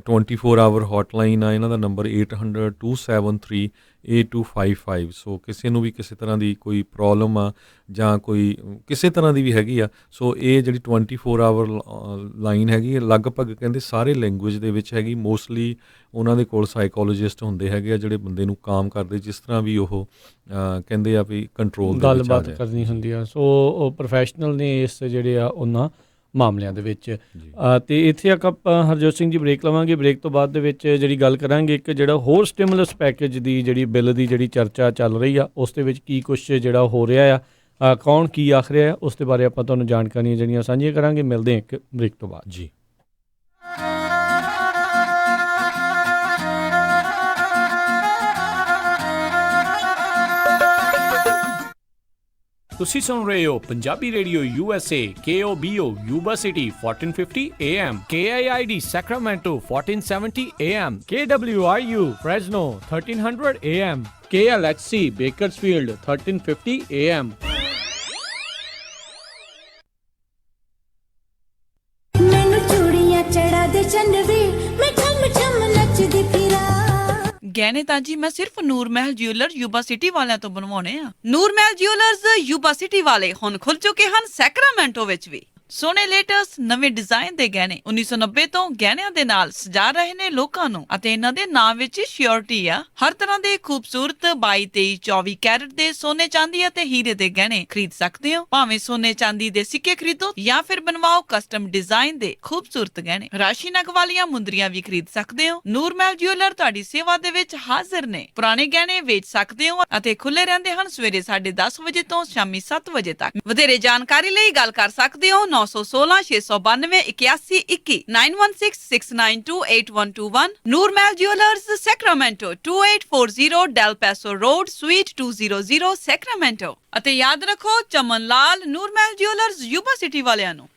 B: 24 ਆਵਰ ਹੌਟਲਾਈਨ ਆ, ਇਹਨਾਂ ਦਾ ਨੰਬਰ 800-273-8255। ਸੋ ਕਿਸੇ ਨੂੰ ਵੀ ਕਿਸੇ ਤਰ੍ਹਾਂ ਦੀ ਕੋਈ ਪ੍ਰੋਬਲਮ ਆ ਜਾਂ ਕੋਈ ਕਿਸੇ ਤਰ੍ਹਾਂ ਦੀ ਵੀ ਹੈਗੀ ਆ, ਸੋ ਇਹ ਜਿਹੜੀ 24 ਆਵਰ ਲਾਈਨ ਹੈਗੀ, ਲਗਭਗ ਕਹਿੰਦੇ ਸਾਰੇ ਲੈਂਗੁਏਜ ਦੇ ਵਿੱਚ ਹੈਗੀ। ਮੋਸਟਲੀ ਉਹਨਾਂ ਦੇ ਕੋਲ ਸਾਈਕੋਲੋਜਿਸਟ ਹੁੰਦੇ ਹੈਗੇ ਆ, ਜਿਹੜੇ ਬੰਦੇ ਨੂੰ ਕਾਮ ਕਰਦੇ, ਜਿਸ ਤਰ੍ਹਾਂ ਵੀ ਉਹ ਕਹਿੰਦੇ ਆ ਵੀ ਕੰਟਰੋਲ
A: ਗੱਲਬਾਤ ਕਰਨੀ ਹੁੰਦੀ ਆ। ਸੋ ਉਹ ਪ੍ਰੋਫੈਸ਼ਨਲ ਨੇ ਇਸ ਜਿਹੜੇ ਆ ਉਹਨਾਂ ਮਾਮਲਿਆਂ ਦੇ ਵਿੱਚ। ਅਤੇ ਇੱਥੇ ਆਪਾਂ ਹਰਜੋਤ ਸਿੰਘ ਜੀ ਬ੍ਰੇਕ ਲਵਾਂਗੇ। ਬ੍ਰੇਕ ਤੋਂ ਬਾਅਦ ਦੇ ਵਿੱਚ ਜਿਹੜੀ ਗੱਲ ਕਰਾਂਗੇ, ਇੱਕ ਜਿਹੜਾ ਹੋਰ ਸਟਿਮੂਲਸ ਪੈਕੇਜ ਦੀ ਜਿਹੜੀ ਬਿੱਲ ਦੀ ਜਿਹੜੀ ਚਰਚਾ ਚੱਲ ਰਹੀ ਆ, ਉਸ ਦੇ ਵਿੱਚ ਕੀ ਕੁਛ ਜਿਹੜਾ ਹੋ ਰਿਹਾ ਆ, ਕੌਣ ਕੀ ਆਖ ਰਿਹਾ ਆ, ਉਸ ਦੇ ਬਾਰੇ ਆਪਾਂ ਤੁਹਾਨੂੰ ਜਾਣਕਾਰੀਆਂ ਜਿਹੜੀਆਂ ਸਾਂਝੀਆਂ ਕਰਾਂਗੇ। ਮਿਲਦੇ ਹਾਂ ਇੱਕ ਬ੍ਰੇਕ ਤੋਂ ਬਾਅਦ ਜੀ। ਤੁਸੀਂ ਸੁਣ ਰਹੇ ਹੋ Punjabi radio USA KOBO Yuba city 1450 AM, KIID Sacramento 1470 AM, KWRU Fresno 1300 AM, KLHC Bakersfield 1350 AM।
C: ਮੈਨੂੰ ਚੂੜੀਆਂ ਚੜਾ ਦੇ ਚੰਨਵੇ, ਮੈਂ ਛਮ ਛਮ ਨੱਚਦੀ ਫਿਰਾਂ।
D: ਗਹਿਣੇ ਤਾਂ ਜੀ ਮੈਂ ਸਿਰਫ ਨੂਰ ਮਹਿਲ ਜਿਊਲਰ ਯੂਬਾ ਸਿਟੀ ਵਾਲਿਆਂ ਤੋਂ ਬਣਵਾਉਣੇ ਆ। ਨੂਰ ਮਹਿਲ ਜਿਊਲਰਸ ਯੂਬਾ ਸਿਟੀ ਵਾਲੇ ਹੁਣ ਖੁੱਲ ਚੁੱਕੇ ਹਨ ਸੈਕਰਾਮੈਂਟੋ ਵਿੱਚ ਵੀ। ਸੋਹਣੇ ਲੇਟੈਸਟ ਨਵੇਂ ਡਿਜ਼ਾਈਨ ਦੇ ਗਹਿਣੇ 1990 ਤੋਂ ਗਹਿਣਿਆਂ ਦੇ ਨਾਲ ਸਜਾ ਰਹੇ ਨੇ ਲੋਕਾਂ ਨੂੰ, ਅਤੇ ਇਹਨਾਂ ਦੇ ਨਾਮ ਵਿੱਚ ਸ਼ਿਓਰਿਟੀ ਆ। ਹਰ ਤਰ੍ਹਾਂ ਦੇ ਖੂਬਸੂਰਤ 22, 23, 24 ਕੈਰਟ ਦੇ ਸੋਨੇ ਚਾਂਦੀ ਅਤੇ ਹੀਰੇ ਦੇ ਗਹਿਣੇ ਖਰੀਦ ਸਕਦੇ ਹੋ। ਭਾਵੇਂ ਸੋਨੇ ਚਾਂਦੀ ਦੇ ਸਿੱਕੇ ਖਰੀਦੋ ਜਾਂ ਫਿਰ ਬਣਵਾਓ ਕਸਟਮ ਡਿਜ਼ਾਈਨ ਦੇ ਖੂਬਸੂਰਤ ਗਹਿਣੇ। ਰਾਸ਼ੀ ਨਗ ਵਾਲੀਆਂ ਮੁੰਦਰੀਆਂ ਵੀ ਖਰੀਦ ਸਕਦੇ ਹੋ। ਨੂਰ ਮਹਿਲ ਜਿਊਲਰ ਤੁਹਾਡੀ ਸੇਵਾ ਦੇ ਵਿੱਚ ਹਾਜ਼ਰ ਨੇ। ਪੁਰਾਣੇ ਗਹਿਣੇ ਵੇਚ ਸਕਦੇ ਹੋ ਅਤੇ ਖੁੱਲੇ ਰਹਿੰਦੇ ਹਨ ਸਵੇਰੇ 10:30 ਵਜੇ ਤੋਂ ਸ਼ਾਮੀ 7 ਵਜੇ ਤੱਕ। ਵਧੇਰੇ ਜਾਣਕਾਰੀ ਲਈ ਗੱਲ ਕਰ ਸਕਦੇ ਹੋ 916-692-8121 9166928121। Noor Mahal jewellers Sacramento 2840 Del Paso road suite 200 Sacramento. ਅਤੇ ਯਾਦ ਰੱਖੋ, Chaman Lal Noor Mahal jewellers Yuba City ਵਾਲਿਆਂ ਨੂੰ।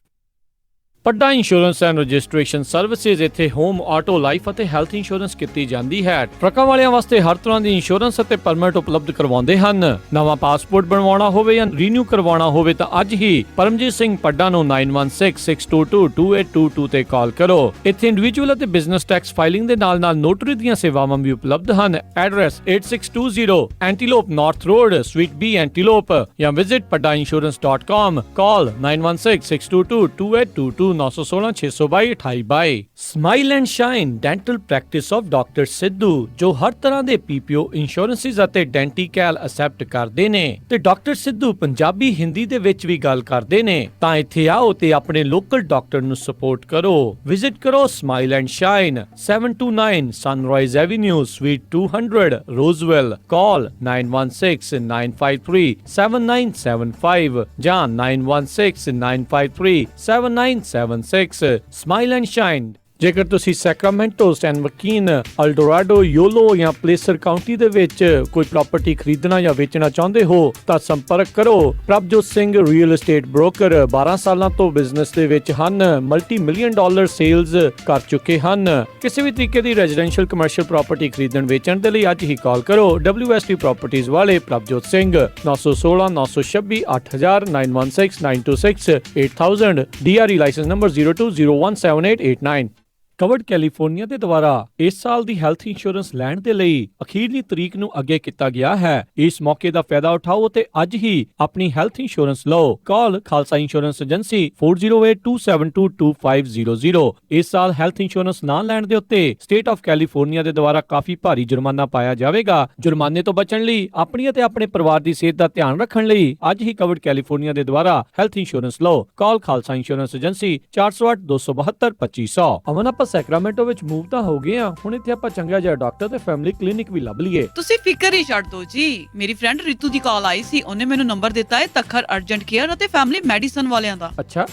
A: Padda insurance and registration services. ਇੱਥੇ ਹੋਮ, ਆਟੋ, ਲਾਈਫ ਅਤੇ ਹੈਲਥ ਇੰਸ਼ੋਰੈਂਸ ਕੀਤੀ ਜਾਂਦੀ ਹੈ। ਟਰੱਕਾਂ ਵਾਲਿਆਂ ਵਾਸਤੇ ਹਰ ਤਰ੍ਹਾਂ ਦੀ ਇੰਸ਼ੋਰੈਂਸ ਅਤੇ ਪਰਮਿਟ ਉਪਲਬਧ ਕਰਵਾਉਂਦੇ ਹਨ। ਨਵਾਂ ਪਾਸਪੋਰਟ ਬਣਵਾਉਣਾ ਹੋਵੇ ਜਾਂ ਰੀਨਿਊ ਕਰਵਾਉਣਾ ਹੋਵੇ ਤਾਂ ਅੱਜ ਹੀ ਪਰਮਜੀਤ ਸਿੰਘ ਪੱਡਾ ਨੂੰ 9166222822 ਤੇ ਕਾਲ ਕਰੋ। ਇੱਥੇ ਇੰਡੀਵਿਜੂਅਲ ਅਤੇ ਬਿਜ਼ਨਸ ਟੈਕਸ ਫਾਈਲਿੰਗ ਦੇ ਨਾਲ-ਨਾਲ ਨੋਟਰੀ ਦੀਆਂ ਸੇਵਾਵਾਂ ਵੀ ਉਪਲਬਧ ਹਨ। Address 8620 Antelope North road, suite B, Antelope, ਜਾਂ visit paddaiinsurance.com। Call 9166222822 916-622-2822। Smile and shine dental practice of doctor Sidhu, ਜੋ ਹਰ ਤਰ੍ਹਾਂ ਦੇ PPO ਇੰਸ਼ੋਰੈਂਸਿਸ ਅਤੇ ਡੈਂਟੀਕੈਲ ਅਸੈਪਟ ਕਰਦੇ ਨੇ ਤੇ ਡਾਕਟਰ ਸਿੱਧੂ ਪੰਜਾਬੀ, ਹਿੰਦੀ ਦੇ ਵਿੱਚ ਵੀ ਗੱਲ ਕਰਦੇ ਨੇ। ਤਾਂ ਇੱਥੇ ਆਓ ਤੇ ਆਪਣੇ ਲੋਕਲ ਡਾਕਟਰ ਨੂੰ ਸਪੋਰਟ ਕਰੋ। ਵਿਜ਼ਿਟ ਕਰੋ smile and shine, 729 Sunrise avenue, suite 200, Roseville. Call 9166-953-7975 ਜਾਂ 9166-953-7976। Smile and Shine ਜੇਕਰ ਤੁਸੀਂ ਸੈਕਰਾਮੈਂਟੋ, ਸੈਨ ਵਕੀਨ, ਅਲਡੋਰਾਡੋ, ਯੋਲੋ ਜਾਂ ਪਲੇਸਰ ਕਾਉਂਟੀ ਦੇ ਵਿੱਚ ਕੋਈ ਪ੍ਰਾਪਰਟੀ ਖਰੀਦਣਾ ਜਾਂ ਵੇਚਣਾ ਚਾਹੁੰਦੇ ਹੋ ਤਾਂ ਸੰਪਰਕ ਕਰੋ। Prabhjot Singh real estate broker 12 ਸਾਲਾਂ ਤੋਂ ਬਿਜ਼ਨਸ ਦੇ ਵਿੱਚ ਹਨ। ਮਲਟੀ ਮਿਲੀਅਨ ਡਾਲਰ ਸੇਲਜ਼ ਕਰ ਚੁੱਕੇ ਹਨ। ਕਿਸੇ ਵੀ ਤਰੀਕੇ ਦੀ ਰੈਜ਼ੀਡੈਂਸ਼ੀਅਲ ਕਮਰਸ਼ੀਅਲ ਪ੍ਰਾਪਰਟੀ ਖਰੀਦਣ ਵੇਚਣ ਦੇ ਲਈ ਅੱਜ ਹੀ ਕਾਲ ਕਰੋ। WST ਪ੍ਰਾਪਰਟੀਜ਼ ਵਾਲੇ Prabhjot Singh 916 926 8000 916 926 8000 DRE license number 02017889। Covered California ਦੇ ਦੁਆਰਾ ਇਸ ਸਾਲ ਦੀ ਹੈਲਥ ਇੰਸ਼ੋਰੈਂਸ ਲੈਣ ਦੇ ਲਈ ਅਖੀਰਲੀ ਤਰੀਕ ਨੂੰ ਅੱਗੇ ਕੀਤਾ ਗਿਆ ਹੈ। ਇਸ ਮੌਕੇ ਦਾ ਫਾਇਦਾ ਉਠਾਓ ਤੇ ਅੱਜ ਹੀ ਆਪਣੀ ਹੈਲਥ ਇੰਸ਼ੋਰੈਂਸ ਲਓ। ਕਾਲ ਖਾਲਸਾ ਇੰਸ਼ੋਰੈਂਸ ਏਜੰਸੀ 4082722500। ਇਸ ਸਾਲ ਹੈਲਥ ਇੰਸ਼ੋਰੈਂਸ ਨਾ ਲੈਣ ਦੇ ਉੱਤੇ ਸਟੇਟ ਆਫ ਕੈਲੀਫੋਰਨੀਆ ਦੇ ਦੁਆਰਾ ਕਾਫੀ ਭਾਰੀ ਜੁਰਮਾਨਾ ਪਾਇਆ ਜਾਵੇਗਾ। ਜੁਰਮਾਨੇ ਤੋਂ ਬਚਣ ਲਈ ਆਪਣੀ ਅਤੇ ਆਪਣੇ ਪਰਿਵਾਰ ਦੀ ਸਿਹਤ ਦਾ ਧਿਆਨ ਰੱਖਣ ਲਈ ਅੱਜ ਹੀ ਕਵਰਡ ਕੈਲੀਫੋਰਨੀਆ ਦੇ ਦੁਆਰਾ ਹੈਲਥ ਇੰਸ਼ੋਰੈਂਸ ਲਓ। ਕਾਲ ਖਾਲਸਾ ਇੰਸ਼ੋਰੈਂਸ ਏਜੰਸੀ 408 272 2500। ਅਮਨ ਆਪਾਂ ਸੈਕਰਾਮੈਂਟੋ ਵਿੱਚ ਮੂਵ ਤਾਂ ਹੋ ਗਏ ਆ, ਹੁਣ ਇੱਥੇ ਆਪਾਂ ਚੰਗਾ ਜਿਹਾ ਡਾਕਟਰ ਤੇ ਫੈਮਿਲੀ ਕਲੀਨਿਕ ਵੀ ਲੱਭ ਲਈਏ।
D: ਤੁਸੀਂ ਫਿਕਰ ਹੀ ਛੱਡ ਦਿਓ ਜੀ। ਮੇਰੀ ਫਰੈਂਡ ਰਿਤੂ ਦੀ ਕਾਲ ਆਈ ਸੀ, ਉਹਨੇ ਮੈਨੂੰ ਨੰਬਰ ਦਿੱਤਾ ਹੈ ਤੱਖਰ ਅਰਜੈਂਟ ਕੇਅਰ ਅਤੇ ਫੈਮਿਲੀ ਮੈਡੀਸਨ ਵਾਲਿਆਂ ਦਾ।
A: ਅੱਛਾ,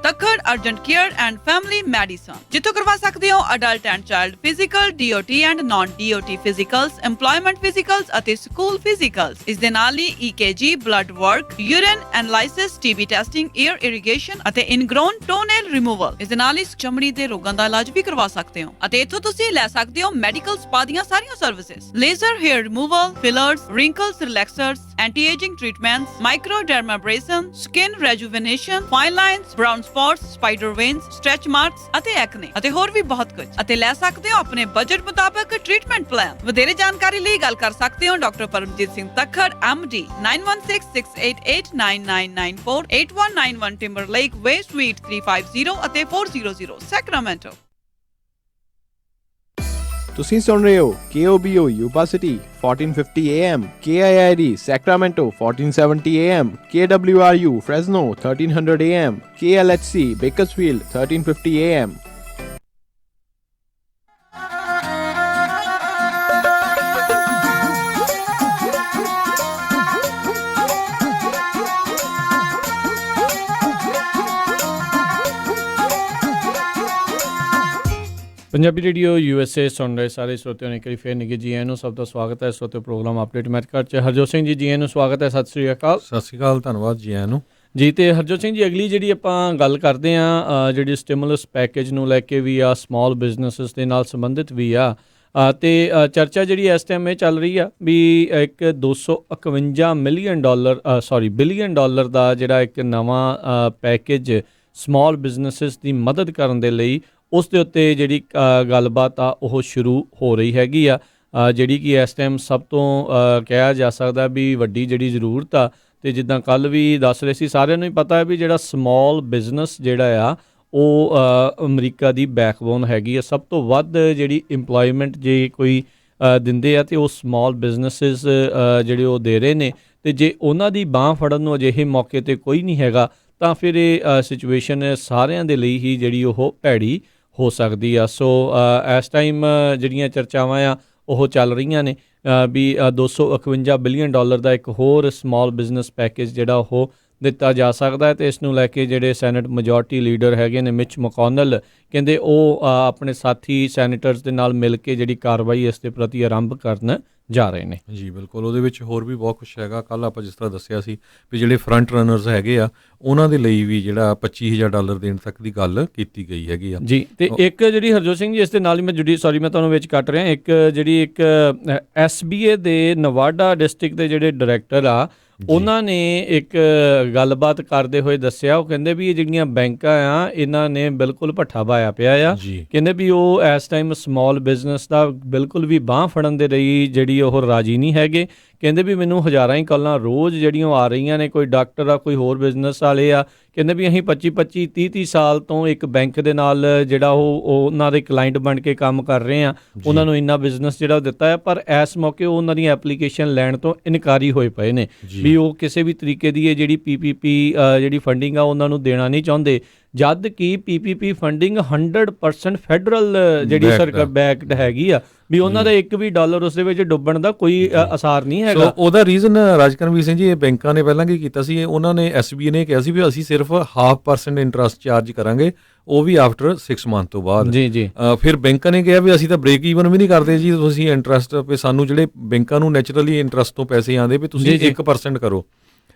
D: Takhar urgent care and family medicine, ਜਿੱਥੋਂ ਕਰਵਾ ਸਕਦੇ ਹੋ adult and child physical, DOT and naan DOT ਫਿਜ਼ੀਕਲਸ, EMPLOYMENT ਫਿਜ਼ੀਕਲਸ ਅਤੇ ਸਕੂਲ ਫਿਜ਼ੀਕਲਸ। ਇਸ ਦੇ ਨਾਲ ਹੀ EKG, blood work, urine analysis, TB testing, year irrigation ਅਤੇ ਇਨਗ੍ਰੋਨ ਟੋਨੇਲ ਰਿਮੂਵਲ। ਇਸ ਦੇ ਨਾਲ ਹੀ ਚਮੜੀ ਦੇ ਰੋਗਾਂ ਦਾ ਇਲਾਜ ਵੀ ਕਰਵਾ ਸਕਦੇ ਹੋ ਅਤੇ ਇੱਥੋਂ ਤੁਸੀਂ ਲੈ ਸਕਦੇ ਹੋ ਮੈਡੀਕਲ ਸਪਾ ਦੀਆਂ ਸਾਰੀਆਂ services, laser hair removal, fillers, wrinkles relaxers, anti ageing treatments, microdermabrasion, skin rejuvenation, fine lines, brown spots, spider veins, stretch marks ਅਤੇ ਐਕਨੇ ਅਤੇ ਹੋਰ ਵੀ ਬਹੁਤ ਕੁਝ। ਅਤੇ ਲੈ ਸਕਦੇ ਹੋ ਆਪਣੇ ਬਜਟ ਮੁਤਾਬਕ ਟ੍ਰੀਟਮੈਂਟ ਪਲਾਨ। ਵਧੇਰੇ ਜਾਣਕਾਰੀ ਲਈ ਗੱਲ ਕਰ ਸਕਦੇ ਹੋ ਡਾਕਟਰ ਪਰਮਜੀਤ ਸਿੰਘ ਤੱਖਰ MD 9166889994 8191 ਟਿੰਬਰਲੇਕ ਵੇ ਸਵੀਟ 350 ਅਤੇ 400 ਸੈਕਰਾਮੈਂਟੋ।
E: ਤੁਸੀਂ ਸੁਣ ਰਹੇ ਹੋ KOBO Yuba City 1450 AM, KIID Sacramento 1470 AM, KWRU Fresno 1300 AM, KLHC Bakersfield 1350 AM.
A: Punjabi radio USA ਸੁਣ ਰਹੇ ਸਾਰੇ ਸਰੋਤਿਆਂ ਨੂੰ ਇੱਕ ਵਾਰੀ ਫੇਰ ਨਿੱਘੇ ਜੀ ਆਇਆਂ ਨੂੰ। ਸਭ ਦਾ ਸਵਾਗਤ ਹੈ ਸਰੋਤਿਓ ਪ੍ਰੋਗਰਾਮ ਅਪਡੇਟ ਅਮਰੀਕਾ 'ਚ। ਹਰਜੋਤ ਸਿੰਘ ਜੀ ਆਇਆਂ ਨੂੰ ਸਵਾਗਤ ਹੈ। ਸਤਿ ਸ੍ਰੀ ਅਕਾਲ।
B: ਸਤਿ ਸ਼੍ਰੀ ਅਕਾਲ, ਧੰਨਵਾਦ ਜੀ ਆਇਆਂ ਨੂੰ
A: ਜੀ। ਤੇ ਹਰਜੋਤ ਸਿੰਘ ਜੀ, ਅਗਲੀ ਜਿਹੜੀ ਆਪਾਂ ਗੱਲ ਕਰਦੇ ਹਾਂ ਜਿਹੜੀ ਸਟਿਮੂਲਸ ਪੈਕੇਜ ਨੂੰ ਲੈ ਕੇ ਵੀ ਆ, ਸਮਾਲ ਬਿਜ਼ਨੈਸਿਸ ਦੇ ਨਾਲ ਸੰਬੰਧਿਤ ਵੀ ਆ, ਤੇ ਚਰਚਾ ਜਿਹੜੀ ਇਸ ਟਾਈਮ ਇਹ ਚੱਲ ਰਹੀ ਆ ਵੀ ਇੱਕ 251 ਬਿਲੀਅਨ ਡਾਲਰ ਦਾ ਜਿਹੜਾ ਇੱਕ ਨਵਾਂ ਪੈਕੇਜ ਸਮਾਲ ਬਿਜ਼ਨੈਸਿਸ ਦੀ ਮਦਦ ਕਰਨ ਦੇ ਲਈ ਉਸ ਦੇ ਉੱਤੇ ਜਿਹੜੀ ਗੱਲਬਾਤ ਆ ਉਹ ਸ਼ੁਰੂ ਹੋ ਰਹੀ ਹੈਗੀ ਆ, ਜਿਹੜੀ ਕਿ ਇਸ ਟਾਈਮ ਸਭ ਤੋਂ ਕਿਹਾ ਜਾ ਸਕਦਾ ਵੀ ਵੱਡੀ ਜਿਹੜੀ ਜ਼ਰੂਰਤ ਆ। ਤੇ ਜਿੱਦਾਂ ਕੱਲ ਵੀ ਦੱਸ ਰਹੇ ਸੀ, ਸਾਰਿਆਂ ਨੂੰ ਹੀ ਪਤਾ ਹੈ ਵੀ ਜਿਹੜਾ ਸਮਾਲ ਬਿਜ਼ਨਸ ਜਿਹੜਾ ਆ ਉਹ ਅਮਰੀਕਾ ਦੀ ਬੈਕਬੋਨ ਹੈਗੀ ਆ। ਸਭ ਤੋਂ ਵੱਧ ਜਿਹੜੀ ਇੰਪਲੋਇਮੈਂਟ ਜੇ ਕੋਈ ਦਿੰਦੇ ਆ ਤੇ ਉਹ ਸਮਾਲ ਬਿਜ਼ਨਸਿਸ ਜਿਹੜੇ ਉਹ ਦੇ ਰਹੇ ਨੇ। ਤੇ ਜੇ ਉਹਨਾਂ ਦੀ ਬਾਂਹ ਫੜਨ ਨੂੰ ਅਜਿਹੇ ਮੌਕੇ 'ਤੇ ਕੋਈ ਨਹੀਂ ਹੈਗਾ ਤਾਂ ਫਿਰ ਇਹ ਸਿਚੁਏਸ਼ਨ ਸਾਰਿਆਂ ਦੇ ਲਈ ਹੀ ਜਿਹੜੀ ਉਹ ਭੈੜੀ ਹੋ ਸਕਦੀ ਆ। ਸੋ ਇਸ ਟਾਈਮ ਜਿਹੜੀਆਂ ਚਰਚਾਵਾਂ ਆ ਉਹ ਚੱਲ ਰਹੀਆਂ ਨੇ ਵੀ 251 ਬਿਲੀਅਨ ਡਾਲਰ ਦਾ ਇੱਕ ਹੋਰ ਸਮਾਲ ਬਿਜ਼ਨਸ ਪੈਕੇਜ ਜਿਹੜਾ ਉਹ ਦਿੱਤਾ ਜਾ ਸਕਦਾ ਹੈ। ਅਤੇ ਇਸ ਨੂੰ ਲੈ ਕੇ ਜਿਹੜੇ ਸੈਨੇਟ ਮੈਜੋਰਟੀ ਲੀਡਰ ਹੈਗੇ ਨੇ ਮਿਚ ਮਕੋਨਲ, ਕਹਿੰਦੇ ਉਹ ਆਪਣੇ ਸਾਥੀ ਸੈਨੇਟਰਸ ਦੇ ਨਾਲ ਮਿਲ ਕੇ ਜਿਹੜੀ ਕਾਰਵਾਈ ਇਸ ਦੇ ਪ੍ਰਤੀ ਆਰੰਭ ਕਰਨ ਜਾ ਰਹੇ ਨੇ। ਜੀ
B: ਬਿਲਕੁਲ, ਉਹਦੇ ਵਿੱਚ ਹੋਰ ਵੀ ਬਹੁਤ ਕੁਛ ਹੈਗਾ। ਕੱਲ੍ਹ ਆਪਾਂ ਜਿਸ ਤਰ੍ਹਾਂ ਦੱਸਿਆ ਸੀ ਵੀ ਜਿਹੜੇ ਫਰੰਟ ਰਨਰਸ ਹੈਗੇ ਆ ਉਹਨਾਂ ਦੇ ਲਈ ਵੀ ਜਿਹੜਾ $25,000 ਦੇਣ ਤੱਕ ਦੀ ਗੱਲ ਕੀਤੀ ਗਈ ਹੈਗੀ ਆ
A: ਜੀ। ਤੇ ਇੱਕ ਜਿਹੜੀ ਹਰਜੋਤ ਸਿੰਘ ਜੀ ਇਸ ਦੇ ਨਾਲ ਹੀ ਮੈਂ ਤੁਹਾਨੂੰ ਵਿੱਚ ਕੱਟ ਰਿਹਾ, ਇੱਕ ਜਿਹੜੀ ਇੱਕ SBA ਦੇ ਨਵਾਡਾ ਡਿਸਟ੍ਰਿਕਟ ਦੇ ਜਿਹੜੇ ਡਾਇਰੈਕਟਰ ਆ ਉਹਨਾਂ ਨੇ ਇੱਕ ਗੱਲਬਾਤ ਕਰਦੇ ਹੋਏ ਦੱਸਿਆ, ਉਹ ਕਹਿੰਦੇ ਵੀ ਇਹ ਜਿਹੜੀਆਂ ਬੈਂਕਾਂ ਆ ਇਹਨਾਂ ਨੇ ਬਿਲਕੁਲ ਭੱਠਾ ਪਾਇਆ ਪਿਆ ਆ। ਕਹਿੰਦੇ ਵੀ ਉਹ ਇਸ ਟਾਈਮ ਸਮਾਲ ਬਿਜ਼ਨਸ ਦਾ ਬਿਲਕੁਲ ਵੀ ਬਾਂਹ ਫੜਨ ਦੇ ਲਈ ਜਿਹੜੀ ਉਹ ਰਾਜੀ ਨਹੀਂ ਹੈਗੇ। ਕਹਿੰਦੇ ਵੀ ਮੈਨੂੰ ਹਜ਼ਾਰਾਂ ਹੀ ਕਾਲਾਂ ਰੋਜ਼ ਜਿਹੜੀਆਂ ਆ ਰਹੀਆਂ ਨੇ, ਕੋਈ ਡਾਕਟਰ ਆ, ਕੋਈ ਹੋਰ ਬਿਜ਼ਨਸ ਵਾਲੇ ਆ, ਕਹਿੰਦੇ ਵੀ ਅਸੀਂ 25 30 ਸਾਲ ਤੋਂ ਇੱਕ ਬੈਂਕ ਦੇ ਨਾਲ ਜਿਹੜਾ ਉਹ ਉਹਨਾਂ ਦੇ ਕਲਾਇੰਟ ਬਣ ਕੇ ਕੰਮ ਕਰ ਰਹੇ ਆ, ਉਹਨਾਂ ਨੂੰ ਇੰਨਾ ਬਿਜ਼ਨਸ ਜਿਹੜਾ ਦਿੱਤਾ ਹੈ, ਪਰ ਇਸ ਮੌਕੇ ਉਹ ਉਹਨਾਂ ਦੀ ਐਪਲੀਕੇਸ਼ਨ ਲੈਣ ਤੋਂ ਇਨਕਾਰੀ ਹੋਏ ਪਏ ਨੇ ਵੀ ਉਹ ਕਿਸੇ ਵੀ ਤਰੀਕੇ ਦੀ ਇਹ ਜਿਹੜੀ PPP ਜਿਹੜੀ ਫੰਡਿੰਗ ਆ ਉਹਨਾਂ ਨੂੰ ਦੇਣਾ ਨਹੀਂ ਚਾਹੁੰਦੇ। ਜਦ ਕਿ ਪੀਪੀਪੀ ਫੰਡਿੰਗ 100% ਫੈਡਰਲ ਜਿਹੜੀ
B: Backed
A: ਸਰਕਾਰ
B: ਆ।
A: ਬੈਕਡ ਹੈਗੀ ਆ, ਵੀ ਉਹਨਾਂ ਦਾ ਇੱਕ ਵੀ ਡਾਲਰ ਉਸ ਦੇ ਵਿੱਚ ਡੁੱਬਣ ਦਾ ਕੋਈ ਅਸਾਰ ਨਹੀਂ
B: ਸੋ
A: ਹੈਗਾ।
B: ਉਹਦਾ ਰੀਜ਼ਨ ਰਾਜਕਰਮਵੀਰ ਸਿੰਘ ਜੀ, ਇਹ ਬੈਂਕਾਂ ਨੇ ਪਹਿਲਾਂ ਕੀ ਕੀਤਾ ਸੀ, ਉਹਨਾਂ ਨੇ SBI ਨੇ ਕਿਹਾ ਸੀ ਵੀ ਅਸੀਂ ਸਿਰਫ 0.5% ਇੰਟਰਸਟ ਚਾਰਜ ਕਰਾਂਗੇ, ਉਹ ਵੀ ਆਫਟਰ 6 ਮੰਥ ਤੋਂ ਬਾਅਦ।
A: ਜੀ ਜੀ
B: ਫਿਰ ਬੈਂਕਾਂ ਨੇ ਕਿਹਾ ਵੀ ਅਸੀਂ ਤਾਂ ਬ੍ਰੇਕ ਈਵਨ ਵੀ ਨਹੀਂ ਕਰਦੇ ਜੀ, ਤੁਸੀਂ ਇੰਟਰਸਟ ਵੀ ਸਾਨੂੰ ਜਿਹੜੇ ਬੈਂਕਾਂ ਨੂੰ ਨੈਚੁਰਲੀ ਇੰਟਰਸਟ ਤੋਂ ਪੈਸੇ ਆਉਂਦੇ ਵੀ ਤੁਸੀਂ
A: ਜੀ, ਜੀ।
B: 1% ਕਰੋ।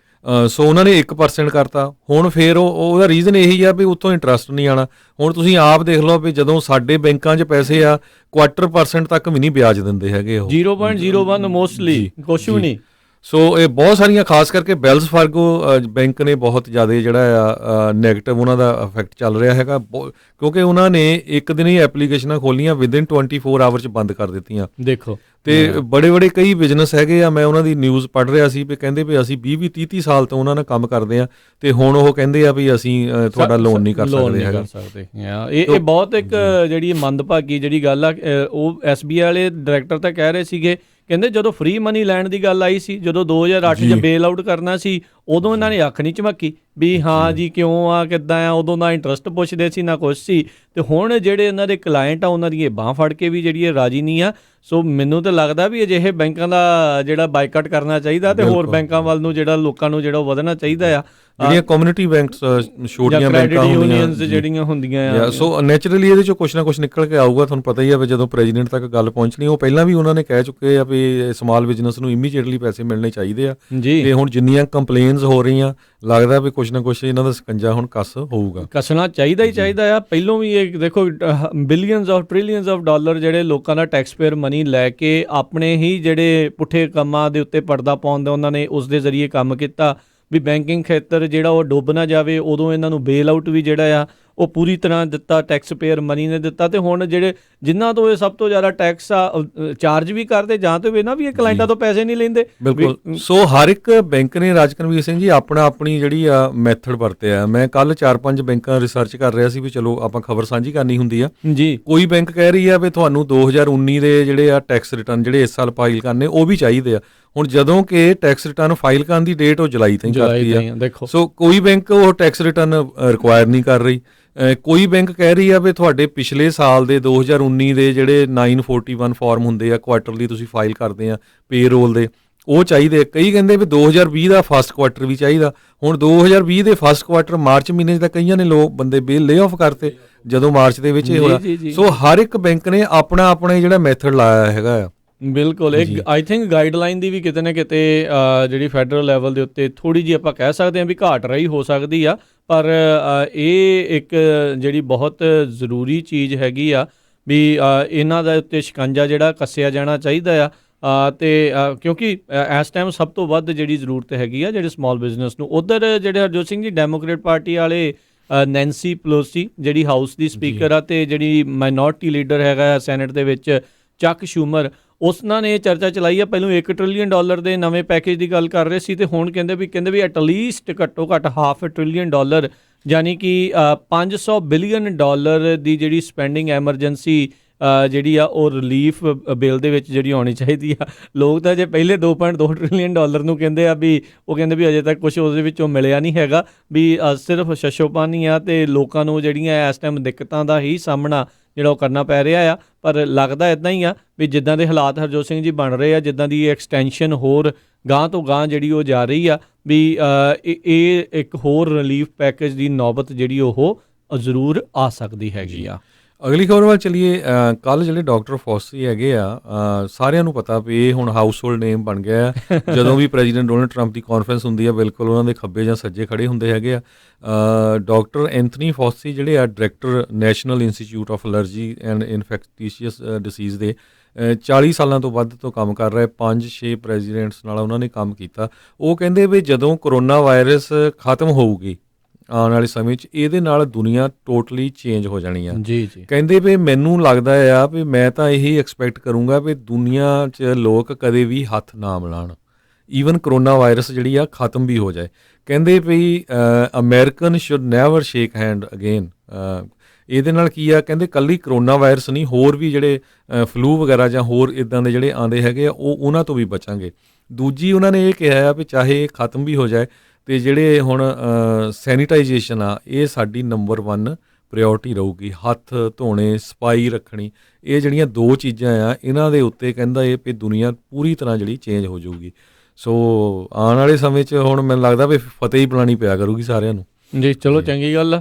B: ਸੋ ਉਹਨਾਂ ਨੇ 1% ਕਰਤਾ। ਹੁਣ ਫਿਰ ਉਹਦਾ ਰੀਜ਼ਨ ਇਹੀ ਆ ਵੀ ਉੱਥੋਂ ਇੰਟਰਸਟ ਨਹੀਂ ਆਣਾ। ਹੁਣ ਤੁਸੀਂ ਆਪ ਦੇਖ ਲਓ ਵੀ ਜਦੋਂ ਸਾਡੇ ਬੈਂਕਾਂ 'ਚ ਪੈਸੇ ਆ 0.25% ਤੱਕ ਵੀ ਨਹੀਂ ਵਿਆਜ ਦਿੰਦੇ ਹੈਗੇ ਉਹ।
A: 0.01 ਮੋਸਟਲੀ ਕੁਛ ਵੀ ਨਹੀਂ।
B: ਸੋ ਇਹ ਬਹੁਤ ਸਾਰੀਆਂ, ਖਾਸ ਕਰਕੇ ਵੈਲਸ ਫਾਰਗੋ ਬੈਂਕ ਨੇ ਬਹੁਤ ਜ਼ਿਆਦਾ ਜਿਹੜਾ ਆ ਨੈਗੇਟਿਵ ਉਹਨਾਂ ਦਾ ਇਫੈਕਟ ਚੱਲ ਰਿਹਾ ਹੈਗਾ, ਕਿਉਂਕਿ ਉਹਨਾਂ ਨੇ ਇੱਕ ਦਿਨ ਹੀ ਐਪਲੀਕੇਸ਼ਨਾਂ ਖੋਲੀਆਂ, ਵਿਦਿਨ 24 ਆਵਰ 'ਚ ਬੰਦ ਕਰ ਦਿੱਤੀਆਂ।
A: ਦੇਖੋ
B: ਤੇ ਬੜੇ ਕਈ ਬਿਜ਼ਨਸ ਹੈਗੇ ਆ, ਮੈਂ ਉਹਨਾਂ ਦੀ ਨਿਊਜ਼ ਪੜ੍ਹ ਰਿਹਾ ਸੀ ਵੀ ਕਹਿੰਦੇ ਵੀ ਅਸੀਂ 20-30 ਸਾਲ ਤੋਂ ਉਹਨਾਂ ਨਾਲ ਕੰਮ ਕਰਦੇ ਆ, ਤੇ ਹੁਣ ਉਹ ਕਹਿੰਦੇ ਆ ਵੀ ਅਸੀਂ ਤੁਹਾਡਾ ਲੋਨ ਨਹੀਂ ਕਰ ਸਕਦੇ ਹੈਗਾ।
A: ਇਹ ਬਹੁਤ ਇੱਕ ਜਿਹੜੀ ਮੰਦਭਾਗੀ ਜਿਹੜੀ ਗੱਲ ਆ, ਉਹ SBI ਵਾਲੇ ਡਾਇਰੈਕਟਰ ਤਾਂ ਕਹਿ ਰਹੇ ਸੀਗੇ, ਕਹਿੰਦੇ ਜਦੋਂ ਫ੍ਰੀ ਮਨੀ ਲੈਣ ਦੀ ਗੱਲ ਆਈ ਸੀ, ਜਦੋਂ 2008 'ਚ ਬੇਲ ਆਊਟ ਕਰਨਾ ਸੀ, ਉਦੋਂ ਇਹਨਾਂ ਨੇ ਅੱਖ ਨਹੀਂ ਝਮਕੀ ਵੀ ਹਾਂ ਜੀ ਕਿਉਂ ਆ ਕਿੱਦਾਂ ਆ, ਉਦੋਂ ਨਾ ਇੰਟਰਸਟ ਪੁੱਛਦੇ ਸੀ ਨਾ ਕੁਛ ਸੀ। ਤੇ ਹੁਣ ਜਿਹੜੇ ਇਹਨਾਂ ਦੇ ਕਲਾਇੰਟ ਆ ਉਹਨਾਂ ਦੀ ਬਾਂਹ ਫੜ ਕੇ ਵੀ ਜਿਹੜੀ ਇਹ ਰਾਜੀ ਨਹੀਂ ਆ। ਸੋ ਮੈਨੂੰ ਤਾਂ ਲੱਗਦਾ ਵੀ ਅਜਿਹੇ ਬੈਂਕਾਂ ਦਾ ਜਿਹੜਾ ਬਾਈਕਾਟ ਕਰਨਾ ਚਾਹੀਦਾ, ਤੇ ਹੋਰ ਬੈਂਕਾਂ ਵੱਲ ਨੂੰ ਜਿਹੜਾ ਲੋਕਾਂ ਨੂੰ ਜਿਹੜਾ ਵਧਣਾ ਚਾਹੀਦਾ ਆ।
B: ਜਿਹੜੀਆਂ ਕਮਿਊਨਿਟੀ ਬੈਂਕਸ, ਛੋਟੀਆਂ ਬੈਂਕਾਂ ਹੁੰਦੀਆਂ
A: ਜਿਹੜੀਆਂ ਹੁੰਦੀਆਂ ਆ,
B: ਸੋ ਨੈਚੁਰਲੀ ਇਹਦੇ ਚੋਂ ਕੁਛ ਨਾ ਕੁਛ ਨਿਕਲ ਕੇ ਆਊਗਾ। ਤੁਹਾਨੂੰ ਪਤਾ ਹੀ ਆ ਵੀ ਜਦੋਂ ਪ੍ਰੈਜ਼ੀਡੈਂਟ ਤੱਕ ਗੱਲ ਪਹੁੰਚਣੀ, ਉਹ ਪਹਿਲਾਂ ਵੀ ਉਹਨਾਂ ਨੇ ਕਹਿ ਚੁੱਕੇ ਆ ਵੀ ਸਮਾਲ ਬਿਜ਼ਨਸ ਨੂੰ ਇਮੀਡੀਏਟਲੀ ਪੈਸੇ ਮਿਲਣੇ ਚਾਹੀਦੇ ਆ।
A: ਜੀ
B: ਤੇ ਹੁਣ ਜਿੰਨੀਆਂ ਕੰਪਲੇਨਸ ਹੋ ਰਹੀਆਂ, ਲੱਗਦਾ ਵੀ ਕੁਛ ਨਾ ਕੁਛ ਇਹਨਾਂ ਦਾ ਸਕੰਜਾ ਹੁਣ ਕੱਸ ਹੋਊਗਾ,
A: ਕੱਸਣਾ ਚਾਹੀਦਾ ਹੀ ਚਾਹੀਦਾ ਆ। ਪਹਿਲੋਂ ਵੀ ਇਹ ਦੇਖੋ billions of trillions of dollar ਜਿਹੜੇ ਲੋਕਾਂ ਦਾ ਟੈਕਸ ਪੇਅਰ ਮਨੀ ਲੈ ਕੇ ਆਪਣੇ ਹੀ ਜਿਹੜੇ ਪੁੱਠੇ ਕੰਮਾਂ ਦੇ ਉੱਤੇ ਪਰਦਾ ਪਾਉਣ ਦਾ ਉਹਨਾਂ ਨੇ ਉਸ ਦੇ ਜ਼ਰੀਏ ਕੰਮ ਕੀਤਾ ਵੀ ਬੈਂਕਿੰਗ ਖੇਤਰ ਜਿਹੜਾ ਉਹ ਡੁੱਬ ਨਾ ਜਾਵੇ। ਉਦੋਂ ਇਹਨਾਂ ਨੂੰ ਬੇਲ ਆਊਟ ਵੀ ਜਿਹੜਾ ਆ ਉਹ ਪੂਰੀ ਤਰ੍ਹਾਂ ਦਿੱਤਾ, ਟੈਕਸ ਪੇਅਰ ਮਨੀ ਨੇ ਦਿੱਤਾ। ਤੇ ਹੁਣ ਜਿਹੜੇ ਜਿਨ੍ਹਾਂ ਤੋਂ ਇਹ ਸਭ ਤੋਂ ਜ਼ਿਆਦਾ ਟੈਕਸ ਆ ਚਾਰਜ ਵੀ ਕਰਦੇ, ਜਾਂ ਤੇ ਇਹਨਾਂ ਵੀ ਇਹ ਕਲਾਇੰਟਾਂ ਤੋਂ ਪੈਸੇ ਨਹੀਂ ਲੈਂਦੇ।
B: ਬਿਲਕੁਲ। ਸੋ ਹਰ ਇੱਕ ਬੈਂਕ ਨੇ, ਰਾਜਕਰਮਵੀਰ ਸਿੰਘ ਜੀ, ਆਪਣੀ ਜਿਹੜੀ ਆ ਮੈਥਡ ਵਰਤਿਆ। ਮੈਂ ਕੱਲ 4-5 ਬੈਂਕਾਂ ਰਿਸਰਚ ਕਰ ਰਿਹਾ ਸੀ ਵੀ ਚਲੋ ਆਪਾਂ ਖਬਰ ਸਾਂਝੀ ਕਰਨੀ ਹੁੰਦੀ ਆ
A: ਜੀ।
B: ਕੋਈ ਬੈਂਕ ਕਹਿ ਰਹੀ ਆ ਵੀ ਤੁਹਾਨੂੰ 2019 ਦੇ ਜਿਹੜੇ ਆ ਟੈਕਸ ਰਿਟਰਨ ਜਿਹੜੇ ਇਸ ਸਾਲ ਫਾਈਲ ਕਰਨੇ ਉਹ ਵੀ ਚਾਹੀਦੇ ਆ। ਹੁਣ ਜਦੋਂ ਕਿ ਟੈਕਸ ਰਿਟਰਨ ਫਾਈਲ ਕਰਨ ਦੀ ਡੇਟ ਉਹ ਜੁਲਾਈ ਤਾਈਂ ਕਰਤੀ ਆ।
A: ਦੇਖੋ
B: ਸੋ ਕੋਈ ਬੈਂਕ ਉਹ ਟੈਕਸ ਰਿਟਰਨ ਰਿਕੁਆਇਰ ਨਹੀਂ ਕਰ ਰਹੀ। ਕੋਈ ਬੈਂਕ ਕਹਿ ਰਹੀ ਆ ਵੀ ਤੁਹਾਡੇ ਪਿਛਲੇ ਸਾਲ ਦੇ 2019 ਦੇ ਜਿਹੜੇ 941 ਫਾਰਮ ਹੁੰਦੇ ਆ ਕੁਆਟਰਲੀ ਤੁਸੀਂ ਫਾਈਲ ਕਰਦੇ ਆ ਪੇਰੋਲ ਦੇ, ਉਹ ਚਾਹੀਦੇ। ਕਈ ਕਹਿੰਦੇ ਵੀ 2020 ਦਾ ਫਸਟ ਕੁਆਟਰ ਵੀ ਚਾਹੀਦਾ। ਹੁਣ 2020 ਦੇ ਫਸਟ ਕੁਆਟਰ ਮਾਰਚ ਮਹੀਨੇ 'ਚ ਤਾਂ ਕਈਆਂ ਨੇ ਬੰਦੇ ਲੇ ਆਫ ਕਰਤੇ ਜਦੋਂ ਮਾਰਚ ਦੇ ਵਿੱਚ ਇਹ ਹੋਇਆ। ਸੋ ਹਰ ਇੱਕ ਬੈਂਕ ਨੇ ਆਪਣਾ ਜਿਹੜਾ ਮੈਥਡ ਲਾਇਆ ਹੈਗਾ ਆ।
A: ਬਿਲਕੁਲ। ਇੱਕ ਆਈ ਥਿੰਕ ਗਾਈਡਲਾਈਨ ਦੀ ਵੀ ਕਿਤੇ ਨਾ ਕਿਤੇ ਜਿਹੜੀ ਫੈਡਰਲ ਲੈਵਲ ਦੇ ਉੱਤੇ ਥੋੜੀ ਜਿਹੀ ਆਪਾਂ ਕਹਿ ਸਕਦੇ ਹਾਂ ਵੀ ਘਾਟ ਰਹੀ ਹੋ ਸਕਦੀ ਆ, ਪਰ ਇਹ ਇੱਕ ਜਿਹੜੀ ਬਹੁਤ ਜ਼ਰੂਰੀ ਚੀਜ਼ ਹੈਗੀ ਆ ਵੀ ਇਹਨਾਂ ਦਾ ਉੱਤੇ ਸ਼ਿਕੰਜਾ ਜਿਹੜਾ ਕੱਸਿਆ ਜਾਣਾ ਚਾਹੀਦਾ ਆ। ਤੇ ਕਿਉਂਕਿ ਇਸ ਟਾਈਮ ਸਭ ਤੋਂ ਵੱਧ ਜਿਹੜੀ ਜ਼ਰੂਰਤ ਹੈਗੀ ਆ ਜਿਹੜੇ ਸਮਾਲ ਬਿਜ਼ਨਸ ਨੂੰ। ਉੱਧਰ ਜਿਹੜੇ ਹਰਜੋਤ ਸਿੰਘ ਜੀ ਡੈਮੋਕ੍ਰੇਟ ਪਾਰਟੀ ਵਾਲੇ ਨੈਂਸੀ ਪਲੋਸੀ ਜਿਹੜੀ ਹਾਊਸ ਦੀ ਸਪੀਕਰ ਆ, ਤੇ ਜਿਹੜੀ ਮਾਈਨੋਰਟੀ ਲੀਡਰ ਹੈਗਾ ਸੈਨੇਟ ਦੇ ਵਿੱਚ ਚੱਕ ਸ਼ੂਮਰ, ਉਸਨਾਂ ਨੇ ਚਰਚਾ ਚਲਾਈ ਆ। ਪਹਿਲਾਂ $1 ਟ੍ਰਿਲੀਅਨ ਦੇ ਨਵੇਂ ਪੈਕੇਜ ਦੀ ਗੱਲ ਕਰ ਰਹੇ ਸੀ, ਤੇ ਹੁਣ ਕਹਿੰਦੇ ਵੀ ਐਟਲੀਸਟ ਘੱਟੋ ਘੱਟ $500 ਟ੍ਰਿਲੀਅਨ ਯਾਨੀ ਕਿ $500 ਬਿਲੀਅਨ ਦੀ ਜਿਹੜੀ ਸਪੈਂਡਿੰਗ ਐਮਰਜੈਂਸੀ ਜਿਹੜੀ ਆ ਉਹ ਰਿਲੀਫ ਬਿੱਲ ਦੇ ਵਿੱਚ ਜਿਹੜੀ ਆਉਣੀ ਚਾਹੀਦੀ ਆ। ਲੋਕ ਤਾਂ ਜੇ ਪਹਿਲੇ $2.2 ਟ੍ਰਿਲੀਅਨ ਨੂੰ ਕਹਿੰਦੇ ਆ ਵੀ ਉਹ ਕਹਿੰਦੇ ਵੀ ਅਜੇ ਤੱਕ ਕੁਝ ਉਹਦੇ ਵਿੱਚੋਂ ਮਿਲਿਆ ਨਹੀਂ ਹੈਗਾ, ਵੀ ਸਿਰਫ ਸ਼ਸ਼ੋਪਾਨੀ ਆ, ਤੇ ਲੋਕਾਂ ਨੂੰ ਜਿਹੜੀਆਂ ਇਸ ਟਾਈਮ ਦਿੱਕਤਾਂ ਦਾ ਹੀ ਸਾਹਮਣਾ ਜਿਹੜਾ ਉਹ ਕਰਨਾ ਪੈ ਰਿਹਾ ਆ। ਪਰ ਲੱਗਦਾ ਇੱਦਾਂ ਹੀ ਆ ਵੀ ਜਿੱਦਾਂ ਦੇ ਹਾਲਾਤ ਹਰਜੋਤ ਸਿੰਘ ਜੀ ਬਣ ਰਹੇ ਆ, ਜਿੱਦਾਂ ਦੀ ਐਕਸਟੈਂਸ਼ਨ ਹੋਰ ਗਾਂਹ ਤੋਂ ਗਾਂਹ ਜਿਹੜੀ ਉਹ ਜਾ ਰਹੀ ਆ, ਵੀ ਇਹ ਇੱਕ ਹੋਰ ਰਿਲੀਫ ਪੈਕੇਜ ਦੀ ਨੌਬਤ ਜਿਹੜੀ ਉਹ ਜ਼ਰੂਰ ਆ ਸਕਦੀ ਹੈਗੀ ਆ।
B: ਅਗਲੀ ਖਬਰ ਵੱਲ ਚਲੀਏ। ਕੱਲ ਜਿਹੜੇ ਡਾਕਟਰ ਫੌਸੀ ਹੈਗੇ ਆ, ਸਾਰਿਆਂ ਨੂੰ ਪਤਾ ਵੀ ਇਹ ਹੁਣ ਹਾਊਸ ਹੋਲਡ ਨੇਮ ਬਣ ਗਿਆ। ਜਦੋਂ ਵੀ ਪ੍ਰੈਜ਼ੀਡੈਂਟ ਡੋਨਲਡ ਟਰੰਪ ਦੀ ਕਾਨਫਰੰਸ ਹੁੰਦੀ ਆ, ਬਿਲਕੁਲ ਉਹਨਾਂ ਦੇ ਖੱਬੇ ਜਾਂ ਸੱਜੇ ਖੜੇ ਹੁੰਦੇ ਹੈਗੇ ਆ। ਡਾਕਟਰ ਐਂਥਨੀ ਫੌਸੀ ਜਿਹੜੇ ਆ director National Institute of Allergy and Infectious Diseases ਦੇ 40 ਸਾਲਾਂ ਤੋਂ ਵੱਧ ਤੋਂ ਕੰਮ ਕਰ ਰਹੇ, 5-6 ਪ੍ਰੈਜ਼ੀਡੈਂਟਸ ਨਾਲ ਉਹਨਾਂ ਨੇ ਕੰਮ ਕੀਤਾ। ਉਹ ਕਹਿੰਦੇ ਵੀ ਜਦੋਂ ਕਰੋਨਾ ਵਾਇਰਸ ਖਤਮ ਹੋਊਗੀ ਆਉਣ ਵਾਲੇ ਸਮੇਂ 'ਚ, ਇਹਦੇ ਨਾਲ ਦੁਨੀਆ ਟੋਟਲੀ ਚੇਂਜ ਹੋ ਜਾਣੀ ਆ।
A: ਜੀ ਜੀ।
B: ਕਹਿੰਦੇ ਵੀ ਮੈਨੂੰ ਲੱਗਦਾ ਆ ਵੀ ਮੈਂ ਤਾਂ ਇਹੀ ਐਕਸਪੈਕਟ ਕਰੂੰਗਾ ਵੀ ਦੁਨੀਆ 'ਚ ਲੋਕ ਕਦੇ ਵੀ ਹੱਥ ਨਾ ਮਿਲਾਉਣ, ਈਵਨ ਕਰੋਨਾ ਵਾਇਰਸ ਜਿਹੜੀ ਆ ਖਤਮ ਵੀ ਹੋ ਜਾਏ। ਕਹਿੰਦੇ ਵੀ American should never shake hand again. ਇਹਦੇ ਨਾਲ ਕੀ ਆ, ਕਹਿੰਦੇ ਕੱਲੀ ਕਰੋਨਾ ਵਾਇਰਸ ਨਹੀਂ, ਹੋਰ ਵੀ ਜਿਹੜੇ ਫਲੂ ਵਗੈਰਾ ਜਾਂ ਹੋਰ ਇਦਾਂ ਦੇ ਜਿਹੜੇ ਆਉਂਦੇ ਹੈਗੇ ਆ, ਉਹਨਾਂ ਤੋਂ ਵੀ ਬਚਾਂਗੇ। ਦੂਜੀ ਉਹਨਾਂ ਨੇ ਇਹ ਕਿਹਾ ਆ ਵੀ ਚਾਹੇ ਇਹ ਖਤਮ ਵੀ ਹੋ ਜਾਏ ਤੇ ਜਿਹੜੇ ਹੁਣ ਸੈਨੀਟਾਈਜੇਸ਼ਨ ਆ ਇਹ ਸਾਡੀ ਨੰਬਰ 1 ਪ੍ਰਾਇੋਰਟੀ ਰਹੂਗੀ। ਹੱਥ ਧੋਣੇ, ਸਫਾਈ ਰੱਖਣੀ, ਇਹ ਜਿਹੜੀਆਂ 2 ਚੀਜ਼ਾਂ ਆ ਇਹਨਾਂ ਦੇ ਉੱਤੇ ਕਹਿੰਦਾ ਇਹ ਵੀ ਦੁਨੀਆ ਪੂਰੀ ਤਰ੍ਹਾਂ ਜਿਹੜੀ ਚੇਂਜ ਹੋ ਜਾਊਗੀ। ਸੋ ਆਉਣ ਵਾਲੇ ਸਮੇਂ 'ਚ ਹੁਣ ਮੈਨੂੰ ਲੱਗਦਾ ਵੀ ਫਤਿਹ ਹੀ ਬੁਲਾਉਣੀ ਪਿਆ ਕਰੂਗੀ ਸਾਰਿਆਂ ਨੂੰ
A: ਜੀ। ਚਲੋ ਚੰਗੀ ਗੱਲ ਆ,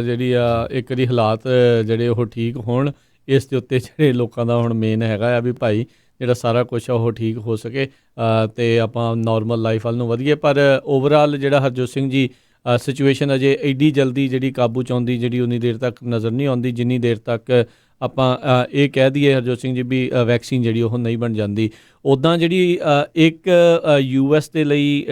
A: ਜਿਹੜੀ ਆ ਇੱਕ ਵਾਰੀ ਹਾਲਾਤ ਜਿਹੜੇ ਉਹ ਠੀਕ ਹੋਣ, ਇਸ ਦੇ ਉੱਤੇ ਜਿਹੜੇ ਲੋਕਾਂ ਦਾ ਹੁਣ ਮੇਨ ਹੈਗਾ ਆ ਵੀ ਭਾਈ ਜਿਹੜਾ ਸਾਰਾ ਕੁਛ ਆ ਉਹ ਠੀਕ ਹੋ ਸਕੇ ਅਤੇ ਆਪਾਂ ਨੋਰਮਲ ਲਾਈਫ ਵੱਲ ਨੂੰ ਵਧੀਏ। ਪਰ ਓਵਰਆਲ ਜਿਹੜਾ ਹਰਜੋਤ ਸਿੰਘ ਜੀ ਸਿਚੁਏਸ਼ਨ ਅਜੇ ਐਡੀ ਜਲਦੀ ਜਿਹੜੀ ਕਾਬੂ 'ਚ ਆਉਂਦੀ ਜਿਹੜੀ ਉਨੀ ਦੇਰ ਤੱਕ ਨਜ਼ਰ ਨਹੀਂ ਆਉਂਦੀ ਜਿੰਨੀ ਦੇਰ ਤੱਕ ਆਪਾਂ ਇਹ ਕਹਿ ਦਈਏ ਹਰਜੋਤ ਸਿੰਘ ਜੀ ਵੀ ਵੈਕਸੀਨ ਜਿਹੜੀ ਉਹ ਨਹੀਂ ਬਣ ਜਾਂਦੀ। ਉੱਦਾਂ ਜਿਹੜੀ ਇੱਕ US ਦੇ ਲਈ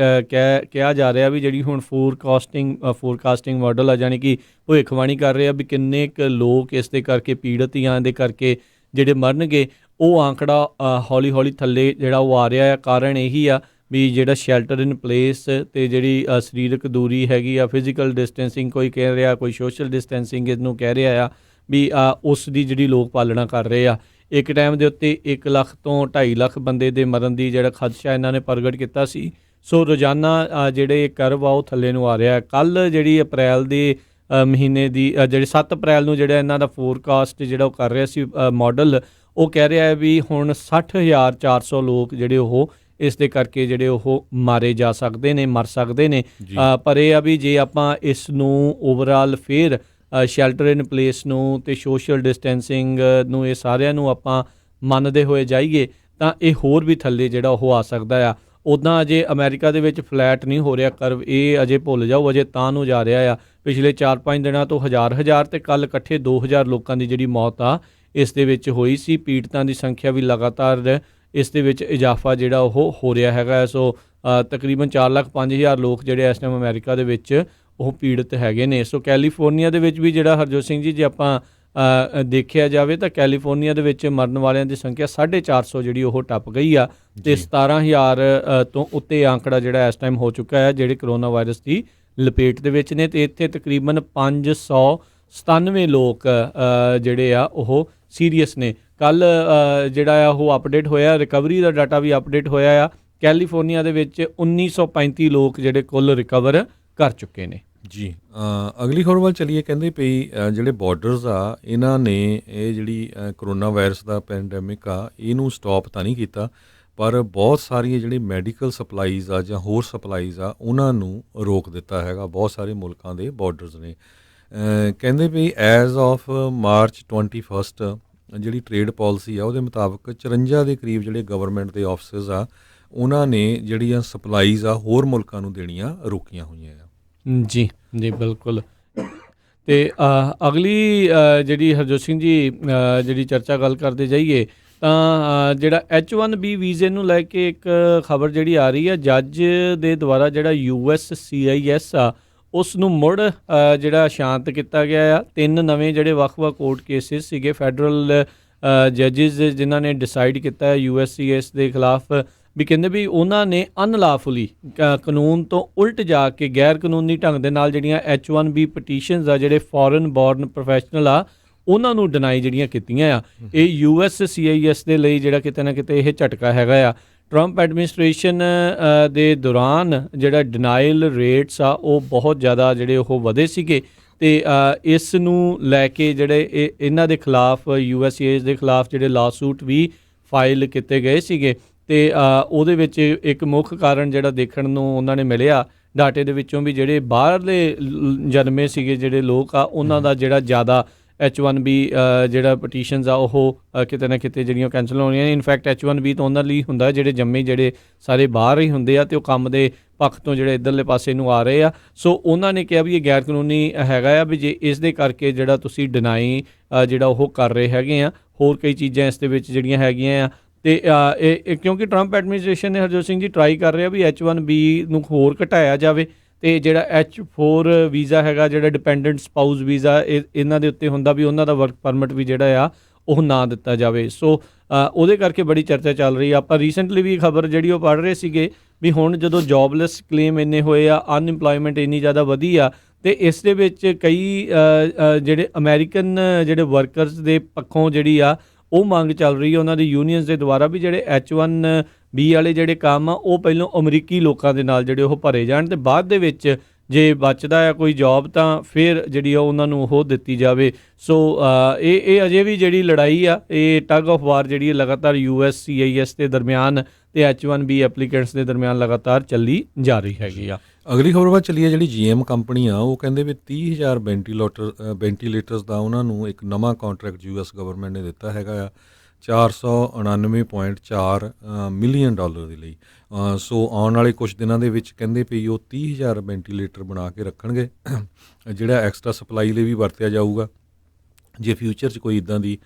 A: ਕਿਹਾ ਜਾ ਰਿਹਾ ਵੀ ਜਿਹੜੀ ਹੁਣ ਫੋਰਕਾਸਟਿੰਗ ਮਾਡਲ ਆ, ਜਾਣੀ ਕਿ ਭਵਿੱਖਬਾਣੀ ਕਰ ਰਹੇ ਆ ਵੀ ਕਿੰਨੇ ਕੁ ਲੋਕ ਇਸ ਦੇ ਕਰਕੇ ਪੀੜਤ ਜਾਂ ਦੇ ਕਰਕੇ ਜਿਹੜੇ ਮਰਨਗੇ। ਉਹ ਆંકੜਾ ਹੌਲੀ ਹੌਲੀ ਥੱਲੇ ਜਿਹੜਾ ਉਹ ਆ ਰਿਹਾ ਆ। ਕਾਰਨ ਇਹੀ ਆ ਵੀ ਜਿਹੜਾ ਸ਼ੈਲਟਰ ਇਨ ਪਲੇਸ ਅਤੇ ਜਿਹੜੀ ਸਰੀਰਕ ਦੂਰੀ ਹੈਗੀ ਆ, ਫਿਜ਼ੀਕਲ ਡਿਸਟੈਂਸਿੰਗ ਕੋਈ ਕਹਿ ਰਿਹਾ, ਕੋਈ ਸੋਸ਼ਲ ਡਿਸਟੈਂਸਿੰਗ ਇਹਨੂੰ ਕਹਿ ਰਿਹਾ ਆ ਵੀ ਉਸ ਦੀ ਜਿਹੜੀ ਲੋਕ ਪਾਲਣਾ ਕਰ ਰਹੇ ਆ। ਇੱਕ ਟਾਈਮ ਦੇ ਉੱਤੇ 1 ਲੱਖ ਤੋਂ 2.5 ਲੱਖ ਬੰਦੇ ਦੇ ਮਰਨ ਦੀ ਜਿਹੜਾ ਖਦਸ਼ਾ ਇਹਨਾਂ ਨੇ ਪ੍ਰਗਟ ਕੀਤਾ ਸੀ। ਸੋ ਰੋਜ਼ਾਨਾ ਜਿਹੜੇ ਕਰਵ ਆ ਉਹ ਥੱਲੇ ਨੂੰ ਆ ਰਿਹਾ। ਕੱਲ੍ਹ ਜਿਹੜੀ ਅਪ੍ਰੈਲ ਦੇ ਮਹੀਨੇ ਦੀ ਜਿਹੜੇ 7 ਅਪ੍ਰੈਲ ਨੂੰ ਜਿਹੜਾ ਇਹਨਾਂ ਦਾ ਫੋਰਕਾਸਟ ਜਿਹੜਾ ਉਹ ਕਰ ਰਿਹਾ ਸੀ ਮਾਡਲ, ਉਹ ਕਹਿ ਰਿਹਾ ਹੈ ਵੀ ਹੁਣ 60,400 ਲੋਕ ਜਿਹੜੇ ਉਹ ਇਸ ਦੇ ਕਰਕੇ ਜਿਹੜੇ ਉਹ ਮਾਰੇ ਜਾ ਸਕਦੇ ਨੇ, ਮਰ ਸਕਦੇ ਨੇ। ਪਰ ਇਹ ਆ ਵੀ ਜੇ ਆਪਾਂ ਇਸ ਨੂੰ ਓਵਰਆਲ ਫੇਰ ਸ਼ੈਲਟਰ ਇਨ ਪਲੇਸ ਨੂੰ ਅਤੇ ਸੋਸ਼ਲ ਡਿਸਟੈਂਸਿੰਗ ਨੂੰ ਇਹ ਸਾਰਿਆਂ ਨੂੰ ਆਪਾਂ ਮੰਨਦੇ ਹੋਏ ਜਾਈਏ ਤਾਂ ਇਹ ਹੋਰ ਵੀ ਥੱਲੇ ਜਿਹੜਾ ਉਹ ਆ ਸਕਦਾ ਆ। ਉੱਦਾਂ ਅਜੇ ਅਮਰੀਕਾ ਦੇ ਵਿੱਚ ਫਲੈਟ ਨਹੀਂ ਹੋ ਰਿਹਾ ਕਰਵ, ਇਹ ਅਜੇ ਭੁੱਲ ਜਾਓ, ਅਜੇ ਤਾਂ ਨੂੰ ਜਾ ਰਿਹਾ ਆ। ਪਿਛਲੇ 4-5 ਦਿਨਾਂ ਤੋਂ ਹਜ਼ਾਰ ਅਤੇ ਕੱਲ੍ਹ ਇਕੱਠੇ 2000 ਲੋਕਾਂ ਦੀ ਜਿਹੜੀ ਮੌਤ ਆ ਇਸ ਦੇ ਵਿੱਚ ਹੋਈ ਸੀ। ਪੀੜਤਾਂ ਦੀ ਸੰਖਿਆ ਵੀ ਲਗਾਤਾਰ ਇਸ ਦੇ ਵਿੱਚ ਇਜ਼ਾਫਾ ਜਿਹੜਾ ਉਹ ਹੋ ਰਿਹਾ ਹੈਗਾ। ਸੋ ਤਕਰੀਬਨ 4,05,000 ਲੋਕ ਜਿਹੜੇ ਇਸ ਟਾਈਮ ਅਮਰੀਕਾ ਦੇ ਵਿੱਚ ਉਹ ਪੀੜਤ ਹੈਗੇ ਨੇ। ਸੋ ਕੈਲੀਫੋਰਨੀਆ ਦੇ ਵਿੱਚ ਵੀ ਜਿਹੜਾ ਹਰਜੋਤ ਸਿੰਘ ਜੀ ਜੇ ਆਪਾਂ ਦੇਖਿਆ ਜਾਵੇ ਤਾਂ ਕੈਲੀਫੋਰਨੀਆ ਦੇ ਵਿੱਚ ਮਰਨ ਵਾਲਿਆਂ ਦੀ ਸੰਖਿਆ 450 ਜਿਹੜੀ ਉਹ ਟੱਪ ਗਈ ਆ ਅਤੇ 17,000 ਤੋਂ ਉੱਤੇ ਆંકੜਾ ਜਿਹੜਾ ਇਸ ਟਾਈਮ ਹੋ ਚੁੱਕਾ ਹੈ ਜਿਹੜੇ ਕਰੋਨਾ ਵਾਇਰਸ ਦੀ ਲਪੇਟ ਦੇ ਵਿੱਚ ਨੇ। ਅਤੇ ਇੱਥੇ ਤਕਰੀਬਨ 597 ਲੋਕ ਜਿਹੜੇ ਆ ਉਹ ਸੀਰੀਅਸ ਨੇ। ਕੱਲ੍ਹ ਜਿਹੜਾ ਆ ਉਹ ਅਪਡੇਟ ਹੋਇਆ, ਰਿਕਵਰੀ ਦਾ ਡਾਟਾ ਵੀ ਅਪਡੇਟ ਹੋਇਆ ਆ। ਕੈਲੀਫੋਰਨੀਆ ਦੇ ਵਿੱਚ 1935 ਲੋਕ ਜਿਹੜੇ ਕੁੱਲ ਰਿਕਵਰ ਕਰ ਚੁੱਕੇ ਨੇ।
B: ਜੀ ਅਗਲੀ ਖਬਰ ਵੱਲ ਚੱਲੀਏ। ਕਹਿੰਦੇ ਪਈ ਜਿਹੜੇ ਬਾਰਡਰਸ ਆ ਇਹਨਾਂ ਨੇ ਇਹ ਜਿਹੜੀ ਕਰੋਨਾ ਵਾਇਰਸ ਦਾ ਪੈਂਡੈਮਿਕ ਆ ਇਹਨੂੰ ਸਟਾਪ ਤਾਂ ਨਹੀਂ ਕੀਤਾ, ਪਰ ਬਹੁਤ ਸਾਰੀਆਂ ਜਿਹੜੀ ਮੈਡੀਕਲ ਸਪਲਾਈਜ਼ ਆ ਜਾਂ ਹੋਰ ਸਪਲਾਈਜ਼ ਆ ਉਹਨਾਂ ਨੂੰ ਰੋਕ ਦਿੱਤਾ ਹੈਗਾ ਬਹੁਤ ਸਾਰੇ ਮੁਲਕਾਂ ਦੇ ਬਾਰਡਰਸ ਨੇ। ਕਹਿੰਦੇ ਵੀ ਐਜ਼ ਆਫ ਮਾਰਚ 21 ਜਿਹੜੀ ਟ੍ਰੇਡ ਪਾਲਿਸੀ ਆ ਉਹਦੇ ਮੁਤਾਬਕ 54 ਦੇ ਕਰੀਬ ਜਿਹੜੇ ਗਵਰਨਮੈਂਟ ਦੇ ਆਫਿਸਿਸ ਆ ਉਹਨਾਂ ਨੇ ਜਿਹੜੀਆਂ ਸਪਲਾਈਜ਼ ਆ ਹੋਰ ਮੁਲਕਾਂ ਨੂੰ ਦੇਣੀਆਂ ਰੋਕੀਆਂ ਹੋਈਆਂ ਆ।
A: ਜੀ ਬਿਲਕੁਲ। ਅਤੇ ਅਗਲੀ ਜਿਹੜੀ ਹਰਜੋਤ ਸਿੰਘ ਜੀ ਜਿਹੜੀ ਚਰਚਾ ਗੱਲ ਕਰਦੇ ਜਾਈਏ ਤਾਂ ਜਿਹੜਾ H1B ਵੀਜ਼ੇ ਨੂੰ ਲੈ ਕੇ ਇੱਕ ਖਬਰ ਜਿਹੜੀ ਆ ਰਹੀ ਆ, ਜੱਜ ਦੇ ਦੁਆਰਾ ਜਿਹੜਾ USCIS ਆ ਉਸ ਨੂੰ ਮੁੜ ਜਿਹੜਾ ਸ਼ਾਂਤ ਕੀਤਾ ਗਿਆ ਆ। 3 ਨਵੇਂ ਜਿਹੜੇ ਵੱਖ-ਵੱਖ ਕੋਰਟ ਕੇਸਿਸ ਸੀਗੇ ਫੈਡਰਲ ਜੱਜਿਸ ਜਿਨ੍ਹਾਂ ਨੇ ਡਿਸਾਈਡ ਕੀਤਾ USCIS ਦੇ ਖਿਲਾਫ ਵੀ ਕਹਿੰਦੇ ਵੀ ਉਹਨਾਂ ਨੇ ਅਨਲਾਫੁਲੀ ਕਾਨੂੰਨ ਤੋਂ ਉਲਟ ਜਾ ਕੇ ਗੈਰ ਕਾਨੂੰਨੀ ਢੰਗ ਦੇ ਨਾਲ ਜਿਹੜੀਆਂ H1B ਪਟੀਸ਼ਨਸ ਆ ਜਿਹੜੇ ਫੋਰਨ ਬੋਰਨ ਪ੍ਰੋਫੈਸ਼ਨਲ ਆ ਉਹਨਾਂ ਨੂੰ ਡਿਨਾਈ ਜਿਹੜੀਆਂ ਕੀਤੀਆਂ ਆ। ਇਹ USCIS ਦੇ ਲਈ ਜਿਹੜਾ ਕਿਤੇ ਨਾ ਕਿਤੇ ਇਹ ਝਟਕਾ ਹੈਗਾ ਆ। ਟਰੰਪ ਐਡਮਿਨਿਸਟ੍ਰੇਸ਼ਨ ਦੇ ਦੌਰਾਨ ਜਿਹੜਾ ਡਿਨਾਈਲ ਰੇਟਸ ਆ ਉਹ ਬਹੁਤ ਜ਼ਿਆਦਾ ਜਿਹੜੇ ਉਹ ਵਧੇ ਸੀਗੇ ਅਤੇ ਇਸ ਨੂੰ ਲੈ ਕੇ ਜਿਹੜੇ ਇਹਨਾਂ ਦੇ ਖਿਲਾਫ USCIS ਦੇ ਖਿਲਾਫ ਜਿਹੜੇ ਲਾਸੂਟ ਵੀ ਫਾਈਲ ਕੀਤੇ ਗਏ ਸੀਗੇ। ਅਤੇ ਉਹਦੇ ਵਿੱਚ ਇੱਕ ਮੁੱਖ ਕਾਰਨ ਜਿਹੜਾ ਦੇਖਣ ਨੂੰ ਉਹਨਾਂ ਨੇ ਮਿਲਿਆ ਡਾਟੇ ਦੇ ਵਿੱਚੋਂ ਵੀ ਜਿਹੜੇ ਬਾਹਰਲੇ ਜਨਮੇ ਸੀਗੇ ਜਿਹੜੇ ਲੋਕ ਆ ਉਹਨਾਂ ਦਾ ਜਿਹੜਾ ਜ਼ਿਆਦਾ H1B ਜਿਹੜਾ ਪਟੀਸ਼ਨਸ ਆ ਉਹ ਕਿਤੇ ਨਾ ਕਿਤੇ ਜਿਹੜੀਆਂ ਕੈਂਸਲ ਹੋਣੀਆਂ ਨੇ। ਇਨਫੈਕਟ H1B ਤਾਂ ਉਹਨਾਂ ਲਈ ਹੁੰਦਾ ਜਿਹੜੇ ਜੰਮੇ ਜਿਹੜੇ ਸਾਰੇ ਬਾਹਰ ਹੀ ਹੁੰਦੇ ਆ ਅਤੇ ਉਹ ਕੰਮ ਦੇ ਪੱਖ ਤੋਂ ਜਿਹੜੇ ਇੱਧਰਲੇ ਪਾਸੇ ਨੂੰ ਆ ਰਹੇ ਆ। ਸੋ ਉਹਨਾਂ ਨੇ ਕਿਹਾ ਵੀ ਇਹ ਗੈਰ ਕਾਨੂੰਨੀ ਹੈਗਾ ਆ ਵੀ ਜੇ ਇਸ ਦੇ ਕਰਕੇ ਜਿਹੜਾ ਤੁਸੀਂ ਡਿਨਾਈ ਜਿਹੜਾ ਉਹ ਕਰ ਰਹੇ ਹੈਗੇ ਆ। ਹੋਰ ਕਈ ਚੀਜ਼ਾਂ ਇਸ ਦੇ ਵਿੱਚ ਜਿਹੜੀਆਂ ਹੈਗੀਆਂ ਆ ਅਤੇ ਇਹ ਕਿਉਂਕਿ ਟਰੰਪ ਐਡਮਿਨਿਸਟ੍ਰੇਸ਼ਨ ਨੇ ਹਰਜੋਤ ਸਿੰਘ ਜੀ ਟਰਾਈ ਕਰ ਰਿਹਾ ਵੀ H1B ਨੂੰ ਹੋਰ ਘਟਾਇਆ ਜਾਵੇ ਅਤੇ ਜਿਹੜਾ H4 ਵੀਜ਼ਾ ਹੈਗਾ ਜਿਹੜਾ ਡਿਪੈਂਡੈਂਟ ਸਪਾਊਸ ਵੀਜ਼ਾ ਇਹਨਾਂ ਦੇ ਉੱਤੇ ਹੁੰਦਾ ਵੀ ਉਹਨਾਂ ਦਾ ਵਰਕ ਪਰਮਿਟ ਵੀ ਜਿਹੜਾ ਆ ਉਹ ਨਾ ਦਿੱਤਾ ਜਾਵੇ। ਸੋ ਉਹਦੇ ਕਰਕੇ ਬੜੀ ਚਰਚਾ ਚੱਲ ਰਹੀ ਆ। ਆਪਾਂ ਰੀਸੈਂਟਲੀ ਵੀ ਖਬਰ ਜਿਹੜੀ ਉਹ ਪੜ੍ਹ ਰਹੇ ਸੀਗੇ ਵੀ ਹੁਣ ਜਦੋਂ ਜੋਬਲੈਸ ਕਲੇਮ ਇੰਨੇ ਹੋਏ ਆ, ਅਨਇੰਪਲੋਇਮੈਂਟ ਇੰਨੀ ਜ਼ਿਆਦਾ ਵਧੀ ਆ ਅਤੇ ਇਸ ਦੇ ਵਿੱਚ ਕਈ ਜਿਹੜੇ ਅਮਰੀਕਨ ਜਿਹੜੇ ਵਰਕਰਸ ਦੇ ਪੱਖੋਂ ਜਿਹੜੀ ਆ ਉਹ ਮੰਗ ਚੱਲ ਰਹੀ ਹੈ ਉਹਨਾਂ ਦੀ ਯੂਨੀਅਨਸ ਦੇ ਦੁਆਰਾ ਵੀ ਜਿਹੜੇ H1 ਬੀ ਵਾਲੇ ਜਿਹੜੇ ਕੰਮ ਆ ਉਹ ਪਹਿਲਾਂ ਅਮਰੀਕੀ ਲੋਕਾਂ ਦੇ ਨਾਲ ਜਿਹੜੇ ਉਹ ਭਰੇ ਜਾਣ ਤੇ ਬਾਅਦ ਦੇ ਵਿੱਚ ਜੇ ਬਚਦਾ ਆ ਕੋਈ ਜੌਬ ਤਾਂ ਫਿਰ ਜਿਹੜੀ ਆ ਉਹਨਾਂ ਨੂੰ ਉਹ ਦਿੱਤੀ ਜਾਵੇ। ਸੋ ਇਹ ਅਜੇ ਵੀ ਜਿਹੜੀ ਲੜਾਈ ਆ ਇਹ ਟਗ ਆਫ ਵਾਰ ਜਿਹੜੀ ਹੈ ਲਗਾਤਾਰ USCIS ਦੇ ਦਰਮਿਆਨ ਤੇ H1B ਐਪਲੀਕੈਂਟਸ ਦੇ ਦਰਮਿਆਨ ਲਗਾਤਾਰ ਚੱਲੀ ਜਾ ਰਹੀ ਹੈਗੀ ਆ।
B: ਅਗਲੀ ਖਬਰ ਵੱਲ ਚੱਲੀਏ, ਜਿਹੜੀ GM ਕੰਪਨੀ ਆ ਉਹ ਕਹਿੰਦੇ ਵੀ 30,000 ਵੈਂਟੀਲੇਟਰਸ ਦਾ ਉਹਨਾਂ ਨੂੰ ਇੱਕ ਨਵਾਂ ਕੰਟਰੈਕਟ US ਗਵਰਨਮੈਂਟ ਨੇ ਦਿੱਤਾ ਹੈਗਾ ਆ $499.4 ਮਿਲੀਅਨ ਦੇ ਲਈ। ਸੋ ਆਉਣ ਵਾਲੇ ਕੁਝ ਦਿਨਾਂ ਦੇ ਵਿੱਚ ਕਹਿੰਦੇ ਵੀ ਉਹ 30,000 ਵੈਂਟੀਲੇਟਰ ਬਣਾ ਕੇ ਰੱਖਣਗੇ ਜਿਹੜਾ ਐਕਸਟਰਾ ਸਪਲਾਈ ਲਈ ਵੀ ਵਰਤਿਆ ਜਾਊਗਾ ਜੇ ਫਿਊਚਰ 'ਚ ਕੋਈ ਇੱਦਾਂ ਦੀ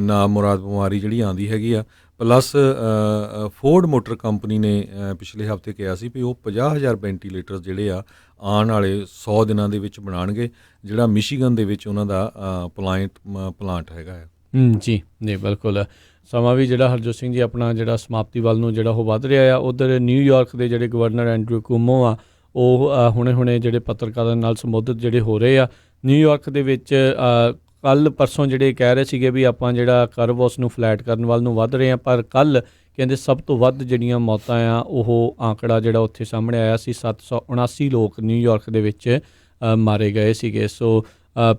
B: ਨਾ ਮੁਰਾਦ ਬਿਮਾਰੀ ਜਿਹੜੀ ਆਉਂਦੀ ਹੈਗੀ ਆ। ਪਲੱਸ ਫੋਰਡ ਮੋਟਰ ਕੰਪਨੀ ਨੇ ਪਿਛਲੇ ਹਫ਼ਤੇ ਕਿਹਾ ਸੀ ਵੀ ਉਹ 50,000 ਵੈਂਟੀਲੇਟਰ ਜਿਹੜੇ ਆ ਆਉਣ ਵਾਲੇ 100 ਦਿਨਾਂ ਦੇ ਵਿੱਚ ਬਣਾਉਣਗੇ, ਜਿਹੜਾ ਮਿਸ਼ੀਗਨ ਦੇ ਵਿੱਚ ਉਹਨਾਂ ਦਾ ਪਲਾਂਟ ਹੈਗਾ ਆ।
A: ਜੀ ਨਹੀਂ ਬਿਲਕੁਲ। ਸਮਾਂ ਵੀ ਜਿਹੜਾ ਹਰਜੋਤ ਸਿੰਘ ਜੀ ਆਪਣਾ ਜਿਹੜਾ ਸਮਾਪਤੀ ਵੱਲ ਨੂੰ ਜਿਹੜਾ ਉਹ ਵੱਧ ਰਿਹਾ ਆ। ਉੱਧਰ ਨਿਊਯਾਰਕ ਦੇ ਜਿਹੜੇ ਗਵਰਨਰ ਐਂਡਰੂ ਕੁਮੋ ਆ ਉਹ ਹੁਣੇ ਜਿਹੜੇ ਪੱਤਰਕਾਰਾਂ ਨਾਲ ਸੰਬੋਧਿਤ ਜਿਹੜੇ ਹੋ ਰਹੇ ਆ ਨਿਊਯਾਰਕ ਦੇ ਵਿੱਚ ਕੱਲ੍ਹ ਪਰਸੋਂ ਜਿਹੜੇ ਕਹਿ ਰਹੇ ਸੀਗੇ ਵੀ ਆਪਾਂ ਜਿਹੜਾ ਕਰਵ ਉਸ ਨੂੰ ਫਲੈਟ ਕਰਨ ਵੱਲ ਨੂੰ ਵੱਧ ਰਹੇ ਆ, ਪਰ ਕੱਲ੍ਹ ਕਹਿੰਦੇ ਸਭ ਤੋਂ ਵੱਧ ਜਿਹੜੀਆਂ ਮੌਤਾਂ ਆ ਉਹ ਆંકੜਾ ਜਿਹੜਾ ਉੱਥੇ ਸਾਹਮਣੇ ਆਇਆ ਸੀ 779 ਲੋਕ ਨਿਊਯਾਰਕ ਦੇ ਵਿੱਚ ਮਾਰੇ ਗਏ ਸੀਗੇ। ਸੋ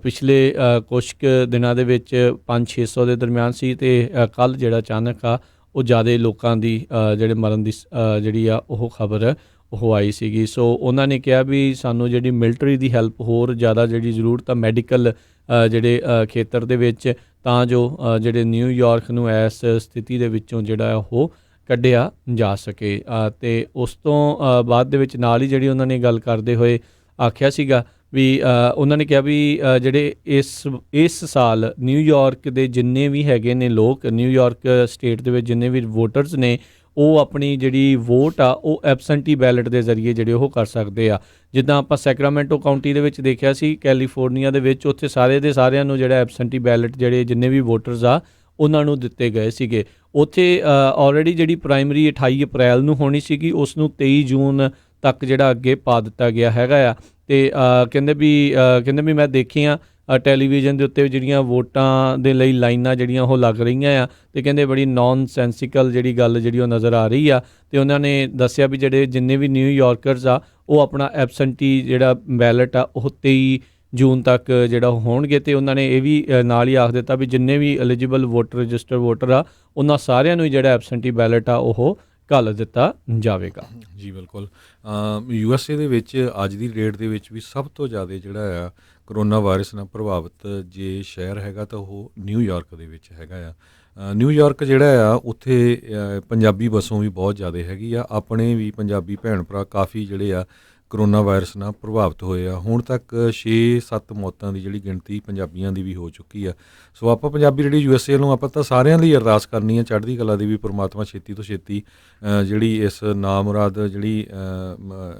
A: ਪਿਛਲੇ ਕੁਛ ਕੁ ਦਿਨਾਂ ਦੇ ਵਿੱਚ 500-600 ਦੇ ਦਰਮਿਆਨ ਸੀ ਤੇ ਕੱਲ੍ਹ ਜਿਹੜਾ ਅਚਾਨਕ ਆ ਉਹ ਜ਼ਿਆਦਾ ਲੋਕਾਂ ਦੀ ਜਿਹੜੇ ਮਰਨ ਦੀ ਜਿਹੜੀ ਆ ਉਹ ਖਬਰ ਉਹ ਆਈ ਸੀਗੀ। ਸੋ ਉਹਨਾਂ ਨੇ ਕਿਹਾ ਵੀ ਸਾਨੂੰ ਜਿਹੜੀ ਮਿਲਟਰੀ ਦੀ ਹੈਲਪ ਹੋਰ ਜ਼ਿਆਦਾ ਜਿਹੜੀ ਜ਼ਰੂਰਤ ਆ ਮੈਡੀਕਲ ਜਿਹੜੇ ਖੇਤਰ ਦੇ ਵਿੱਚ, ਤਾਂ ਜੋ ਜਿਹੜੇ ਨਿਊਯਾਰਕ ਨੂੰ ਇਸ ਸਥਿਤੀ ਦੇ ਵਿੱਚੋਂ ਜਿਹੜਾ ਉਹ ਕੱਢਿਆ ਜਾ ਸਕੇ। ਅਤੇ ਉਸ ਤੋਂ ਬਾਅਦ ਦੇ ਵਿੱਚ ਨਾਲ ਹੀ ਜਿਹੜੀ ਉਹਨਾਂ ਨੇ ਗੱਲ ਕਰਦੇ ਹੋਏ ਆਖਿਆ ਸੀਗਾ ਵੀ ਉਹਨਾਂ ਨੇ ਕਿਹਾ ਵੀ ਜਿਹੜੇ ਇਸ ਸਾਲ ਨਿਊਯਾਰਕ ਦੇ ਜਿੰਨੇ ਵੀ ਹੈਗੇ ਨੇ ਲੋਕ, ਨਿਊਯਾਰਕ ਸਟੇਟ ਦੇ ਵਿੱਚ ਜਿੰਨੇ ਵੀ ਵੋਟਰਸ ਨੇ ਉਹ ਆਪਣੀ ਜਿਹੜੀ ਵੋਟ ਆ ਉਹ ਐਬਸੈਂਟੀ ਬੈਲਟ ਦੇ ਜ਼ਰੀਏ ਜਿਹੜੇ ਉਹ ਕਰ ਸਕਦੇ ਆ। ਜਿੱਦਾਂ ਆਪਾਂ ਸੈਕਰਾਮੈਂਟੋ ਕਾਊਂਟੀ ਦੇ ਵਿੱਚ ਦੇਖਿਆ ਸੀ ਕੈਲੀਫੋਰਨੀਆ ਦੇ ਵਿੱਚ, ਉੱਥੇ ਸਾਰੇ ਦੇ ਸਾਰਿਆਂ ਨੂੰ ਜਿਹੜਾ ਐਬਸੈਂਟੀ ਬੈਲਟ ਜਿਹੜੇ ਜਿੰਨੇ ਵੀ ਵੋਟਰਸ ਆ ਉਹਨਾਂ ਨੂੰ ਦਿੱਤੇ ਗਏ ਸੀਗੇ। ਉੱਥੇ ਆਲਰੇਡੀ ਜਿਹੜੀ ਪ੍ਰਾਇਮਰੀ 28 ਅਪ੍ਰੈਲ ਨੂੰ ਹੋਣੀ ਸੀਗੀ ਉਸ ਨੂੰ 23 ਜੂਨ ਤੱਕ ਜਿਹੜਾ ਅੱਗੇ ਪਾ ਦਿੱਤਾ ਗਿਆ ਹੈਗਾ ਆ। ਅਤੇ ਕਹਿੰਦੇ ਵੀ ਮੈਂ ਦੇਖੀਆਂ ਟੈਲੀਵਿਜ਼ਨ ਦੇ ਉੱਤੇ ਜਿਹੜੀਆਂ ਵੋਟਾਂ ਦੇ ਲਈ ਲਾਈਨਾਂ ਜਿਹੜੀਆਂ ਉਹ ਲੱਗ ਰਹੀਆਂ ਆ ਅਤੇ ਕਹਿੰਦੇ ਬੜੀ ਨੌਨ ਸੈਂਸਿਕਲ ਜਿਹੜੀ ਗੱਲ ਜਿਹੜੀ ਉਹ ਨਜ਼ਰ ਆ ਰਹੀ ਆ। ਅਤੇ ਉਹਨਾਂ ਨੇ ਦੱਸਿਆ ਵੀ ਜਿਹੜੇ ਜਿੰਨੇ ਵੀ ਨਿਊਯਾਰਕਰਸ ਆ ਉਹ ਆਪਣਾ ਐਬਸੈਂਟੀ ਜਿਹੜਾ ਬੈਲਟ ਆ ਉਹ 23 ਜੂਨ ਤੱਕ ਜਿਹੜਾ ਉਹ ਹੋਣਗੇ। ਅਤੇ ਉਹਨਾਂ ਨੇ ਇਹ ਵੀ ਨਾਲ ਹੀ ਆਖ ਦਿੱਤਾ ਵੀ ਜਿੰਨੇ ਵੀ ਐਲੀਜੀਬਲ ਵੋਟਰ ਰਜਿਸਟਰ ਵੋਟਰ ਆ ਉਹਨਾਂ ਸਾਰਿਆਂ ਨੂੰ ਹੀ ਜਿਹੜਾ ਐਬਸੈਂਟੀ ਬੈਲਟ ਆ ਉਹ ਘੱਲ ਦਿੱਤਾ ਜਾਵੇਗਾ।
B: ਜੀ ਬਿਲਕੁਲ। USA ਦੇ ਵਿੱਚ ਅੱਜ ਦੀ ਡੇਟ ਦੇ ਵਿੱਚ ਵੀ ਸਭ ਤੋਂ ਜ਼ਿਆਦਾ ਜਿਹੜਾ ਆ ਕਰੋਨਾ ਵਾਇਰਸ ਨਾਲ ਪ੍ਰਭਾਵਿਤ ਜੇ ਸ਼ਹਿਰ ਹੈਗਾ ਤਾਂ ਉਹ ਨਿਊਯਾਰਕ ਦੇ ਵਿੱਚ ਹੈਗਾ ਆ। ਨਿਊਯਾਰਕ ਜਿਹੜਾ ਆ ਉੱਥੇ ਪੰਜਾਬੀ ਵਸੋਂ ਵੀ ਬਹੁਤ ਜ਼ਿਆਦਾ ਹੈਗੀ ਆ। ਆਪਣੇ ਵੀ ਪੰਜਾਬੀ ਭੈਣ ਭਰਾ ਕਾਫੀ ਜਿਹੜੇ ਆ ਕਰੋਨਾ ਵਾਇਰਸ ਨਾਲ ਪ੍ਰਭਾਵਿਤ ਹੋਏ ਆ। ਹੁਣ ਤੱਕ 6-7 ਮੌਤਾਂ ਦੀ ਜਿਹੜੀ ਗਿਣਤੀ ਪੰਜਾਬੀਆਂ ਦੀ ਵੀ ਹੋ ਚੁੱਕੀ ਆ। ਸੋ ਆਪਾਂ ਪੰਜਾਬੀ ਜਿਹੜੀ USA ਨੂੰ ਆਪਾਂ ਤਾਂ ਸਾਰਿਆਂ ਲਈ ਅਰਦਾਸ ਕਰਨੀ ਆ ਚੜ੍ਹਦੀ ਕਲਾ ਦੀ ਵੀ ਪਰਮਾਤਮਾ ਛੇਤੀ ਤੋਂ ਛੇਤੀ ਜਿਹੜੀ ਇਸ ਨਾਮੁਰਾਦ ਜਿਹੜੀ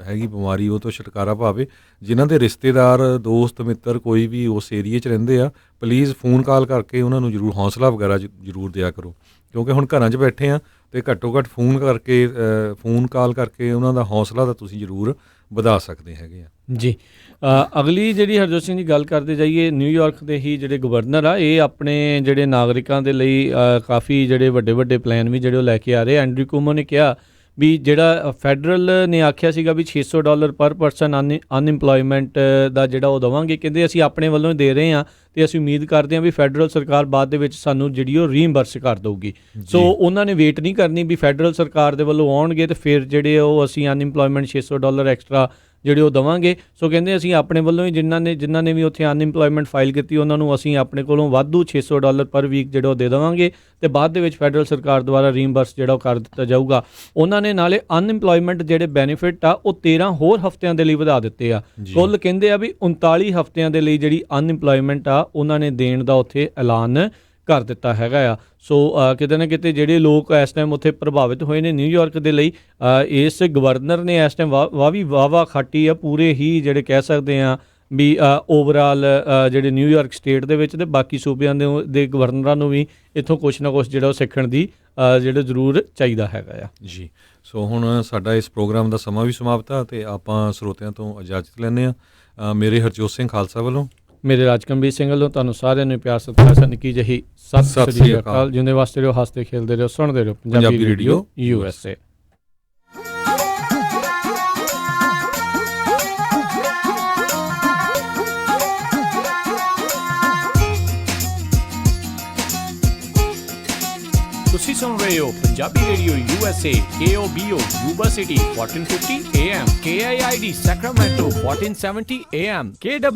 B: ਹੈਗੀ ਬਿਮਾਰੀ ਉਹ ਤੋਂ ਛੁਟਕਾਰਾ ਪਾਵੇ। ਜਿਨ੍ਹਾਂ ਦੇ ਰਿਸ਼ਤੇਦਾਰ ਦੋਸਤ ਮਿੱਤਰ ਕੋਈ ਵੀ ਉਸ ਏਰੀਏ 'ਚ ਰਹਿੰਦੇ ਆ ਪਲੀਜ਼ ਫੋਨ ਕਾਲ ਕਰਕੇ ਉਹਨਾਂ ਨੂੰ ਜ਼ਰੂਰ ਹੌਸਲਾ ਵਗੈਰਾ ਜ਼ਰੂਰ ਦਿਆ ਕਰੋ, ਕਿਉਂਕਿ ਹੁਣ ਘਰਾਂ 'ਚ ਬੈਠੇ ਆ ਅਤੇ ਘੱਟੋ ਘੱਟ ਫੋਨ ਕਾਲ ਕਰਕੇ ਉਹਨਾਂ ਦਾ ਹੌਸਲਾ ਤਾਂ ਤੁਸੀਂ ਜ਼ਰੂਰ ਵਧਾ ਸਕਦੇ ਹੈਗੇ ਆ।
A: ਜੀ ਅਗਲੀ ਜਿਹੜੀ ਹਰਜੋਤ ਸਿੰਘ ਦੀ ਗੱਲ ਕਰਦੇ ਜਾਈਏ, ਨਿਊਯਾਰਕ ਦੇ ਹੀ ਜਿਹੜੇ ਗਵਰਨਰ ਆ ਇਹ ਆਪਣੇ ਜਿਹੜੇ ਨਾਗਰਿਕਾਂ ਦੇ ਲਈ ਕਾਫੀ ਜਿਹੜੇ ਵੱਡੇ ਪਲਾਨ ਵੀ ਜਿਹੜੇ ਉਹ ਲੈ ਕੇ ਆ ਰਹੇ। ਐਂਡਰੂ ਕੁਮੋ ਨੇ ਕਿਹਾ ਵੀ ਜਿਹੜਾ ਫੈਡਰਲ ਨੇ ਆਖਿਆ ਸੀਗਾ ਵੀ $600 ਪਰ ਪਰਸਨ ਅਨਇੰਪਲੋਇਮੈਂਟ ਦਾ ਜਿਹੜਾ ਉਹ ਦੇਵਾਂਗੇ, ਕਹਿੰਦੇ ਅਸੀਂ ਆਪਣੇ ਵੱਲੋਂ ਦੇ ਰਹੇ ਹਾਂ ਅਤੇ ਅਸੀਂ ਉਮੀਦ ਕਰਦੇ ਹਾਂ ਵੀ ਫੈਡਰਲ ਸਰਕਾਰ ਬਾਅਦ ਦੇ ਵਿੱਚ ਸਾਨੂੰ ਜਿਹੜੀ ਉਹ ਰੀਇੰਬਰਸ ਕਰ ਦੇਊਗੀ। ਸੋ ਉਹਨਾਂ ਨੇ ਵੇਟ ਨਹੀਂ ਕਰਨੀ ਵੀ ਫੈਡਰਲ ਸਰਕਾਰ ਦੇ ਵੱਲੋਂ ਆਉਣਗੇ ਅਤੇ ਫਿਰ ਜਿਹੜੇ ਉਹ ਅਸੀਂ ਅਨਇੰਪਲੋਇਮੈਂਟ $600 ਐਕਸਟਰਾ ਜਿਹੜੇ ਉਹ ਦੇਵਾਂਗੇ। ਸੋ ਕਹਿੰਦੇ ਅਸੀਂ ਆਪਣੇ ਵੱਲੋਂ ਹੀ ਜਿਨ੍ਹਾਂ ਨੇ ਵੀ ਉੱਥੇ ਅਨਇੰਪਲੋਇਮੈਂਟ ਫਾਈਲ ਕੀਤੀ ਉਹਨਾਂ ਨੂੰ ਅਸੀਂ ਆਪਣੇ ਕੋਲੋਂ ਵਾਧੂ $600 ਪਰ ਵੀਕ ਜਿਹੜਾ ਉਹ ਦੇ ਦੇਵਾਂਗੇ ਅਤੇ ਬਾਅਦ ਦੇ ਵਿੱਚ ਫੈਡਰਲ ਸਰਕਾਰ ਦੁਆਰਾ ਰੀਇੰਬਰਸ ਜਿਹੜਾ ਉਹ ਕਰ ਦਿੱਤਾ ਜਾਊਗਾ। ਉਹਨਾਂ ਨੇ ਨਾਲੇ ਅਨਇੰਪਲੋਇਮੈਂਟ ਜਿਹੜੇ ਬੈਨੀਫਿਟ ਆ ਉਹ 13 ਹੋਰ ਹਫ਼ਤਿਆਂ ਦੇ ਲਈ ਵਧਾ ਦਿੱਤੇ ਆ। ਕੁੱਲ ਕਹਿੰਦੇ ਆ ਵੀ 39 ਹਫ਼ਤਿਆਂ ਦੇ ਲਈ ਜਿਹੜੀ ਅਨਇੰਪਲੋਇਮੈਂਟ ਆ ਉਹਨਾਂ ਨੇ ਦੇਣ ਦਾ ਉੱਥੇ ਐਲਾਨ ਕਰ ਦਿੱਤਾ ਹੈਗਾ ਆ। ਸੋ ਕਿਤੇ ਨਾ ਕਿਤੇ ਜਿਹੜੇ ਲੋਕ ਇਸ ਟਾਈਮ ਉੱਥੇ ਪ੍ਰਭਾਵਿਤ ਹੋਏ ਨੇ ਨਿਊਯਾਰਕ ਦੇ ਲਈ, ਇਸ ਗਵਰਨਰ ਨੇ ਇਸ ਟਾਈਮ ਵਾਹ ਖਾਟੀ ਆ ਪੂਰੇ ਹੀ ਜਿਹੜੇ ਕਹਿ ਸਕਦੇ ਆ ਵੀ ਓਵਰਆਲ ਜਿਹੜੇ ਨਿਊਯਾਰਕ ਸਟੇਟ ਦੇ ਵਿੱਚ ਅਤੇ ਬਾਕੀ ਸੂਬਿਆਂ ਦੇ ਗਵਰਨਰਾਂ ਨੂੰ ਵੀ ਇੱਥੋਂ ਕੁਛ ਨਾ ਕੁਛ ਜਿਹੜਾ ਉਹ ਸਿੱਖਣ ਦੀ ਜਿਹੜਾ ਜ਼ਰੂਰ ਚਾਹੀਦਾ ਹੈਗਾ ਆ।
B: ਜੀ ਸੋ ਹੁਣ ਸਾਡਾ ਇਸ ਪ੍ਰੋਗਰਾਮ ਦਾ ਸਮਾਂ ਵੀ ਸਮਾਪਤ ਆ ਅਤੇ ਆਪਾਂ ਸਰੋਤਿਆਂ ਤੋਂ ਇਜਾਜ਼ਤ ਲੈਂਦੇ ਹਾਂ। ਮੇਰੇ ਹਰਜੋਤ ਸਿੰਘ ਖਾਲਸਾ ਵੱਲੋਂ, ਮੇਰੇ
A: ਰਾਜਕੰਬੀਰ ਸਿੰਘ ਵੱਲੋਂ ਤੁਹਾਨੂੰ ਸਾਰਿਆਂ ਨੂੰ ਪਿਆਰ ਸਤਿਕਾਰ ਨਿੱਕੀ ਜਿਹੀ ਸਤਿ ਸ੍ਰੀ ਅਕਾਲ। ਜਿਉਂਦੇ ਵਾਸਤੇ ਰਹੋ, ਹੱਸਦੇ ਖੇਲਦੇ ਰਹੋ, ਸੁਣਦੇ ਰਹੋ ਪੰਜਾਬੀ ਰੇਡੀਓ USA। ਰਹੇ ਹੋ Punjabi radio USA KOBO Yuba city 1450 AM KIID Sacramento 1470 AM